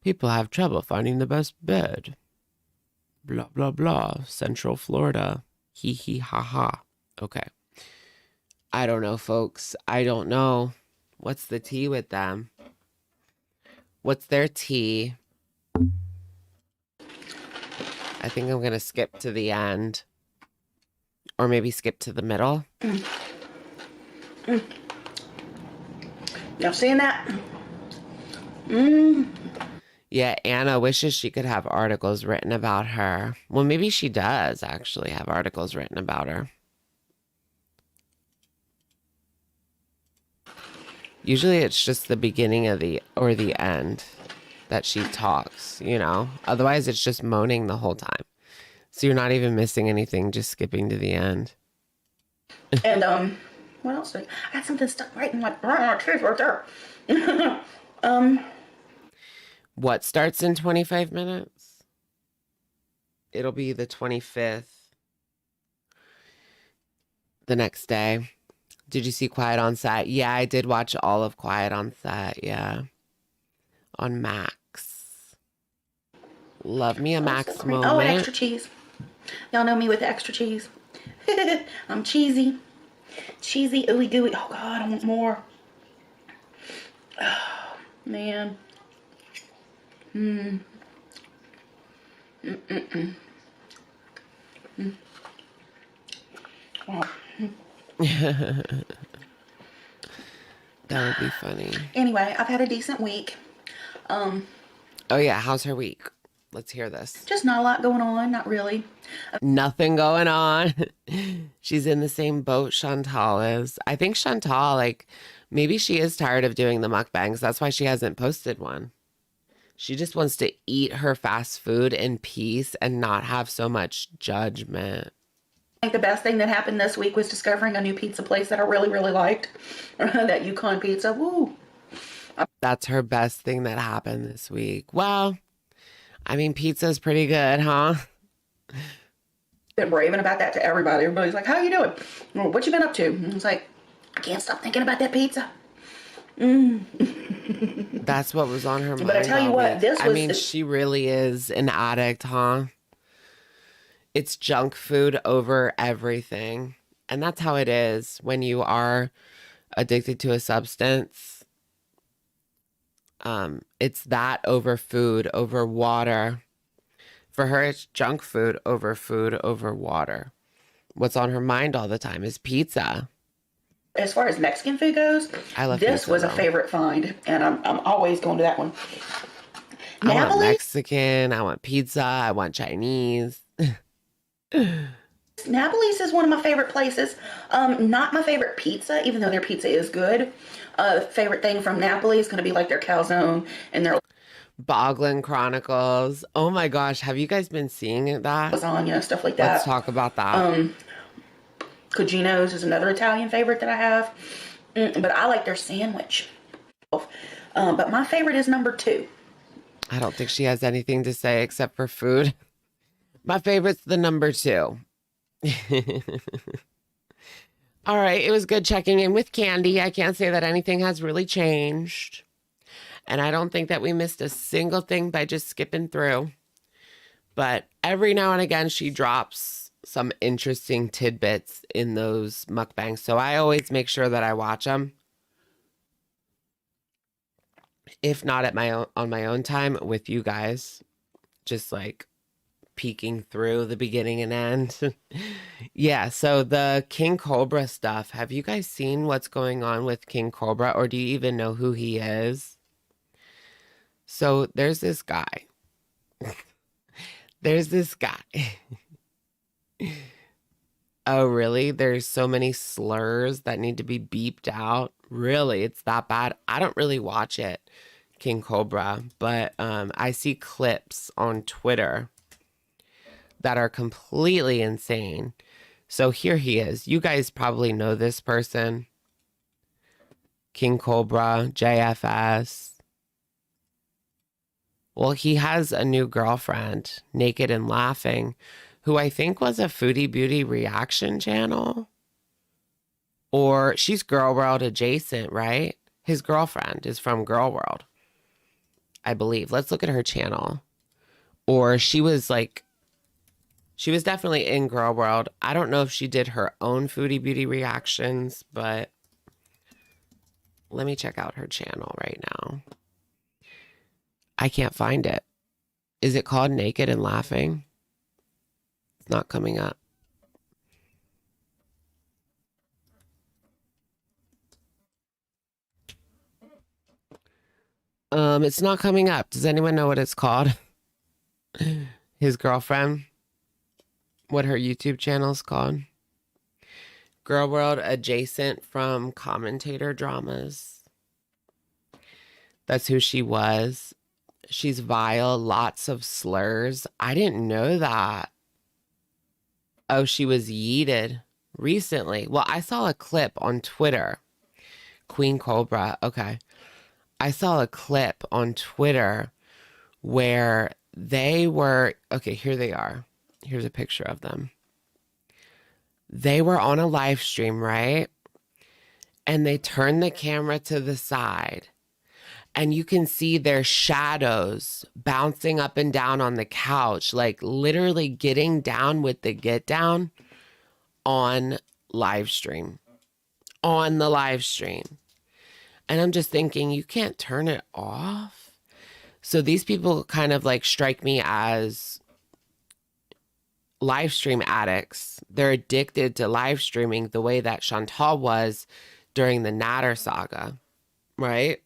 People have trouble finding the best bed. Blah, blah, blah. Central Florida. Hee hee ha ha. Okay. I don't know, folks. I don't know. What's the tea with them? What's their tea? I think I'm going to skip to the end. Or maybe skip to the middle. Y'all seeing that? Yeah, Anna wishes she could have articles written about her. Well, maybe she does actually have articles written about her. Usually it's just the beginning of the end that she talks, you know? Otherwise it's just moaning the whole time. So you're not even missing anything, just skipping to the end. And what else? I got something stuck right in my teeth right there. What starts in 25 minutes? It'll be the 25th. The next day. Did you see Quiet on Set? Yeah, I did watch all of Quiet on Set. Yeah. On Max. Love me a Max moment. Oh, and extra cheese. Y'all know me with the extra cheese. I'm cheesy. Cheesy, ooey gooey. Oh, God, I want more. Oh, man. Wow. That would be funny. Anyway, I've had a decent week. Oh, yeah. How's her week? Let's hear this. Just not a lot going on. Not really. Nothing going on. She's in the same boat Chantal is. I think Chantal, like, maybe she is tired of doing the mukbangs. That's why she hasn't posted one. She just wants to eat her fast food in peace and not have so much judgment. I think the best thing that happened this week was discovering a new pizza place that I really, really liked. That Yukon Pizza. Woo! That's her best thing that happened this week. Well, I mean, pizza's pretty good, huh? Been raving about that to everybody. Everybody's like, how you doing? Well, what you been up to? And I was like, I can't stop thinking about that pizza. That's what was on her mind. But I tell you what, this was... I mean, she really is an addict, huh? It's junk food over everything. And that's how it is when you are addicted to a substance. It's that over food, over water. For her, it's junk food over water. What's on her mind all the time is pizza. As far as Mexican food goes, I love this pizza, was though. a favorite find, and I'm always going to that one. I want Mexican, I want pizza, I want Chinese. Napoli's is one of my favorite places. Not my favorite pizza, even though their pizza is good. Favorite thing from Napoli is going to be like their calzone and their Boglin Chronicles. Oh my gosh, have you guys been seeing that? lasagna, stuff like that. Let's talk about that. Cugino's is another Italian favorite that I have. But I like their sandwich. But my favorite is number 2. I don't think she has anything to say except for food. My favorite's the number 2. All right, it was good checking in with Candy. I can't say that anything has really changed. And I don't think that we missed a single thing by just skipping through. But every now and again, she drops some interesting tidbits in those mukbangs. So I always make sure that I watch them. If not at on my own time with you guys. Just like peeking through the beginning and end. Yeah, so the King Cobra stuff. Have you guys seen what's going on with King Cobra? Or do you even know who he is? So there's this guy. There's this guy. Oh, really? There's so many slurs that need to be beeped out. Really? It's that bad? I don't really watch it, King Cobra, but I see clips on Twitter that are completely insane. So here he is. You guys probably know this person. King Cobra, JFS. Well, he has a new girlfriend, Naked and Laughing, who I think was a Foodie Beauty reaction channel. Or she's Girl World adjacent, right? His girlfriend is from Girl World, I believe. Let's look at her channel. Or she was definitely in Girl World. I don't know if she did her own Foodie Beauty reactions, but let me check out her channel right now. I can't find it. Is it called Naked and Laughing? It's not coming up. It's not coming up. Does anyone know what it's called? His girlfriend? What her YouTube channel is called? Girl World adjacent from commentator dramas. That's who she was. She's vile, lots of slurs. I didn't know that. Oh, she was yeeted recently. Well, I saw a clip on Twitter. Queen Cobra. Okay. I saw a clip on Twitter where they were... Okay, here they are. Here's a picture of them. They were on a live stream, right? And they turned the camera to the side. And you can see their shadows bouncing up and down on the couch, like literally getting down with the get down on live stream. On the live stream. And I'm just thinking, you can't turn it off. So these people kind of like strike me as live stream addicts. They're addicted to live streaming the way that Chantal was during the Natter saga, right?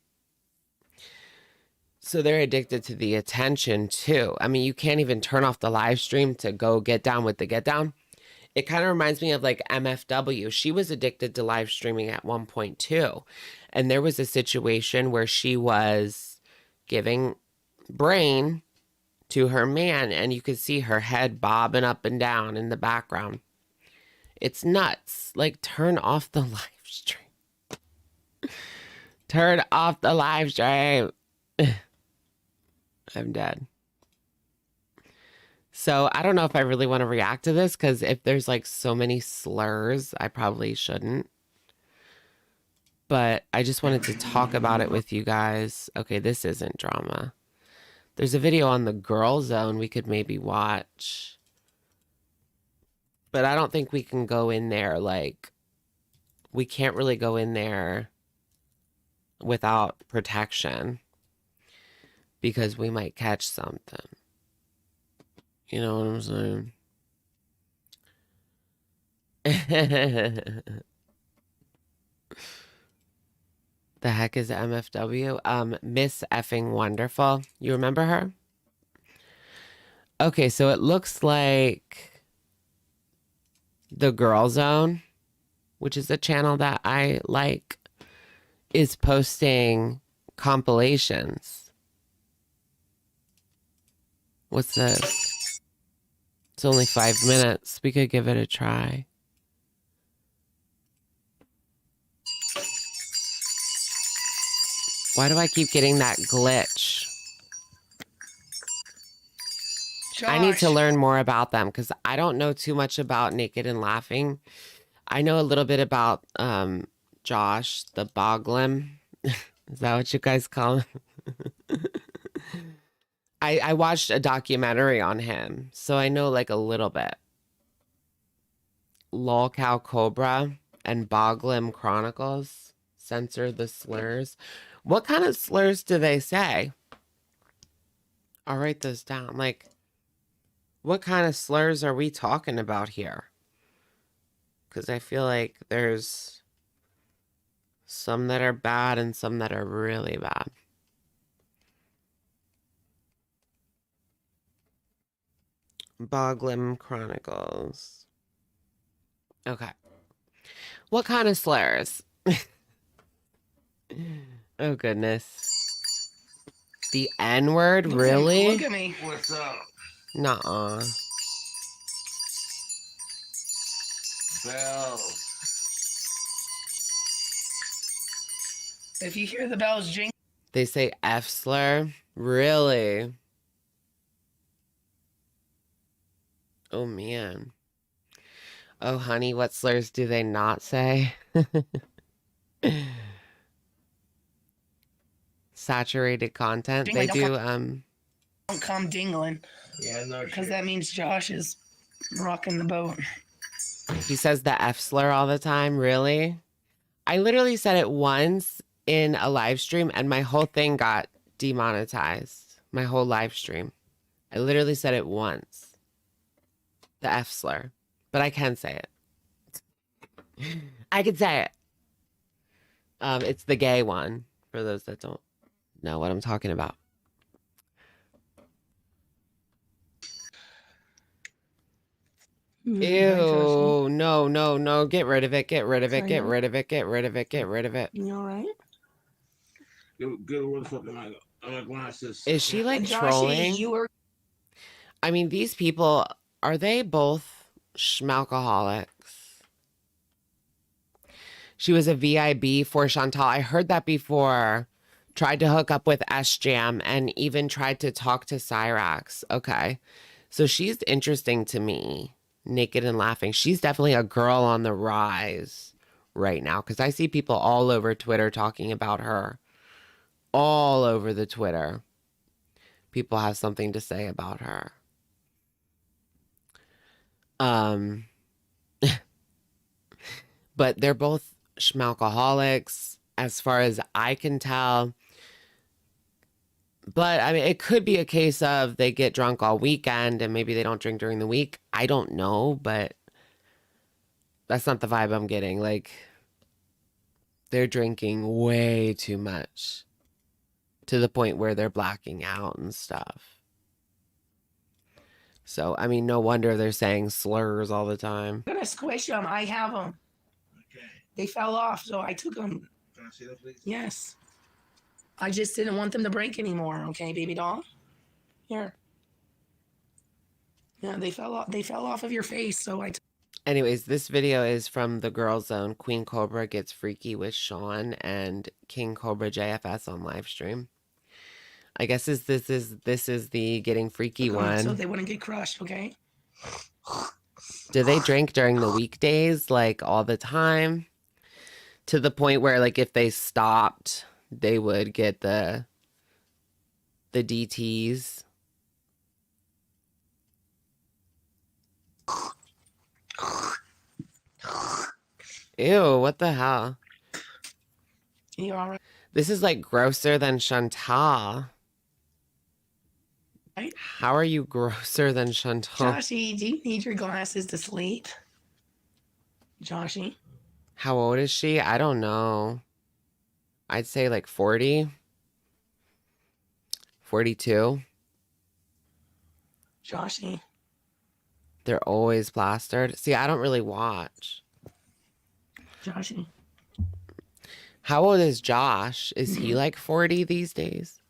So they're addicted to the attention too. I mean, you can't even turn off the live stream to go get down with the get down. It kind of reminds me of like MFW. She was addicted to live streaming at one point too. And there was a situation where she was giving brain to her man and you could see her head bobbing up and down in the background. It's nuts. Like, turn off the live stream. Turn off the live stream. I'm dead. So I don't know if I really want to react to this because if there's like so many slurs, I probably shouldn't. But I just wanted to talk about it with you guys. Okay, this isn't drama. There's a video on the Girl Zone we could maybe watch. But I don't think we can go in there like... We can't really go in there without protection. Because we might catch something. You know what I'm saying? The heck is MFW? Miss Effing Wonderful. You remember her? Okay, so it looks like the Girl Zone, which is a channel that I like, is posting compilations. What's this? It's only 5 minutes. We could give it a try. Why do I keep getting that glitch? Josh. I need to learn more about them because I don't know too much about Naked and Laughing. I know a little bit about Josh, the Boglim. Is that what you guys call him? I watched a documentary on him, so I know like a little bit. Lolcow Cobra and Boglim Chronicles. Censor the slurs. What kind of slurs do they say? I'll write those down. Like, what kind of slurs are we talking about here? Because I feel like there's some that are bad and some that are really bad. Boglim Chronicles. Okay. What kind of slurs? Oh, goodness. The N-word? Really? Look at me. What's up? Nuh-uh. Bells. If you hear the bells jing. They say F-slur? Really? Oh, man. Oh, honey, what slurs do they not say? Saturated content. They do, Don't come dingling. Yeah, no. Because that means Josh is rocking the boat. He says the F slur all the time. Really? I literally said it once in a live stream and my whole thing got demonetized. My whole live stream. I literally said it once. The F slur. But I can say it. I can say it. It's the gay one, for those that don't know what I'm talking about. Ew, no, no, no. Get rid of it. Get rid of it. Get rid of it. Get rid of it. Get rid of it. You all right? Is she like trolling? I mean, these people, are they both schmalcoholics? She was a VIB for Chantal. I heard that before. Tried to hook up with S-Jam and even tried to talk to Cyrax. Okay. So she's interesting to me. Naked and Laughing. She's definitely a girl on the rise right now because I see people all over Twitter talking about her. All over the Twitter. People have something to say about her. But they're both schmalcoholics as far as I can tell. But I mean, it could be a case of they get drunk all weekend and maybe they don't drink during the week. I don't know, but that's not the vibe I'm getting. Like, they're drinking way too much to the point where they're blacking out and stuff. So, I mean, no wonder they're saying slurs all the time. I'm gonna squish them. I have them. Okay. They fell off, so I took them. Can I see that, please? Yes. I just didn't want them to break anymore. Okay, baby doll. Here. Yeah, they fell off. They fell off of your face, so I. Anyways, this video is from the Girl Zone. Queen Cobra gets freaky with Sean and King Cobra JFS on live stream. I guess this is the getting freaky one. So they wouldn't get crushed, okay? Do they drink during the weekdays, like all the time? To the point where, like, if they stopped, they would get the DTs. Ew, what the hell? You all right? This is like grosser than Chantal. Right? How are you grosser than Chantal? Joshy, do you need your glasses to sleep? Joshy? How old is she? I don't know. I'd say like 40. 42. Joshy? They're always plastered. See, I don't really watch. Joshy? How old is Josh? Is he like 40 these days?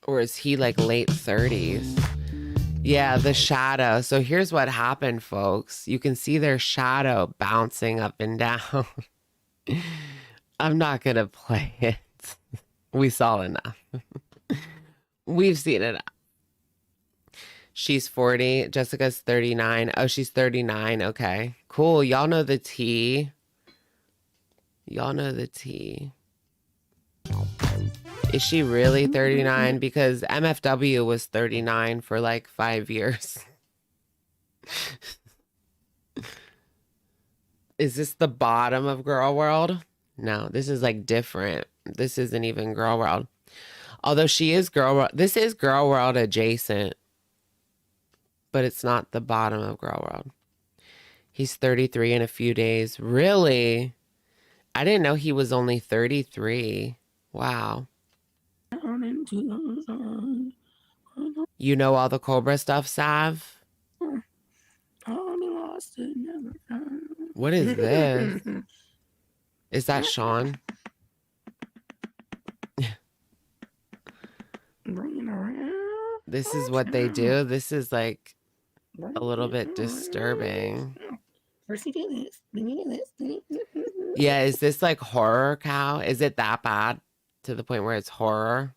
Or is he like late 30s? Yeah, the shadow. So here's what happened, folks. You can see their shadow bouncing up and down. I'm not going to play it. We saw enough. We've seen it. She's 40. Jessica's 39. Oh, she's 39. Okay, cool. Y'all know the tea. Y'all know the tea. Is she really 39? Because MFW was 39 for like 5 years. Is this the bottom of Girl World? No, this is like different. This isn't even Girl World. Although she is Girl World. This is Girl World adjacent. But it's not the bottom of Girl World. He's 33 in a few days. Really? I didn't know he was only 33. Wow. You know all the Cobra stuff, Sav? What is this? Is that Sean? This is what they do. This is like a little bit disturbing. First you do this, then you do this. Yeah, is this like horror cow? Is it that bad to the point where it's horror?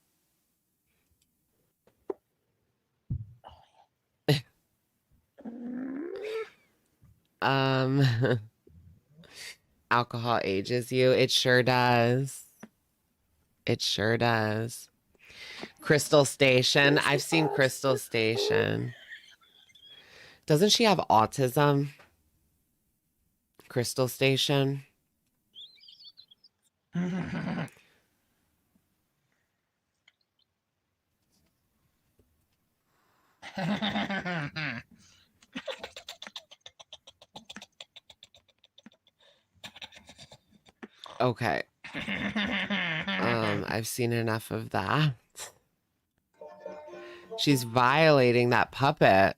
Alcohol ages you. It sure does. It sure does. Crystal Station. I've seen Crystal Station. Doesn't she have autism? Crystal Station. Okay. I've seen enough of that. She's violating that puppet.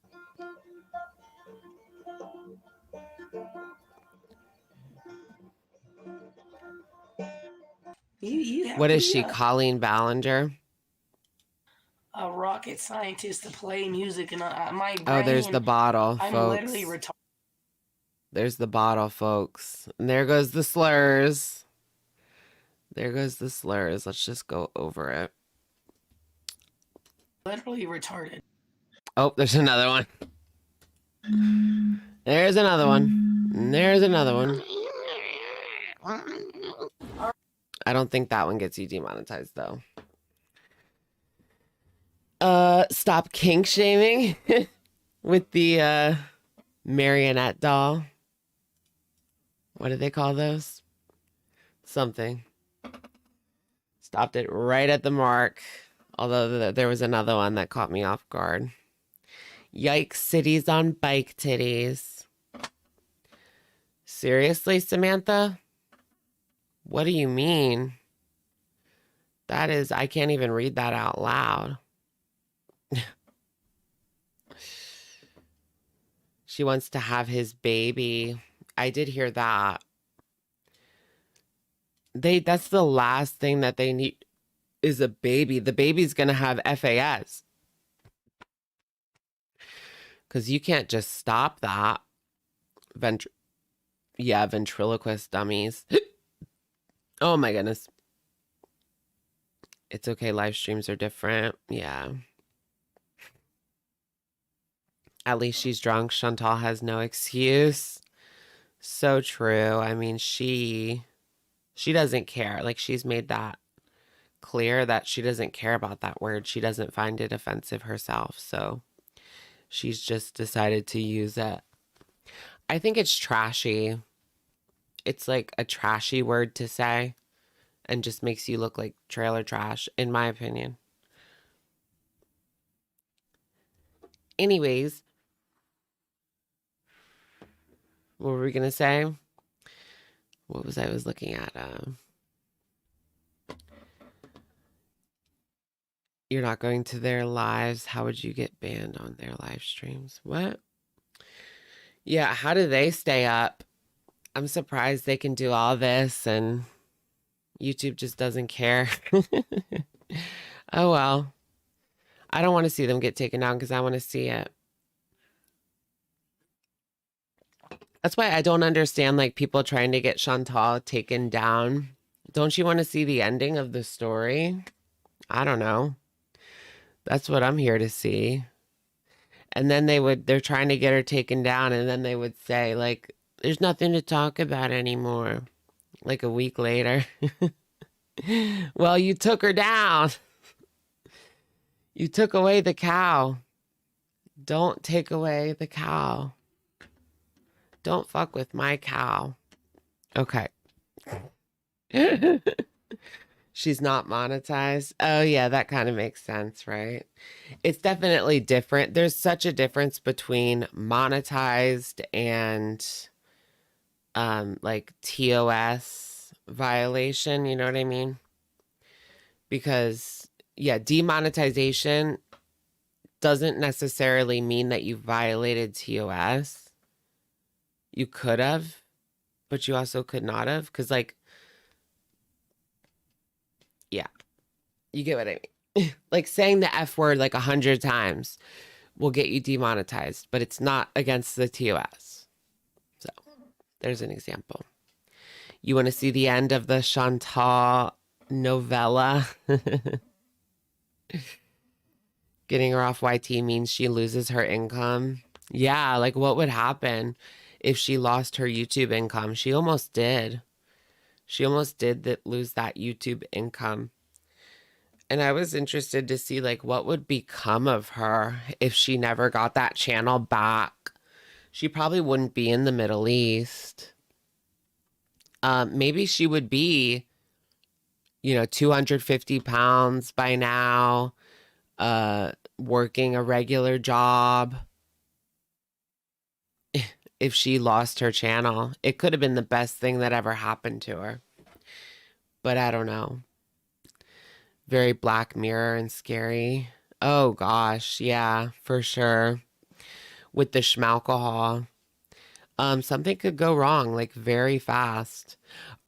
What is she, Colleen Ballinger? A rocket scientist to play music, and my brain, Oh, there's the bottle, I'm folks. literally retarded. There's the bottle, folks. And there goes the slurs. There goes the slurs. Let's just go over it. literally retarded. Oh, there's another one. There's another one. And there's another one. I don't think that one gets you demonetized though. Stop kink shaming with the marionette doll. What do they call those? Something. Stopped it right at the mark. Although there was another one that caught me off guard. Yikes, cities on bike titties. Seriously, Samantha? What do you mean? That is, I can't even read that out loud. She wants to have his baby. I did hear that. That's the last thing that they need is a baby. The baby's gonna have FAS. Because you can't just stop that. Ventriloquist dummies. Oh my goodness. It's okay, live streams are different. Yeah. At least she's drunk. Chantal has no excuse. So true. I mean, she doesn't care. Like, she's made that clear that she doesn't care about that word. She doesn't find it offensive herself. So she's just decided to use it. I think it's trashy. It's like a trashy word to say and just makes you look like trailer trash, in my opinion. Anyways, what were we going to say? What was I was looking at? You're not going to their lives. How would you get banned on their live streams? What? Yeah, how do they stay up? I'm surprised they can do all this and YouTube just doesn't care. Oh, well. I don't want to see them get taken down because I want to see it. That's why I don't understand, like, people trying to get Chantal taken down. Don't you want to see the ending of the story? I don't know. That's what I'm here to see. And then they're trying to get her taken down, and then they would say, like, there's nothing to talk about anymore. Like a week later. Well, you took her down. You took away the cow. Don't take away the cow. Don't fuck with my cow. Okay. She's not monetized. Oh, yeah, that kind of makes sense, right? It's definitely different. There's such a difference between monetized and like TOS violation, you know what I mean? Because, yeah, demonetization doesn't necessarily mean that you violated TOS. You could have, but you also could not have. Because, like, yeah, you get what I mean. Like, saying the F word like 100 times will get you demonetized, but it's not against the TOS. So, there's an example. You want to see the end of the Chantal novella? Getting her off YT means she loses her income. Yeah, like, what would happen if she lost her YouTube income? She almost did. She almost did lose that YouTube income. And I was interested to see, like, what would become of her if she never got that channel back. She probably wouldn't be in the Middle East. Maybe she would be, 250 pounds by now, working a regular job. If she lost her channel, it could have been the best thing that ever happened to her. But I don't know. Very Black Mirror and scary. Oh gosh, yeah, for sure. With the schmalcohol. Something could go wrong, like, very fast.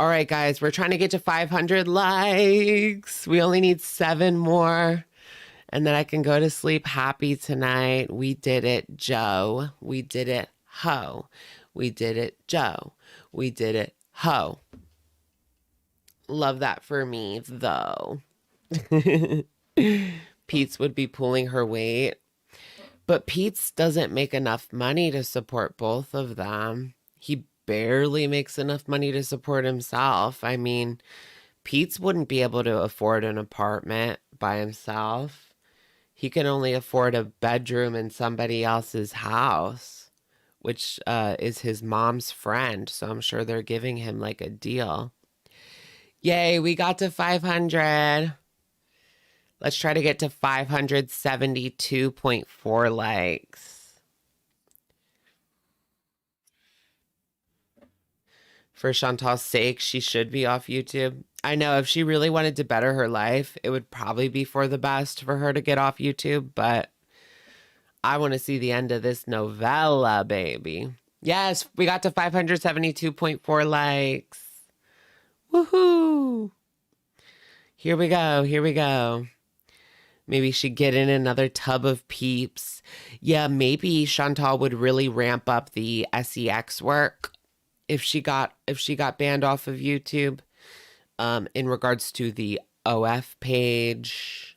All right, guys, we're trying to get to 500 likes. We only need 7 more. And then I can go to sleep happy tonight. We did it, Joe. We did it, ho. We did it, Joe. We did it, ho. Love that for me, though. Peetz would be pulling her weight. But Peetz doesn't make enough money to support both of them. He barely makes enough money to support himself. I mean, Peetz wouldn't be able to afford an apartment by himself. He can only afford a bedroom in somebody else's house, which is his mom's friend. So I'm sure they're giving him like a deal. Yay, we got to 500. Let's try to get to 572.4 likes. For Chantal's sake, she should be off YouTube. I know if she really wanted to better her life, it would probably be for the best for her to get off YouTube, but I want to see the end of this novella, baby. Yes, we got to 572.4 likes. Woohoo! Here we go. Here we go. Maybe she'd get in another tub of peeps. Yeah, maybe Chantal would really ramp up the sex work if she got banned off of YouTube. In regards to the OF page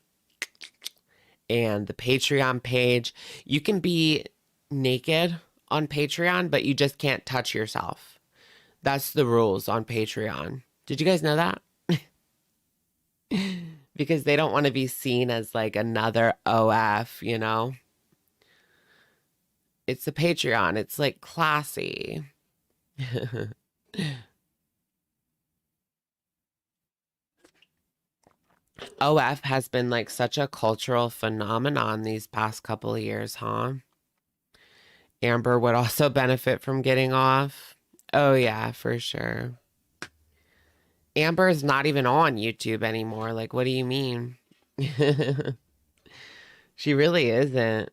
and the Patreon page, you can be naked on Patreon, but you just can't touch yourself. That's the rules on Patreon. Did you guys know that? Because they don't want to be seen as like another OF, you know? It's a Patreon. It's like classy. OF has been like such a cultural phenomenon these past couple of years, huh? Amber would also benefit from getting off. Oh yeah, for sure. Amber is not even on YouTube anymore. Like, what do you mean? She really isn't.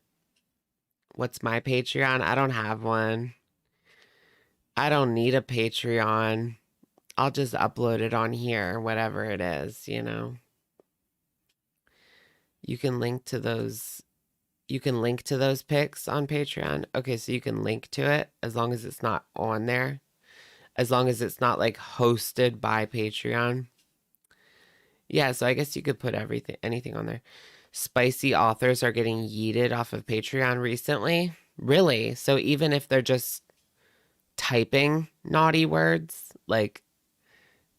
What's my Patreon? I don't have one. I don't need a Patreon. I'll just upload it on here, whatever it is, you know. You can link to those. You can link to those pics on Patreon. Okay, so you can link to it as long as it's not on there. As long as it's not like hosted by Patreon. Yeah, so I guess you could put anything on there. Spicy authors are getting yeeted off of Patreon recently. Really? So even if they're just typing naughty words, like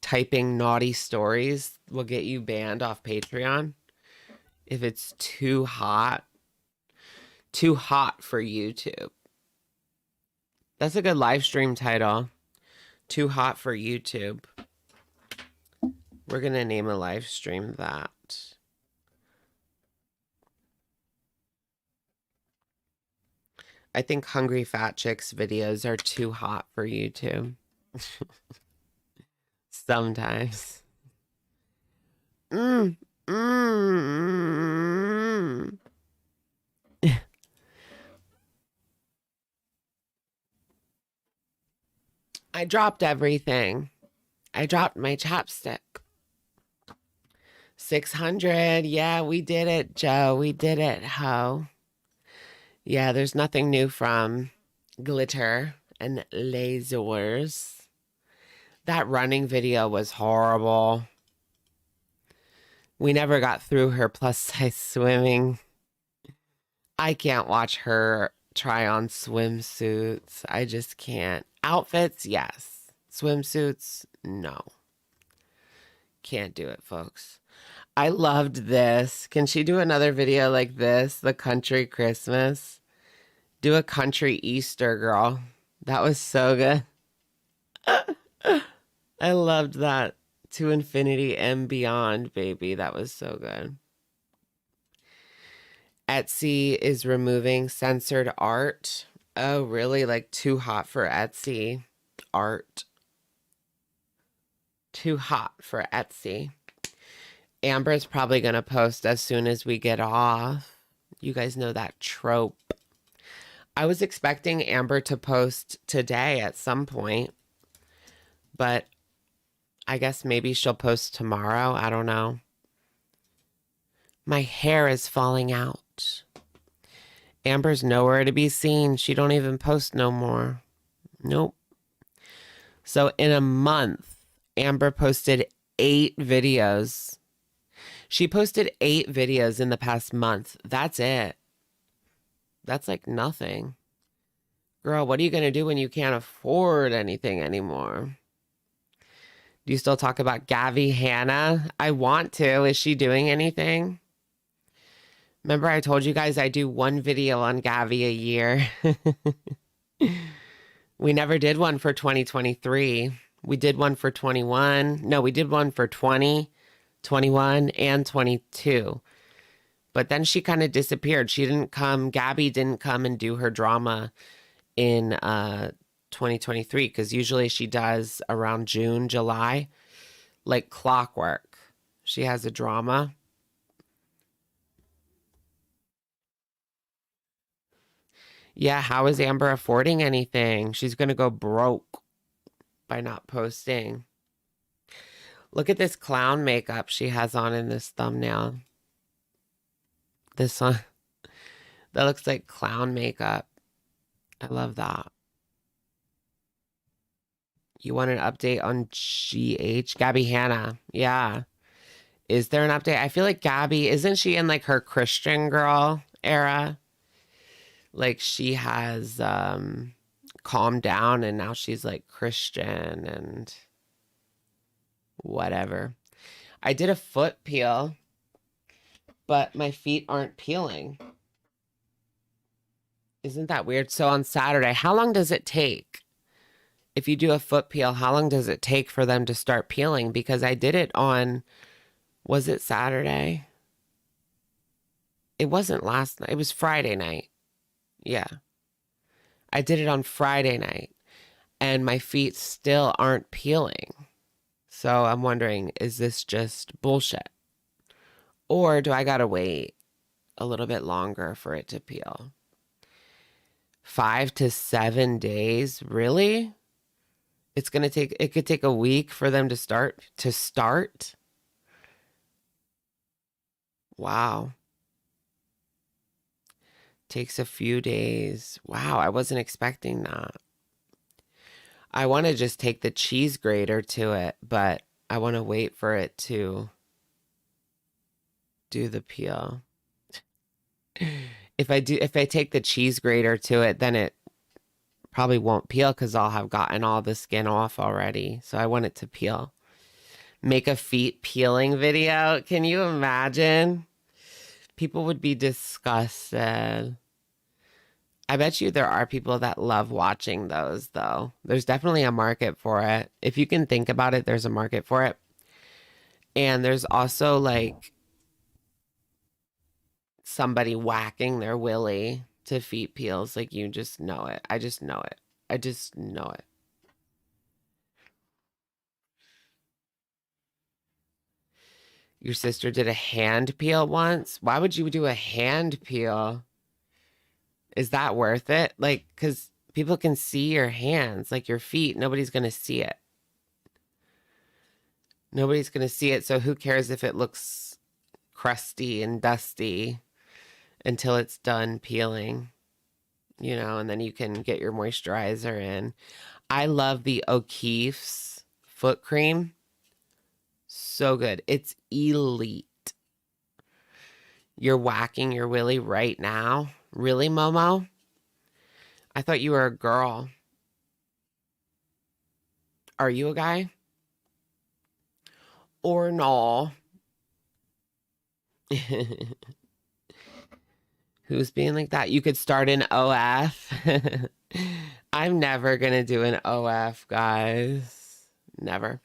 typing naughty stories, will get you banned off Patreon. If it's too hot for YouTube. That's a good live stream title. Too hot for YouTube. We're going to name a live stream that. I think Hungry Fat Chicks videos are too hot for YouTube. Sometimes. I dropped everything. I dropped my chapstick. 600. Yeah, we did it, Joe. We did it, ho. Yeah, there's nothing new from Glitter and Lasers. That running video was horrible. We never got through her plus size swimming. I can't watch her try on swimsuits. I just can't. Outfits, yes. Swimsuits, no. Can't do it, folks. I loved this. Can she do another video like this? The country Christmas. Do a country Easter, girl. That was so good. I loved that. To infinity and beyond, baby. That was so good. Etsy is removing censored art. Oh, really? Like too hot for Etsy art. Too hot for Etsy. Amber's probably going to post as soon as we get off. You guys know that trope. I was expecting Amber to post today at some point, but I guess maybe she'll post tomorrow. I don't know. My hair is falling out. Amber's nowhere to be seen. She don't even post no more. Nope. So in a month, Amber posted 8 videos. She posted 8 videos in the past month. That's it. That's like nothing. Girl, what are you going to do when you can't afford anything anymore? Do you still talk about Gavi Hannah? I want to. Is she doing anything? Remember I told you guys I do 1 video on Gavi a year. We never did one for 2023. We did one for 21. No, we did one for 20, 21, and 22. But then she kind of disappeared. She didn't come. Gabby didn't come and do her drama in 2023 because usually she does around June, July, like clockwork. She has a drama. Yeah, how is Amber affording anything? She's going to go broke by not posting. Look at this clown makeup she has on in this thumbnail. This one. That looks like clown makeup. I love that. You want an update on GH? Gabby Hannah. Yeah. Is there an update? I feel like Gabby, isn't she in like her Christian girl era? Like she has calmed down and now she's like Christian and whatever. I did a foot peel, but my feet aren't peeling. Isn't that weird? So on Saturday, how long does it take? If you do a foot peel, how long does it take for them to start peeling? Because I did it on, was it Saturday? It wasn't last night. It was Friday night. Yeah. I did it on Friday night and my feet still aren't peeling. So I'm wondering, is this just bullshit? Or do I gotta wait a little bit longer for it to peel? 5 to 7 days? Really? It's gonna take, it could take a week for them to start? Wow. Takes a few days. Wow, I wasn't expecting that. I want to just take the cheese grater to it, but I want to wait for it to do the peel. If I take the cheese grater to it, then it probably won't peel because I'll have gotten all the skin off already. So I want it to peel. Make a feet peeling video. Can you imagine? People would be disgusted. I bet you there are people that love watching those, though. There's definitely a market for it. If you can think about it, there's a market for it. And there's also, like, somebody whacking their willy to feet peels. Like, you just know it. I just know it. I just know it. Your sister did a hand peel once? Why would you do a hand peel? Is that worth it? Like, because people can see your hands, like your feet. Nobody's going to see it. Nobody's going to see it. So who cares if it looks crusty and dusty until it's done peeling, you know, and then you can get your moisturizer in. I love the O'Keeffe's foot cream. So good. It's elite. You're whacking your willy right now. Really, Momo? I thought you were a girl. Are you a guy? Or no? Who's being like that? You could start an OF. I'm never going to do an OF, guys. Never.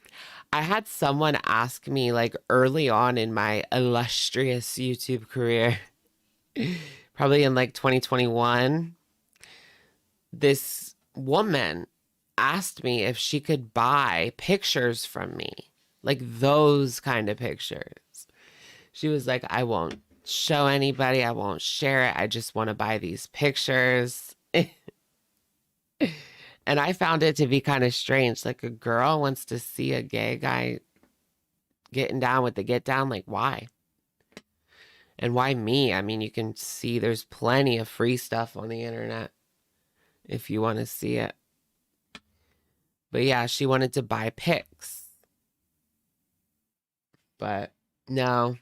I had someone ask me like early on in my illustrious YouTube career, probably in like 2021, this woman asked me if she could buy pictures from me, like those kind of pictures. She was like, I won't show anybody. I won't share it. I just want to buy these pictures. And I found it to be kind of strange. Like a girl wants to see a gay guy getting down with the get down. Like, why? And why me? I mean, you can see there's plenty of free stuff on the internet if you want to see it. But yeah, she wanted to buy pics. But no,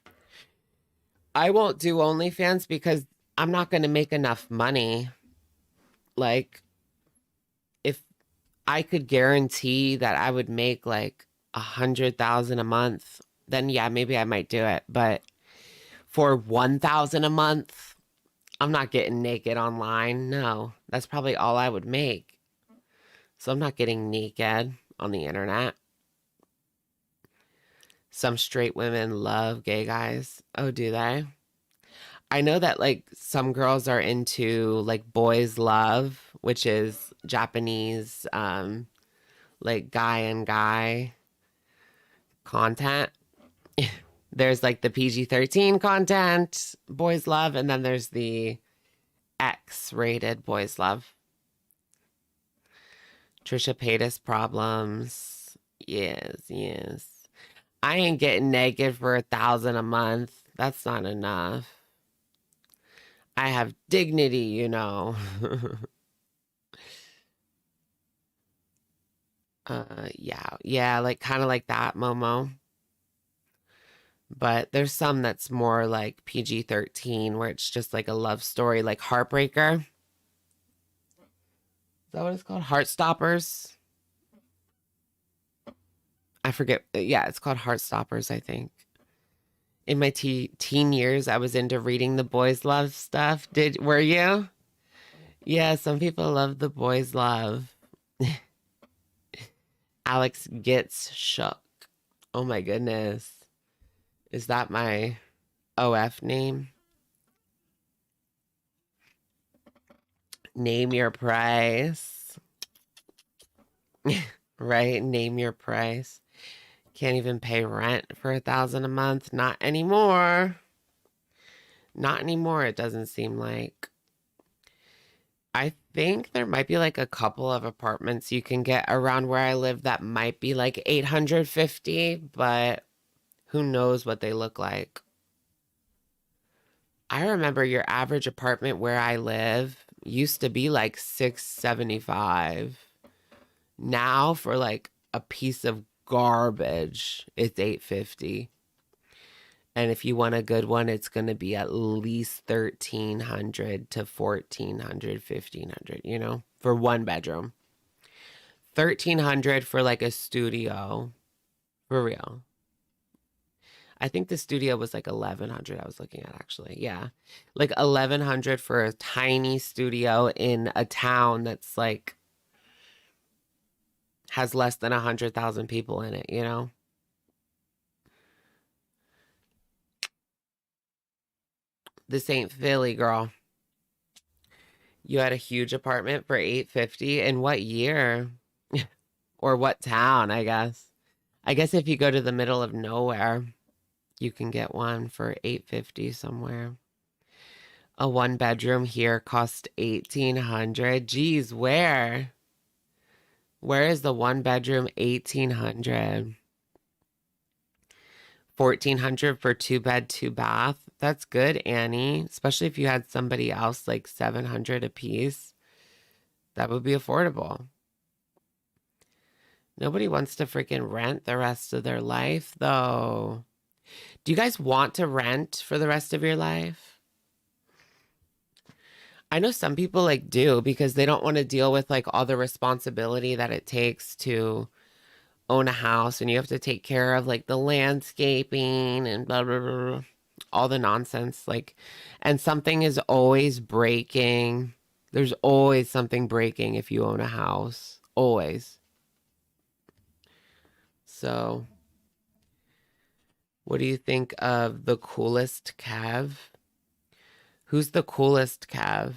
I won't do OnlyFans because I'm not going to make enough money. Like, if I could guarantee that I would make like 100,000 a month, then yeah, maybe I might do it. But for 1,000 a month, I'm not getting naked online. No, that's probably all I would make. So I'm not getting naked on the internet. Some straight women love gay guys. Oh, do they? I know that like some girls are into like boys love, which is Japanese like guy and guy content. There's like the PG-13 content, boys love, and then there's the X-rated boys love. Trisha Paytas problems. Yes, yes. I ain't getting naked for 1,000 a month. That's not enough. I have dignity, you know. Yeah, like kind of like that, Momo. But there's some that's more like PG-13 where it's just like a love story, like Heartbreaker. Is that what it's called? Heartstoppers? I forget. Yeah, it's called Heartstoppers, I think. In my teen years, I was into reading the boys love stuff. Were you? Yeah, some people love the boys love. Alex gets shook. Oh my goodness. Is that my OF name? Name your price. Right? Name your price. Can't even pay rent for 1,000 a month. Not anymore. Not anymore, it doesn't seem like. I think there might be like a couple of apartments you can get around where I live that might be like 850, but who knows what they look like. I remember your average apartment where I live used to be like 675. Now for like a piece of garbage, it's 850. And if you want a good one, it's going to be at least 1,300 to 1,400, 1,500, you know, for one bedroom. 1,300 for like a studio, for real. I think the studio was like 1,100 I was looking at, actually. Yeah. Like 1,100 for a tiny studio in a town that's like has less than 100,000 people in it, you know? This ain't Philly, girl. You had a huge apartment for 850. In what year? Or what town, I guess. I guess if you go to the middle of nowhere, you can get one for 850 somewhere. A one bedroom here cost 1,800. Geez, where? Where is the one bedroom 1,800? 1,400 for 2 bed, 2 bath. That's good, Annie. Especially if you had somebody else like 700 a piece. That would be affordable. Nobody wants to freaking rent the rest of their life, though. Do you guys want to rent for the rest of your life? I know some people like do because they don't want to deal with like all the responsibility that it takes to own a house, and you have to take care of like the landscaping and blah, blah, blah, blah, all the nonsense. Like, and something is always breaking. There's always something breaking if you own a house. Always. So, what do you think of the coolest Cav? Who's the coolest Cav?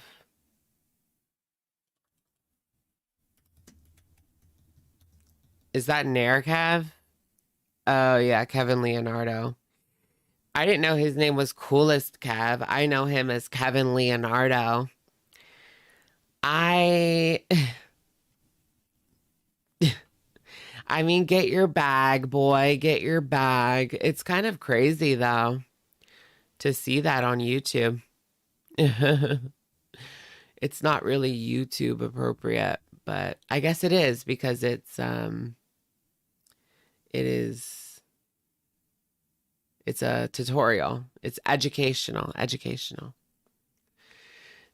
Is that Nair Cav? Oh, yeah, Kevin Leonardo. I didn't know his name was Coolest Cav. I know him as Kevin Leonardo. I mean, get your bag, boy. Get your bag. It's kind of crazy, though, to see that on YouTube. It's not really YouTube appropriate, but I guess it is because it's It's a tutorial. It's educational.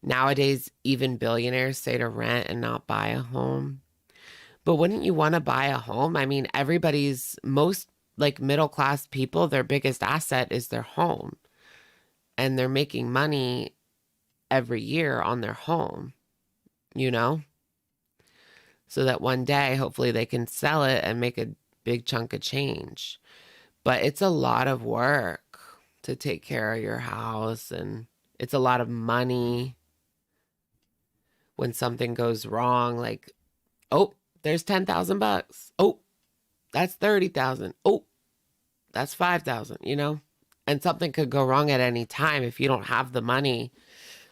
Nowadays, even billionaires say to rent and not buy a home. But wouldn't you want to buy a home? I mean, most like middle class people, their biggest asset is their home. And they're making money every year on their home, you know? So that one day, hopefully they can sell it and make a big chunk of change. But it's a lot of work to take care of your house, and it's a lot of money when something goes wrong. Like, oh, there's $10,000. Oh, that's 30,000. Oh, that's 5,000, you know? And something could go wrong at any time. If you don't have the money,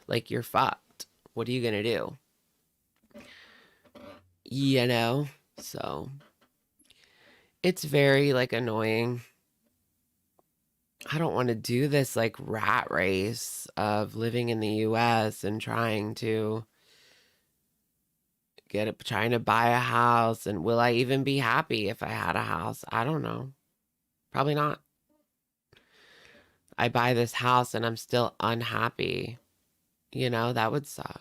like, you're fucked. What are you going to do? You know? So it's very, like, annoying. I don't want to do this, like, rat race of living in the US and trying to trying to buy a house. And will I even be happy if I had a house? I don't know. Probably not. I buy this house and I'm still unhappy. You know, that would suck.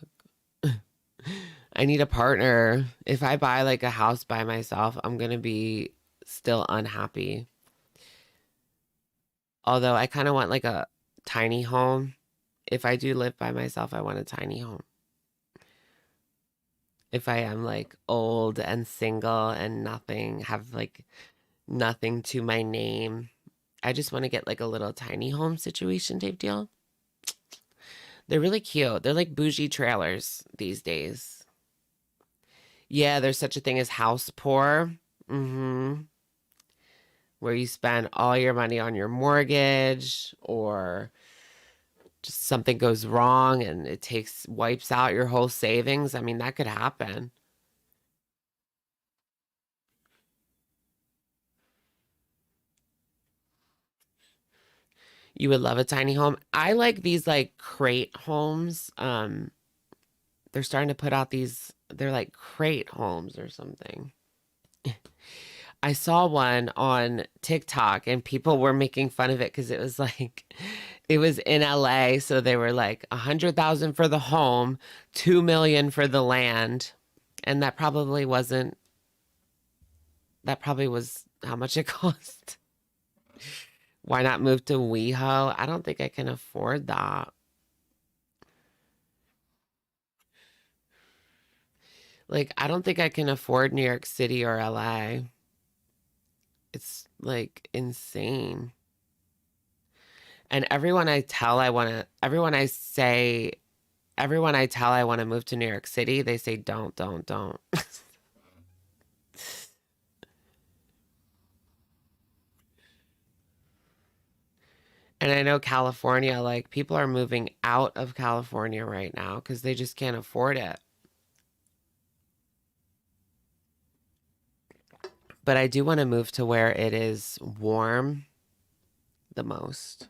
I need a partner. If I buy like a house by myself, I'm going to be still unhappy. Although I kind of want like a tiny home. If I do live by myself, I want a tiny home. If I am like old and single and have like nothing to my name, I just want to get like a little tiny home situation type deal. They're really cute. They're like bougie trailers these days. Yeah, there's such a thing as house poor. Where you spend all your money on your mortgage, or just something goes wrong and it wipes out your whole savings. I mean, that could happen. You would love a tiny home. I like these like crate homes. They're starting to put out they're like crate homes or something. I saw one on TikTok and people were making fun of it because it was like, it was in LA. So they were like 100,000 for the home, 2 million for the land. And that probably was how much it cost. Why not move to WeHo? I don't think I can afford that. Like, I don't think I can afford New York City or LA. It's like insane. And everyone I tell I want to move to New York City, they say, don't. And I know California, like people are moving out of California right now because they just can't afford it. But I do want to move to where it is warm the most.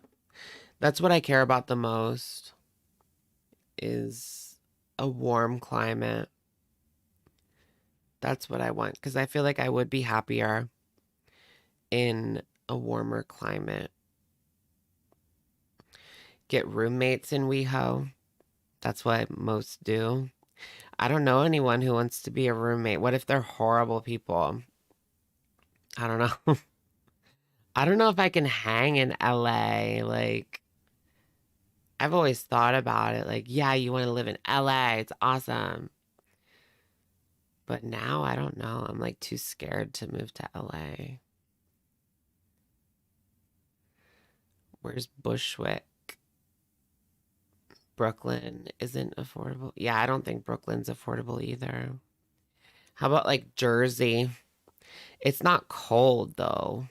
That's what I care about the most, is a warm climate. That's what I want, because I feel like I would be happier in a warmer climate. Get roommates in WeHo. That's what most do. I don't know anyone who wants to be a roommate. What if they're horrible people? I don't know. I don't know if I can hang in LA. Like, I've always thought about it. Like, yeah, you want to live in LA. It's awesome. But now I don't know. I'm like too scared to move to LA. Where's Bushwick? Brooklyn isn't affordable. Yeah, I don't think Brooklyn's affordable either. How about like Jersey? It's not cold though.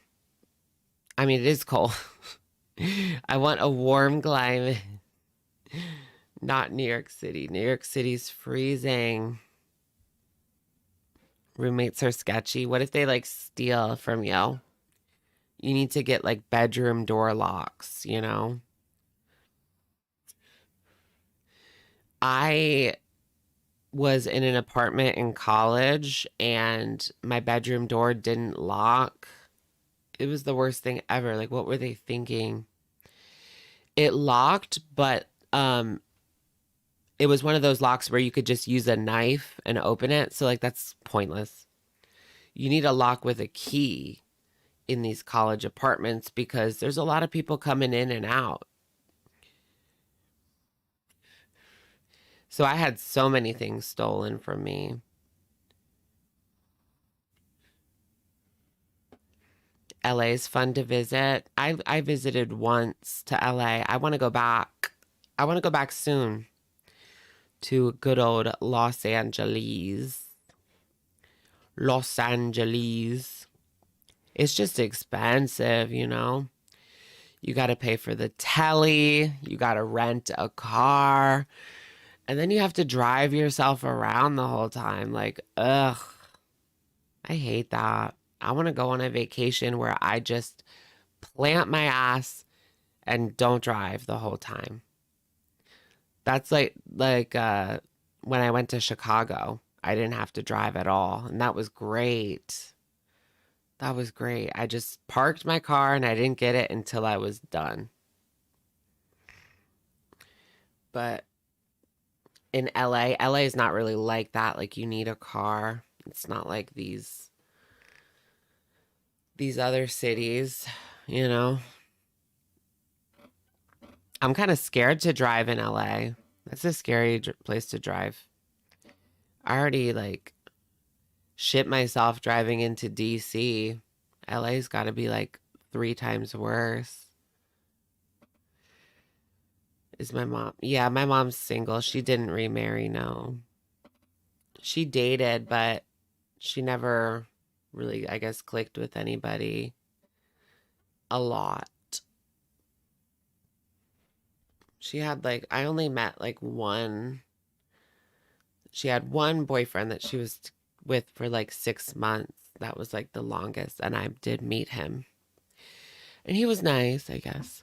I mean, it is cold. I want a warm climate. Not New York City. New York City's freezing. Roommates are sketchy. What if they like steal from you? You need to get like bedroom door locks, you know? I was in an apartment in college and my bedroom door didn't lock. It was the worst thing ever. Like, what were they thinking? It locked, but it was one of those locks where you could just use a knife and open it. So, like, that's pointless. You need a lock with a key in these college apartments because there's a lot of people coming in and out. So I had so many things stolen from me. LA is fun to visit. I visited once to LA. I want to go back. I want to go back soon to good old Los Angeles. Los Angeles. It's just expensive, you know? You got to pay for the telly. You got to rent a car. And then you have to drive yourself around the whole time. Like, ugh. I hate that. I want to go on a vacation where I just plant my ass and don't drive the whole time. That's like when I went to Chicago, I didn't have to drive at all. And that was great. That was great. I just parked my car and I didn't get it until I was done. But in LA is not really like that. Like, you need a car. It's not like these other cities, you know. I'm kind of scared to drive in LA. That's a scary place to drive. I already like shit myself driving into DC. LA's got to be like 3 times worse. Is my mom? Yeah, my mom's single. She didn't remarry, no. She dated, but she never really, I guess, clicked with anybody a lot. She had like, I only met like one. She had one boyfriend that she was with for like 6 months. That was like the longest. And I did meet him. And he was nice, I guess.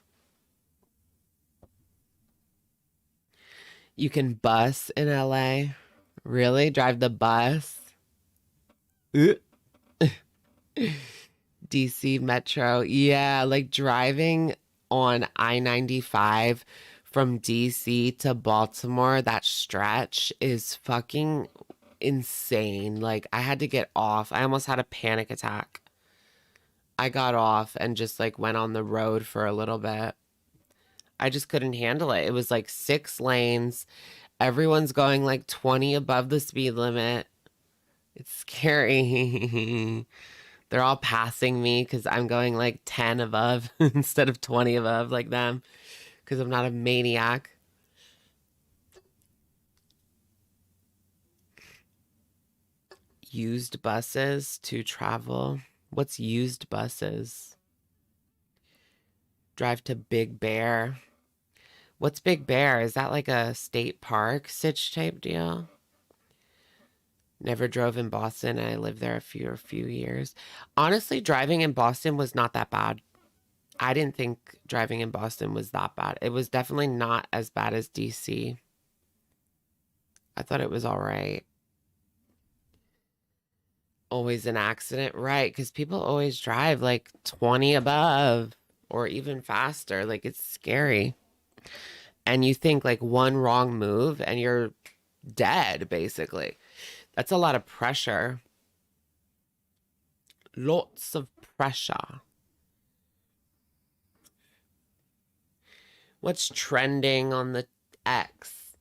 You can bus in LA. Really? Drive the bus? DC Metro. Yeah, like driving on I-95 from DC to Baltimore, that stretch is fucking insane. Like, I had to get off. I almost had a panic attack. I got off and just like went on the road for a little bit. I just couldn't handle it. It was like 6 lanes. Everyone's going like 20 above the speed limit. It's scary. They're all passing me because I'm going like 10 above instead of 20 above like them because I'm not a maniac. Used buses to travel. What's used buses? Drive to Big Bear. What's Big Bear? Is that like a state park sitch type deal? Never drove in Boston. I lived there a few years. Honestly, driving in Boston was not that bad. I didn't think driving in Boston was that bad. It was definitely not as bad as DC. I thought it was all right. Always an accident, right? Because people always drive like 20 above or even faster. Like, it's scary. And you think like one wrong move and you're dead, basically. That's a lot of pressure. Lots of pressure. What's trending on the X?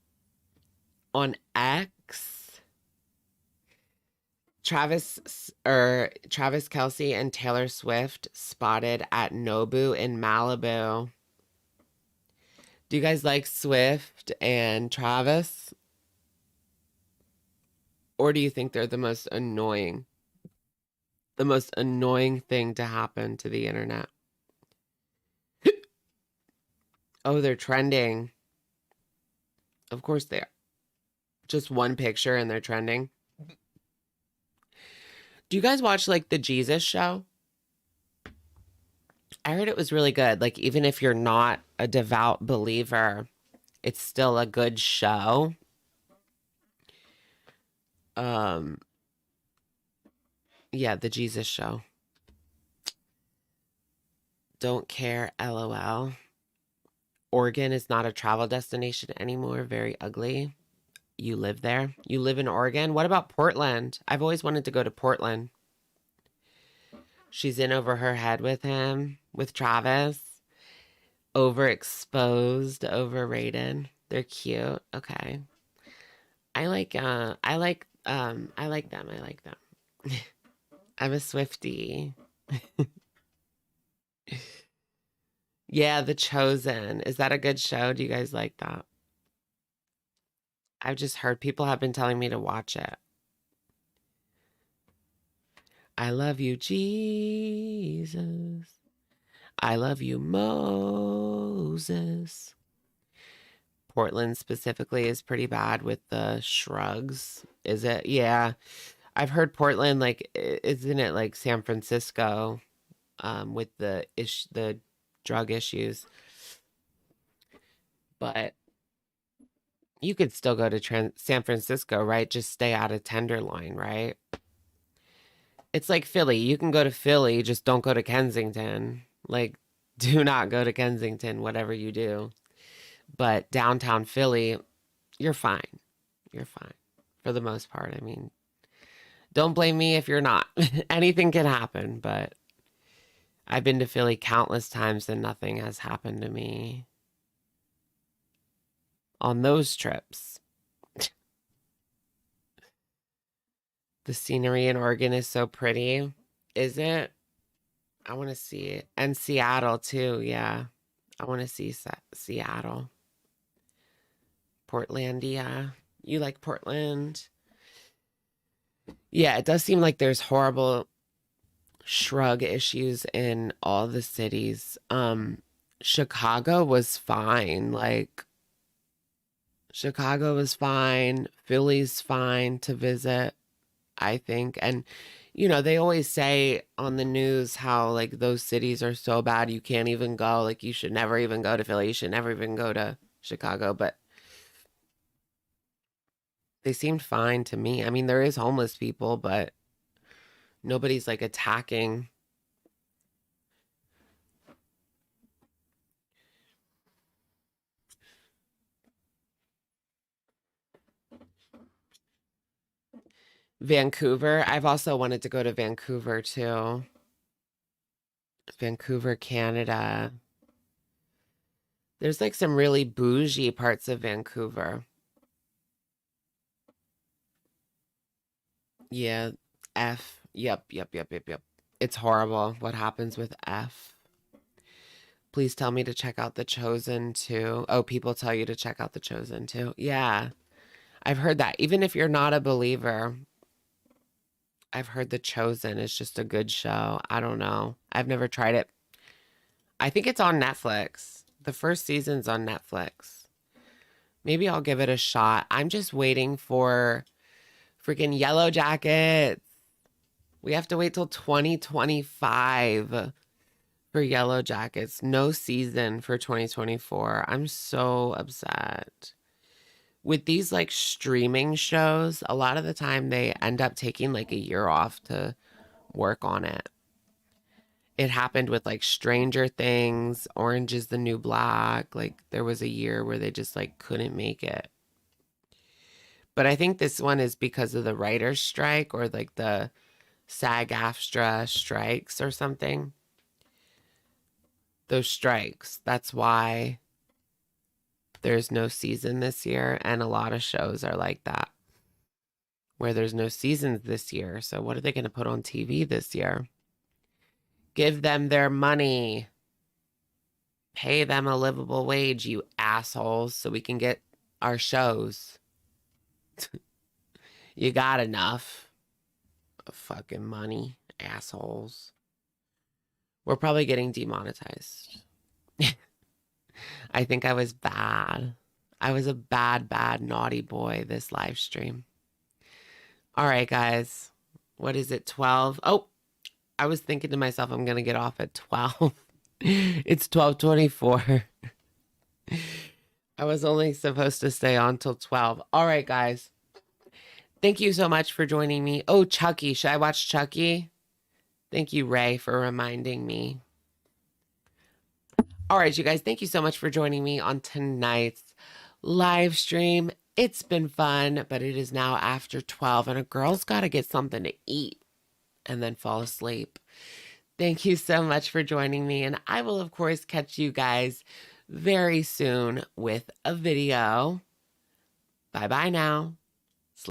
On X? Travis Kelce and Taylor Swift spotted at Nobu in Malibu. Do you guys like Swift and Travis? Or do you think they're the most annoying thing to happen to the internet? Oh, they're trending. Of course they are. Just one picture and they're trending. Do you guys watch like the Jesus show? I heard it was really good. Like, even if you're not a devout believer, it's still a good show. Yeah, the Jesus show. Don't care, LOL. Oregon is not a travel destination anymore. Very ugly. You live there? You live in Oregon? What about Portland? I've always wanted to go to Portland. She's in over her head with him, with Travis. Overexposed, overrated. They're cute. Okay. I like them. I like them. I'm a Swiftie. Yeah, The Chosen. Is that a good show? Do you guys like that? I've just heard people have been telling me to watch it. I love you, Jesus. I love you, Moses. Portland specifically is pretty bad with the shrugs. Is it? Yeah. I've heard Portland, like, isn't it like San Francisco with the drug issues? But you could still go to San Francisco, right? Just stay out of Tenderloin, right? It's like Philly. You can go to Philly, just don't go to Kensington. Like, do not go to Kensington, whatever you do. But downtown Philly, you're fine. You're fine for the most part. I mean, don't blame me if you're not. Anything can happen, but I've been to Philly countless times and nothing has happened to me on those trips. The scenery in Oregon is so pretty. Is it? I want to see it. And Seattle too, yeah. I want to see Seattle. Portlandia. You like Portland? Yeah, it does seem like there's horrible shrug issues in all the cities. Chicago was fine. Like, Chicago was fine. Philly's fine to visit, I think. And, you know, they always say on the news how, like, those cities are so bad you can't even go. Like, you should never even go to Philly. You should never even go to Chicago. But they seemed fine to me. I mean, there is homeless people, but nobody's, like, attacking. Vancouver. I've also wanted to go to Vancouver too. Vancouver, Canada. There's like some really bougie parts of Vancouver. Yeah, F. Yep. It's horrible what happens with F. Please tell me to check out The Chosen too. Oh, people tell you to check out The Chosen too. Yeah, I've heard that. Even if you're not a believer, I've heard The Chosen is just a good show. I don't know. I've never tried it. I think it's on Netflix. The first season's on Netflix. Maybe I'll give it a shot. I'm just waiting for freaking Yellow Jackets. We have to wait till 2025 for Yellow Jackets. No season for 2024. I'm so upset. With these like streaming shows, a lot of the time they end up taking like a year off to work on it. It happened with like Stranger Things, Orange is the New Black. Like there was a year where they just like couldn't make it. But I think this one is because of the writer's strike or like the SAG-AFTRA strikes or something. Those strikes. That's why there's no season this year. And a lot of shows are like that, where there's no seasons this year. So what are they going to put on TV this year? Give them their money. Pay them a livable wage, you assholes, so we can get our shows. You got enough fucking money, assholes. We're probably getting demonetized. I think I was bad. I was a bad, naughty boy this live stream. All right, guys. What is it, 12? Oh, I was thinking to myself, I'm going to get off at 12. It's 12:24. I was only supposed to stay on till 12. All right, guys. Thank you so much for joining me. Oh, Chucky. Should I watch Chucky? Thank you, Ray, for reminding me. All right, you guys, thank you so much for joining me on tonight's live stream. It's been fun, but it is now after 12 and a girl's got to get something to eat and then fall asleep. Thank you so much for joining me, and I will, of course, catch you guys very soon with a video. Bye-bye now.